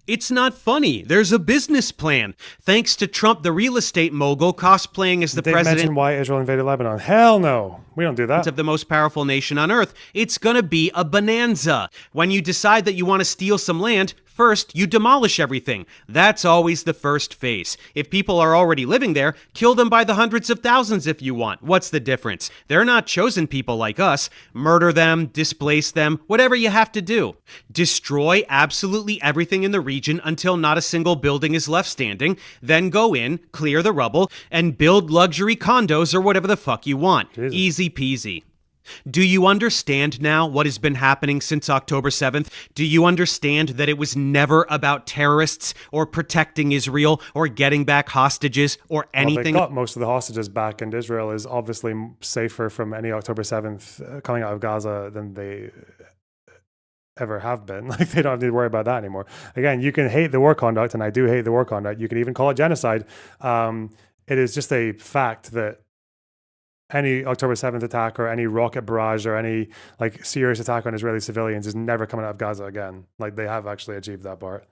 It's not funny. There's a business plan. Thanks to Trump, the real estate mogul, cosplaying as the president. Mention why Israel invaded Lebanon. Hell no. We don't do that. Of the most powerful nation on earth. It's going to be a bonanza. When you decide that you want to steal some land, first, you demolish everything. That's always the first phase. If people are already living there, kill them by the hundreds of thousands if you want. What's the difference? They're not chosen people like us. Murder them, displace them, whatever you have to do. Destroy absolutely everything in the region until not a single building is left standing. Then go in, clear the rubble, and build luxury condos or whatever the fuck you want. Jesus. Easy peasy. Do you understand now what has been happening since October 7th? Do you understand that it was never about terrorists or protecting Israel or getting back hostages or anything? Well, they got most of the hostages back, and Israel is obviously safer from any October 7th coming out of Gaza than they ever have been. Like, they don't need to worry about that anymore. Again, you can hate the war conduct, and I do hate the war conduct. You can even call it genocide. It is just a fact that any October 7th attack or any rocket barrage or any like serious attack on Israeli civilians is never coming out of Gaza again. Like, they have actually achieved that part.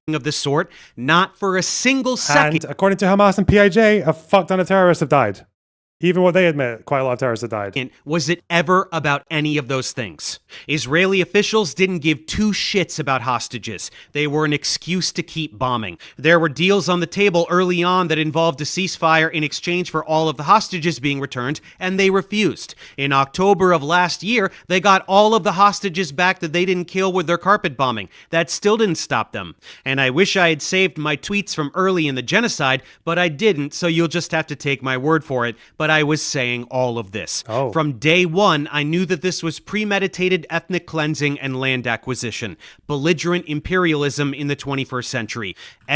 Of this sort, not for a single second. And according to Hamas and PIJ, a fuck ton of terrorists have died. Even what they admit, quite a lot of terrorists have died. Was it ever about any of those things? Israeli officials didn't give 2 shits about hostages. They were an excuse to keep bombing. There were deals on the table early on that involved a ceasefire in exchange for all of the hostages being returned, and they refused. In October of last year, they got all of the hostages back that they didn't kill with their carpet bombing. That still didn't stop them. And I wish I had saved my tweets from early in the genocide, but I didn't, so you'll just have to take my word for it. But I was saying all of this. From day one, I knew that this was premeditated ethnic cleansing and land acquisition, belligerent imperialism in the 21st century.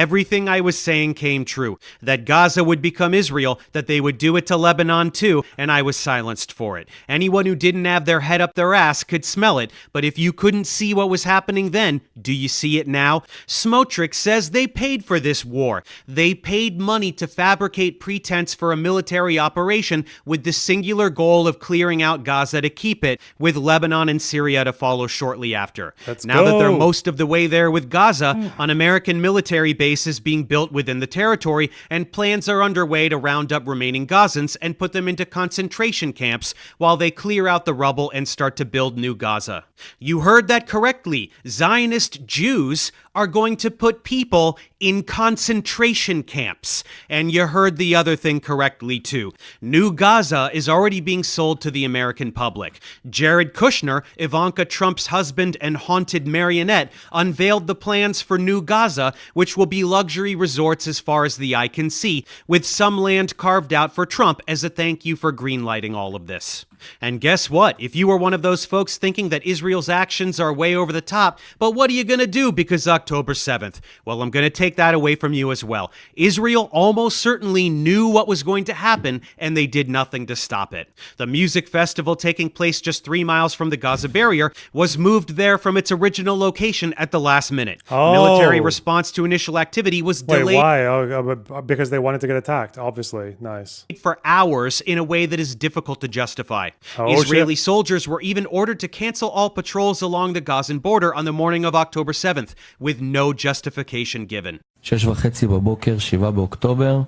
Everything I was saying came true. That Gaza would become Israel, that they would do it to Lebanon too, and I was silenced for it. Anyone who didn't have their head up their ass could smell it, but if you couldn't see what was happening then, do you see it now? Smotrich says they paid for this war. They paid money to fabricate pretense for a military operation with the singular goal of clearing out Gaza to keep it, with Lebanon and Syria to follow shortly after. Now that they're most of the way there with Gaza, an American military base is being built within the territory, and plans are underway to round up remaining Gazans and put them into concentration camps while they clear out the rubble and start to build new Gaza. You heard that correctly. Zionist Jews are going to put people in concentration camps. And you heard the other thing correctly too. New Gaza is already being sold to the American public. Jared Kushner, Ivanka Trump's husband and haunted marionette, unveiled the plans for New Gaza, which will be luxury resorts as far as the eye can see, with some land carved out for Trump as a thank you for greenlighting all of this. And guess what? If you were one of those folks thinking that Israel's actions are way over the top, but what are you going to do because October 7th? Well, I'm going to take that away from you as well. Israel almost certainly knew what was going to happen, and they did nothing to stop it. The music festival taking place just 3 miles from the Gaza barrier was moved there from its original location at the last minute. Military response to initial activity was delayed. Wait, why? Because they wanted to get attacked, obviously. Nice. For hours in a way that is difficult to justify. Israeli soldiers were even ordered to cancel all patrols along the Gazan border on the morning of October 7th, with no justification given. 6:30 בבוקר, 7 באוקטובר,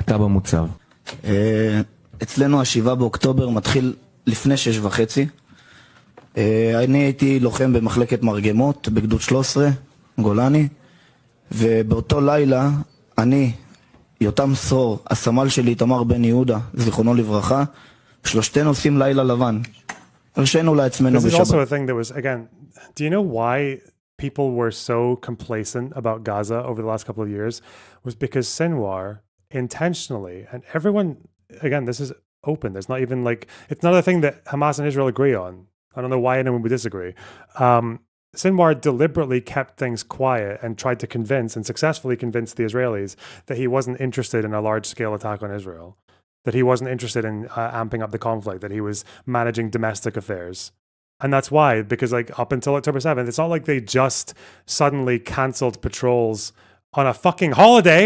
אתה במוצב. אצלנו ה-7 באוקטובר מתחיל לפני 6:30. אני הייתי לוחם במחלקת מרגמות בגדוד 13, גולני, ובאותו לילה אני, יותם סרור, הסמל שלי תמר בן יהודה, זיכרונו לברכה, שלושתנו עושים לילה לבן. הרשינו לעצמנו בשבת. This is also a thing that was, again, do you know why people were so complacent about Gaza over the last couple of years? Was because Sinwar intentionally, and everyone, again, this is open. There's not even like, it's not a thing that Hamas and Israel agree on. I don't know why anyone would disagree. Sinwar deliberately kept things quiet and tried to convince and successfully convince the Israelis that he wasn't interested in a large-scale attack on Israel, that he wasn't interested in amping up the conflict, that he was managing domestic affairs. And that's why, because like up until October 7th, it's not like they just suddenly cancelled patrols on a fucking holiday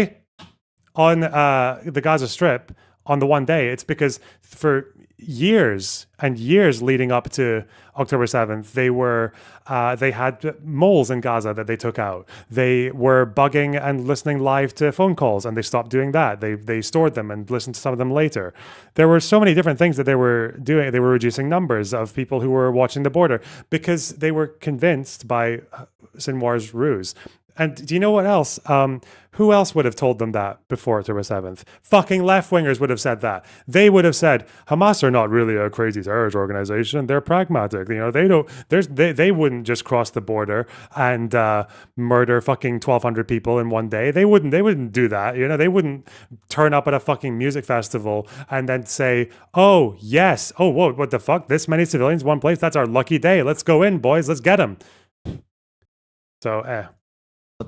on the Gaza Strip on the one day. It's because for years and years leading up to October 7th, they had moles in Gaza that they took out. They were bugging and listening live to phone calls, and they stopped doing that. They stored them and listened to some of them later. There were so many different things that they were doing. They were reducing numbers of people who were watching the border because they were convinced by Sinwar's ruse. And do you know what else? Who else would have told them that before October 7th? Fucking left-wingers would have said that. They would have said, Hamas are not really a crazy terrorist organization. They're pragmatic. You know, they wouldn't just cross the border and murder fucking 1,200 people in one day. They wouldn't do that. You know, they wouldn't turn up at a fucking music festival and then say, oh, yes. Oh, whoa, what the fuck? This many civilians, one place? That's our lucky day. Let's go in, boys. Let's get them. So,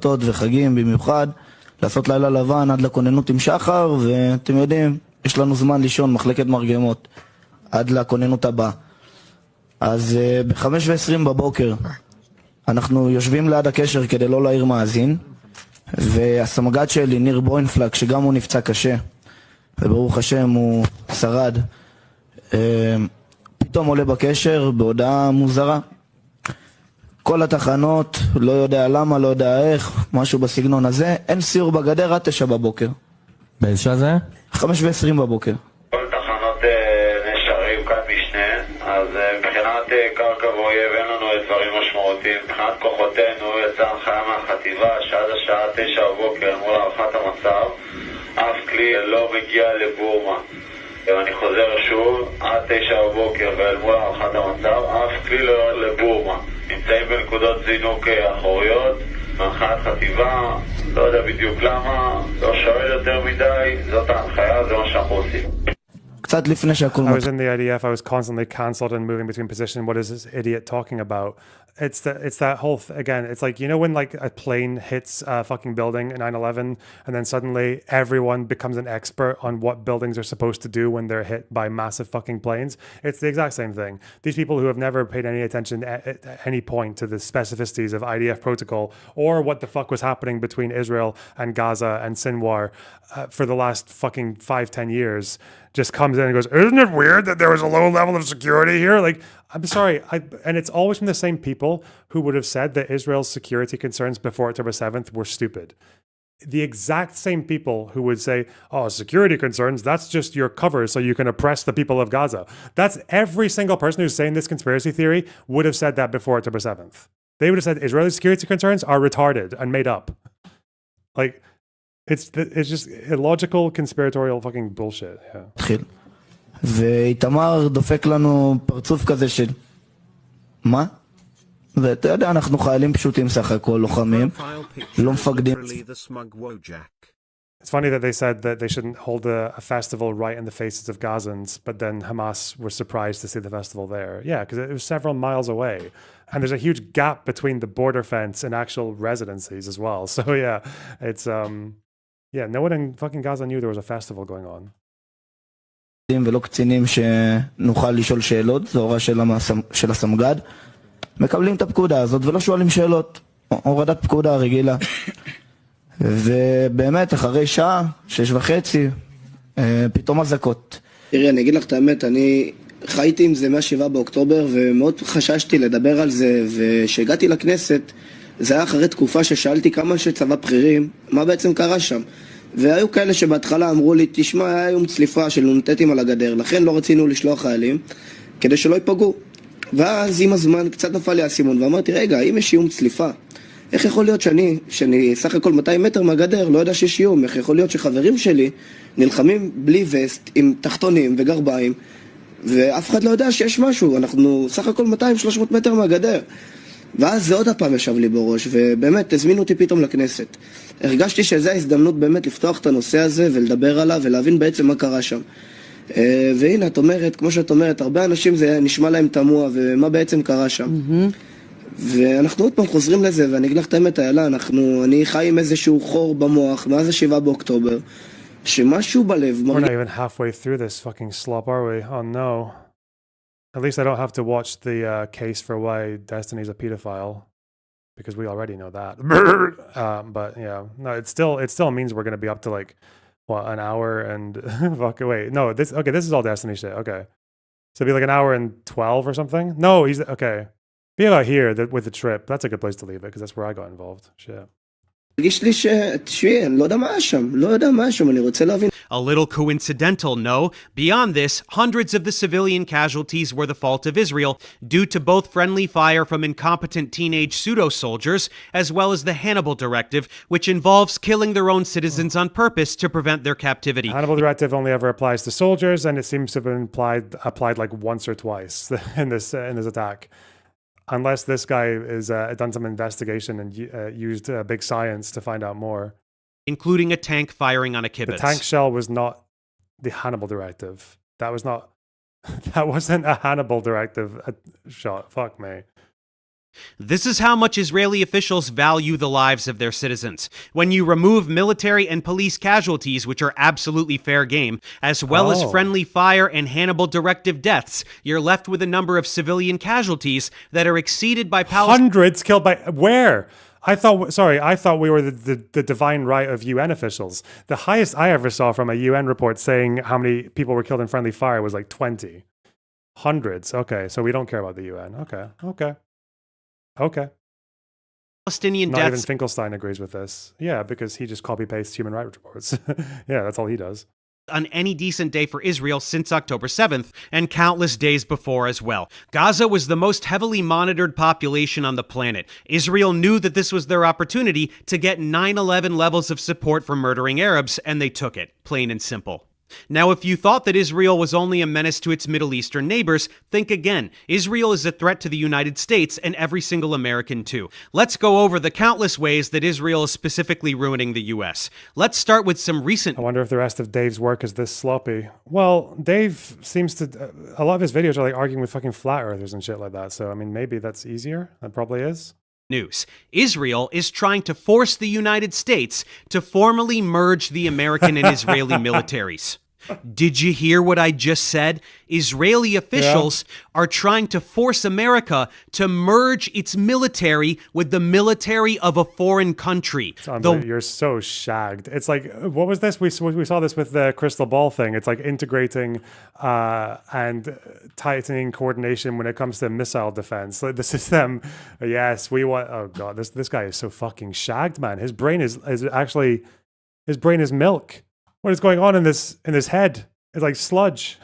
וחגים במיוחד, לעשות לילה לבן עד לכוננות עם שחר, ואתם יודעים, יש לנו זמן לישון מחלקת מרגמות עד לכוננות הבאה. אז ב-5:20 בבוקר אנחנו יושבים ליד הקשר כדי לא להעיר מאזין, והסמג"ד שלי, ניר בוינפלק, שגם הוא נפצע קשה, וברוך השם הוא שרד, פתאום עולה בקשר בהודעה מוזרה. כל התחנות, לא יודע למה, לא יודע איך, משהו בסגנון הזה, אין סיור בגדר עד 9 בבוקר. באיזה שעה זה? 5:20 בבוקר. כל תחנות נשארים כאן משנה, אז מבחינת קרקע ואויב אין לנו דברים משמעותיים. מבחינת כוחותינו יצאה הנחיה מהחטיבה שעד השעה 9 בבוקר מול הערכת המצב, אף כלי לא מגיע לבורמה. ואני חוזר שוב, עד 9 בבוקר ואל מול הערכת המצב, אף כלי לא יורד לבורמה. נמצאים בנקודות זינוק אחוריות, מהנחיית חטיבה, לא יודע בדיוק למה, לא שואל יותר מדי, זאת ההנחיה, זה מה שאנחנו עושים. קצת לפני שהכל I was מתחיל. in the IDF. I was constantly cancelled and moving between positions. What is this idiot talking about? It's that whole again. It's like, you know when like a plane hits a fucking building in 9/11, and then suddenly everyone becomes an expert on what buildings are supposed to do when they're hit by massive fucking planes. It's the exact same thing. These people who have never paid any attention at any point to the specificities of IDF protocol or what the fuck was happening between Israel and Gaza and Sinwar for the last fucking 5-10 years just comes in and goes, isn't it weird that there was a low level of security here? Like, I'm sorry. And it's always from the same people who would have said that Israel's security concerns before October 7th were stupid. The exact same people who would say, oh, security concerns, that's just your cover so you can oppress the people of Gaza. That's every single person who's saying this conspiracy theory would have said that before October 7th. They would have said Israeli security concerns are retarded and made up. Like, it's just illogical, conspiratorial fucking bullshit. Yeah. ואיתמר דופק לנו פרצוף כזה של מה? ואתה יודע, אנחנו חיילים פשוטים סך הכל, לוחמים, לא מפקדים. It's funny that they said that they shouldn't hold a festival right in the faces of Gazans, but then Hamas were surprised to see the festival there. Yeah, because it was several miles away. And there's a huge gap between the border fence and actual residencies as well. So yeah, it's, yeah, no one in fucking Gaza knew there was a festival going on. ולא קצינים שנוכל לשאול שאלות, זו הוראה של הסמג"ד. מקבלים את הפקודה הזאת ולא שואלים שאלות. הורדת פקודה רגילה. ובאמת, אחרי שעה, 6:30, פתאום אזעקות. תראי, אני אגיד לך את האמת, אני חייתי עם זה מה-7 באוקטובר, ומאוד חששתי לדבר על זה, וכשהגעתי לכנסת, זה היה אחרי תקופה ששאלתי כמה אנשי צבא בכירים, מה בעצם קרה שם. והיו כאלה שבהתחלה אמרו לי, תשמע, היה יום צליפה של נ"טים על הגדר, לכן לא רצינו לשלוח חיילים, כדי שלא ייפגעו. ואז עם הזמן קצת נפל לי האסימון, ואמרתי, רגע, אם יש יום צליפה, איך יכול להיות שאני סך הכל 200 מטר מהגדר, לא יודע שיש איום, איך יכול להיות שחברים שלי נלחמים בלי וסט, עם תחתונים וגרביים, ואף אחד לא יודע שיש משהו, אנחנו סך הכל 200-300 מטר מהגדר. ואז זה עוד הפעם ישב לי בראש, ובאמת הזמינו אותי פתאום לכנסת. הרגשתי שזו ההזדמנות באמת לפתוח את הנושא הזה ולדבר עליו ולהבין בעצם מה קרה שם. והנה, את אומרת, כמו שאת אומרת, הרבה אנשים זה נשמע להם תמוה, ומה בעצם קרה שם. ואנחנו עוד פעם חוזרים לזה, ואני אגיד לך את האמת, איילה, אני חי עם איזשהו חור במוח, מאז 7 באוקטובר, שמשהו בלב... We're not even halfway through this fucking slop, are we? Oh no. At least I don't have to watch the case for why Destiny's a pedophile, because we already know that. But yeah, no, it still means we're going to be up to like, what, an hour and... fuck, wait, no, this is all Destiny shit, okay. So it'd be like an hour and 12 or something? No, okay. Be about here with the trip. That's a good place to leave it, because that's where I got involved. Shit. A little coincidental, no? Beyond this, hundreds of the civilian casualties were the fault of Israel, due to both friendly fire from incompetent teenage pseudo-soldiers, as well as the Hannibal Directive, which involves killing their own citizens on purpose to prevent their captivity. Hannibal Directive only ever applies to soldiers, and it seems to have been applied like once or twice in this attack. Unless this guy has done some investigation and used big science to find out more. Including a tank firing on a kibbutz. The tank shell was not the Hannibal Directive. That wasn't a Hannibal Directive shot. Fuck me. This is how much Israeli officials value the lives of their citizens. When you remove military and police casualties, which are absolutely fair game, as well as friendly fire and Hannibal Directive deaths, you're left with a number of civilian casualties that are exceeded by hundreds killed by... Where? I thought we were the divine right of UN officials. The highest I ever saw from a UN report saying how many people were killed in friendly fire was like 20. Hundreds. Okay, so we don't care about the UN. Okay. Palestinian Not deaths. Even Finkelstein agrees with this. Yeah, because he just copy-pastes human rights reports. Yeah, that's all he does. On any decent day for Israel since October 7th, and countless days before as well. Gaza was the most heavily monitored population on the planet. Israel knew that this was their opportunity to get 9/11 levels of support for murdering Arabs, and they took it, plain and simple. Now, if you thought that Israel was only a menace to its Middle Eastern neighbors, think again. Israel is a threat to the United States and every single American too. Let's go over the countless ways that Israel is specifically ruining the US. Let's start with some recent... I wonder if the rest of Dave's work is this sloppy. Well, Dave seems to... a lot of his videos are like arguing with fucking flat earthers and shit like that. So, I mean, maybe that's easier. That probably is. News. Israel is trying to force the United States to formally merge the American and Israeli militaries. Did you hear what I just said? Israeli officials are trying to force America to merge its military with the military of a foreign country. You're so shagged. It's like, what was this? We saw this with the crystal ball thing. It's like integrating and tightening coordination when it comes to missile defense. Like the system, yes, we want... Oh God, this guy is so fucking shagged, man. His brain is actually... His brain is milk. What is going on in his head? It's like sludge.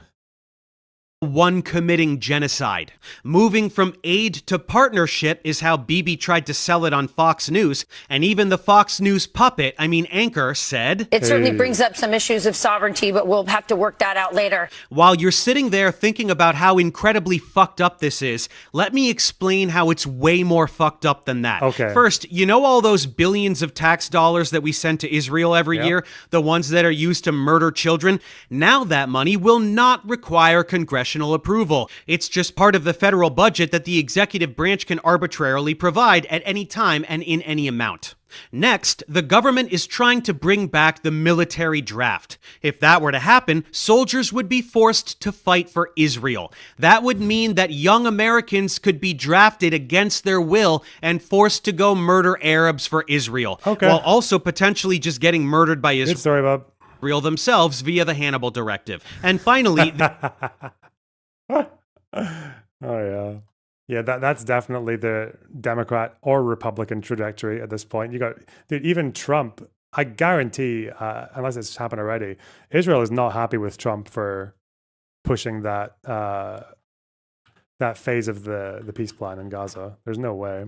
One committing genocide. Moving from aid to partnership is how Bibi tried to sell it on Fox News, and even the Fox News anchor said, "It certainly brings up some issues of sovereignty, but we'll have to work that out later." While you're sitting there thinking about how incredibly fucked up this is, let me explain how it's way more fucked up than that. Okay. First, you know all those billions of tax dollars that we send to Israel every year, the ones that are used to murder children? Now that money will not require congressional approval. It's just part of the federal budget that the executive branch can arbitrarily provide at any time and in any amount. Next, the government is trying to bring back the military draft. If that were to happen, soldiers would be forced to fight for Israel. That would mean that young Americans could be drafted against their will and forced to go murder Arabs for Israel, while also potentially just getting murdered by Israel. Good story, Bob. Israel themselves via the Hannibal Directive. And finally... Oh yeah, that's definitely the Democrat or Republican trajectory at this point. You got, dude, even Trump. I guarantee, unless it's happened already, Israel is not happy with Trump for pushing that that phase of the peace plan in Gaza. There's no way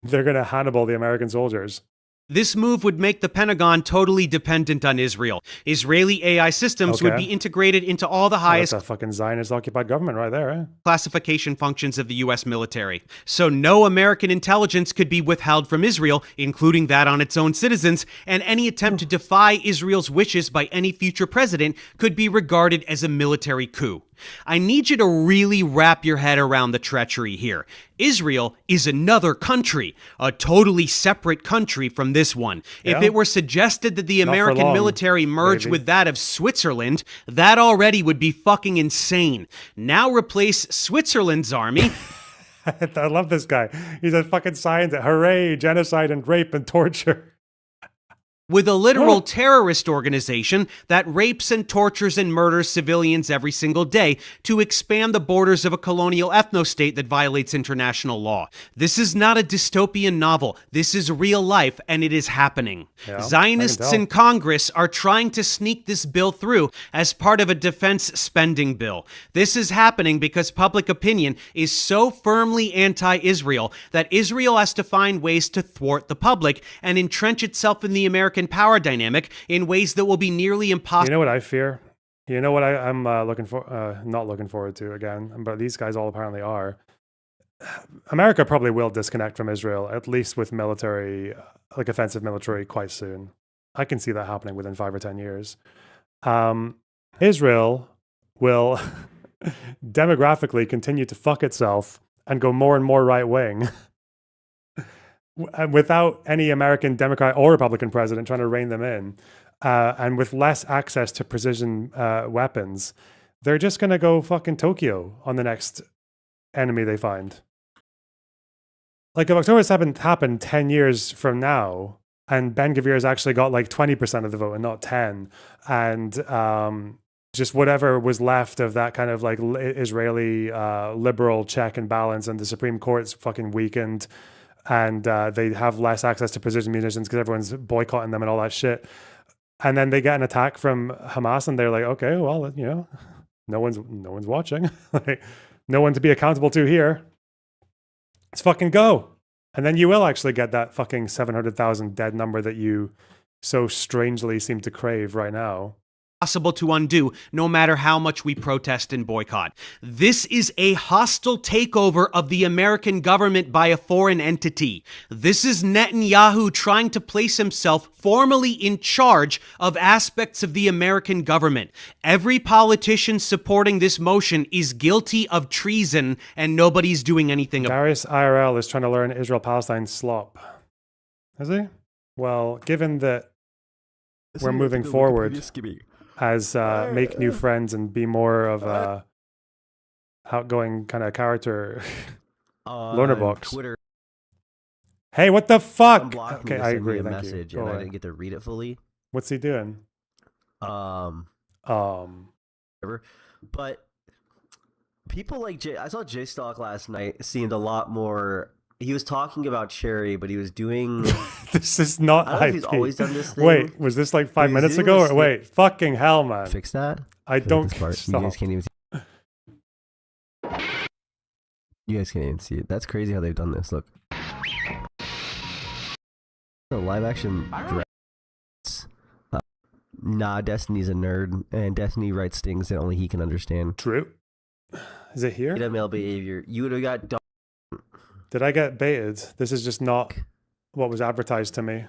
they're gonna Hannibal the American soldiers. This move would make the Pentagon totally dependent on Israel. Israeli AI systems would be integrated into all the highest that's a fucking Zionist-occupied government right there, eh? classification functions of the U.S. military. So no American intelligence could be withheld from Israel, including that on its own citizens, and any attempt to defy Israel's wishes by any future president could be regarded as a military coup. I need you to really wrap your head around the treachery here. Israel is another country, a totally separate country from this one. If it were suggested that the American military merge with that of Switzerland, that already would be fucking insane. Now replace Switzerland's army... I love this guy. He's a fucking scientist. Hooray, genocide and rape and torture. With a literal terrorist organization that rapes and tortures and murders civilians every single day to expand the borders of a colonial ethno-state that violates international law. This is not a dystopian novel. This is real life, and it is happening. Zionists in Congress are trying to sneak this bill through as part of a defense spending bill. This is happening because public opinion is so firmly anti-Israel that Israel has to find ways to thwart the public and entrench itself in the American power dynamic in ways that will be nearly impossible. You know what I fear? You know what I'm not looking forward to again, but these guys all apparently are. America probably will disconnect from Israel, at least with military, like offensive military, quite soon. I can see that happening within 5 or 10 years. Israel will demographically continue to fuck itself and go more and more right wing. Without any American Democrat or Republican president trying to rein them in, and with less access to precision weapons, they're just going to go fucking Tokyo on the next enemy they find. Like if October 7th happened 10 years from now, and Ben Gvir has actually got like 20% of the vote and not 10, and just whatever was left of that kind of like Israeli liberal check and balance, and the Supreme Court's fucking weakened, and they have less access to precision munitions because everyone's boycotting them and all that shit. And then they get an attack from Hamas, and they're like, okay, well, you know, no one's watching. Like, no one to be accountable to here. Let's fucking go. And then you will actually get that fucking 700,000 dead number that you so strangely seem to crave right now. Possible to undo, no matter how much we protest and boycott. This is a hostile takeover of the American government by a foreign entity. This is Netanyahu trying to place himself formally in charge of aspects of the American government. Every politician supporting this motion is guilty of treason, and nobody's doing anything about it. Darius IRL is trying to learn Israel-Palestine slop. Is he? Well, given that we're moving forward as make new friends and be more of a outgoing kind of character, LonerBox. Twitter. Hey, what the fuck? Okay, I agree. Thank message you. and I didn't get to read it fully. What's he doing? Whatever. But people like I saw J Stock last night seemed a lot more. He was talking about Cherry, but he was doing. This is not. I don't know if he's always done this thing. Wait, was this like 5 minutes ago? Or wait, fucking hell, man! Fix that. I don't. This part. You guys can't even. You guys can't even see it. That's crazy how they've done this. Look. The live action. Nah, Destiny's a nerd, and Destiny writes things that only he can understand. True. Is it here? Male behavior. You would have got. Did I get baited? This is just not what was advertised to me.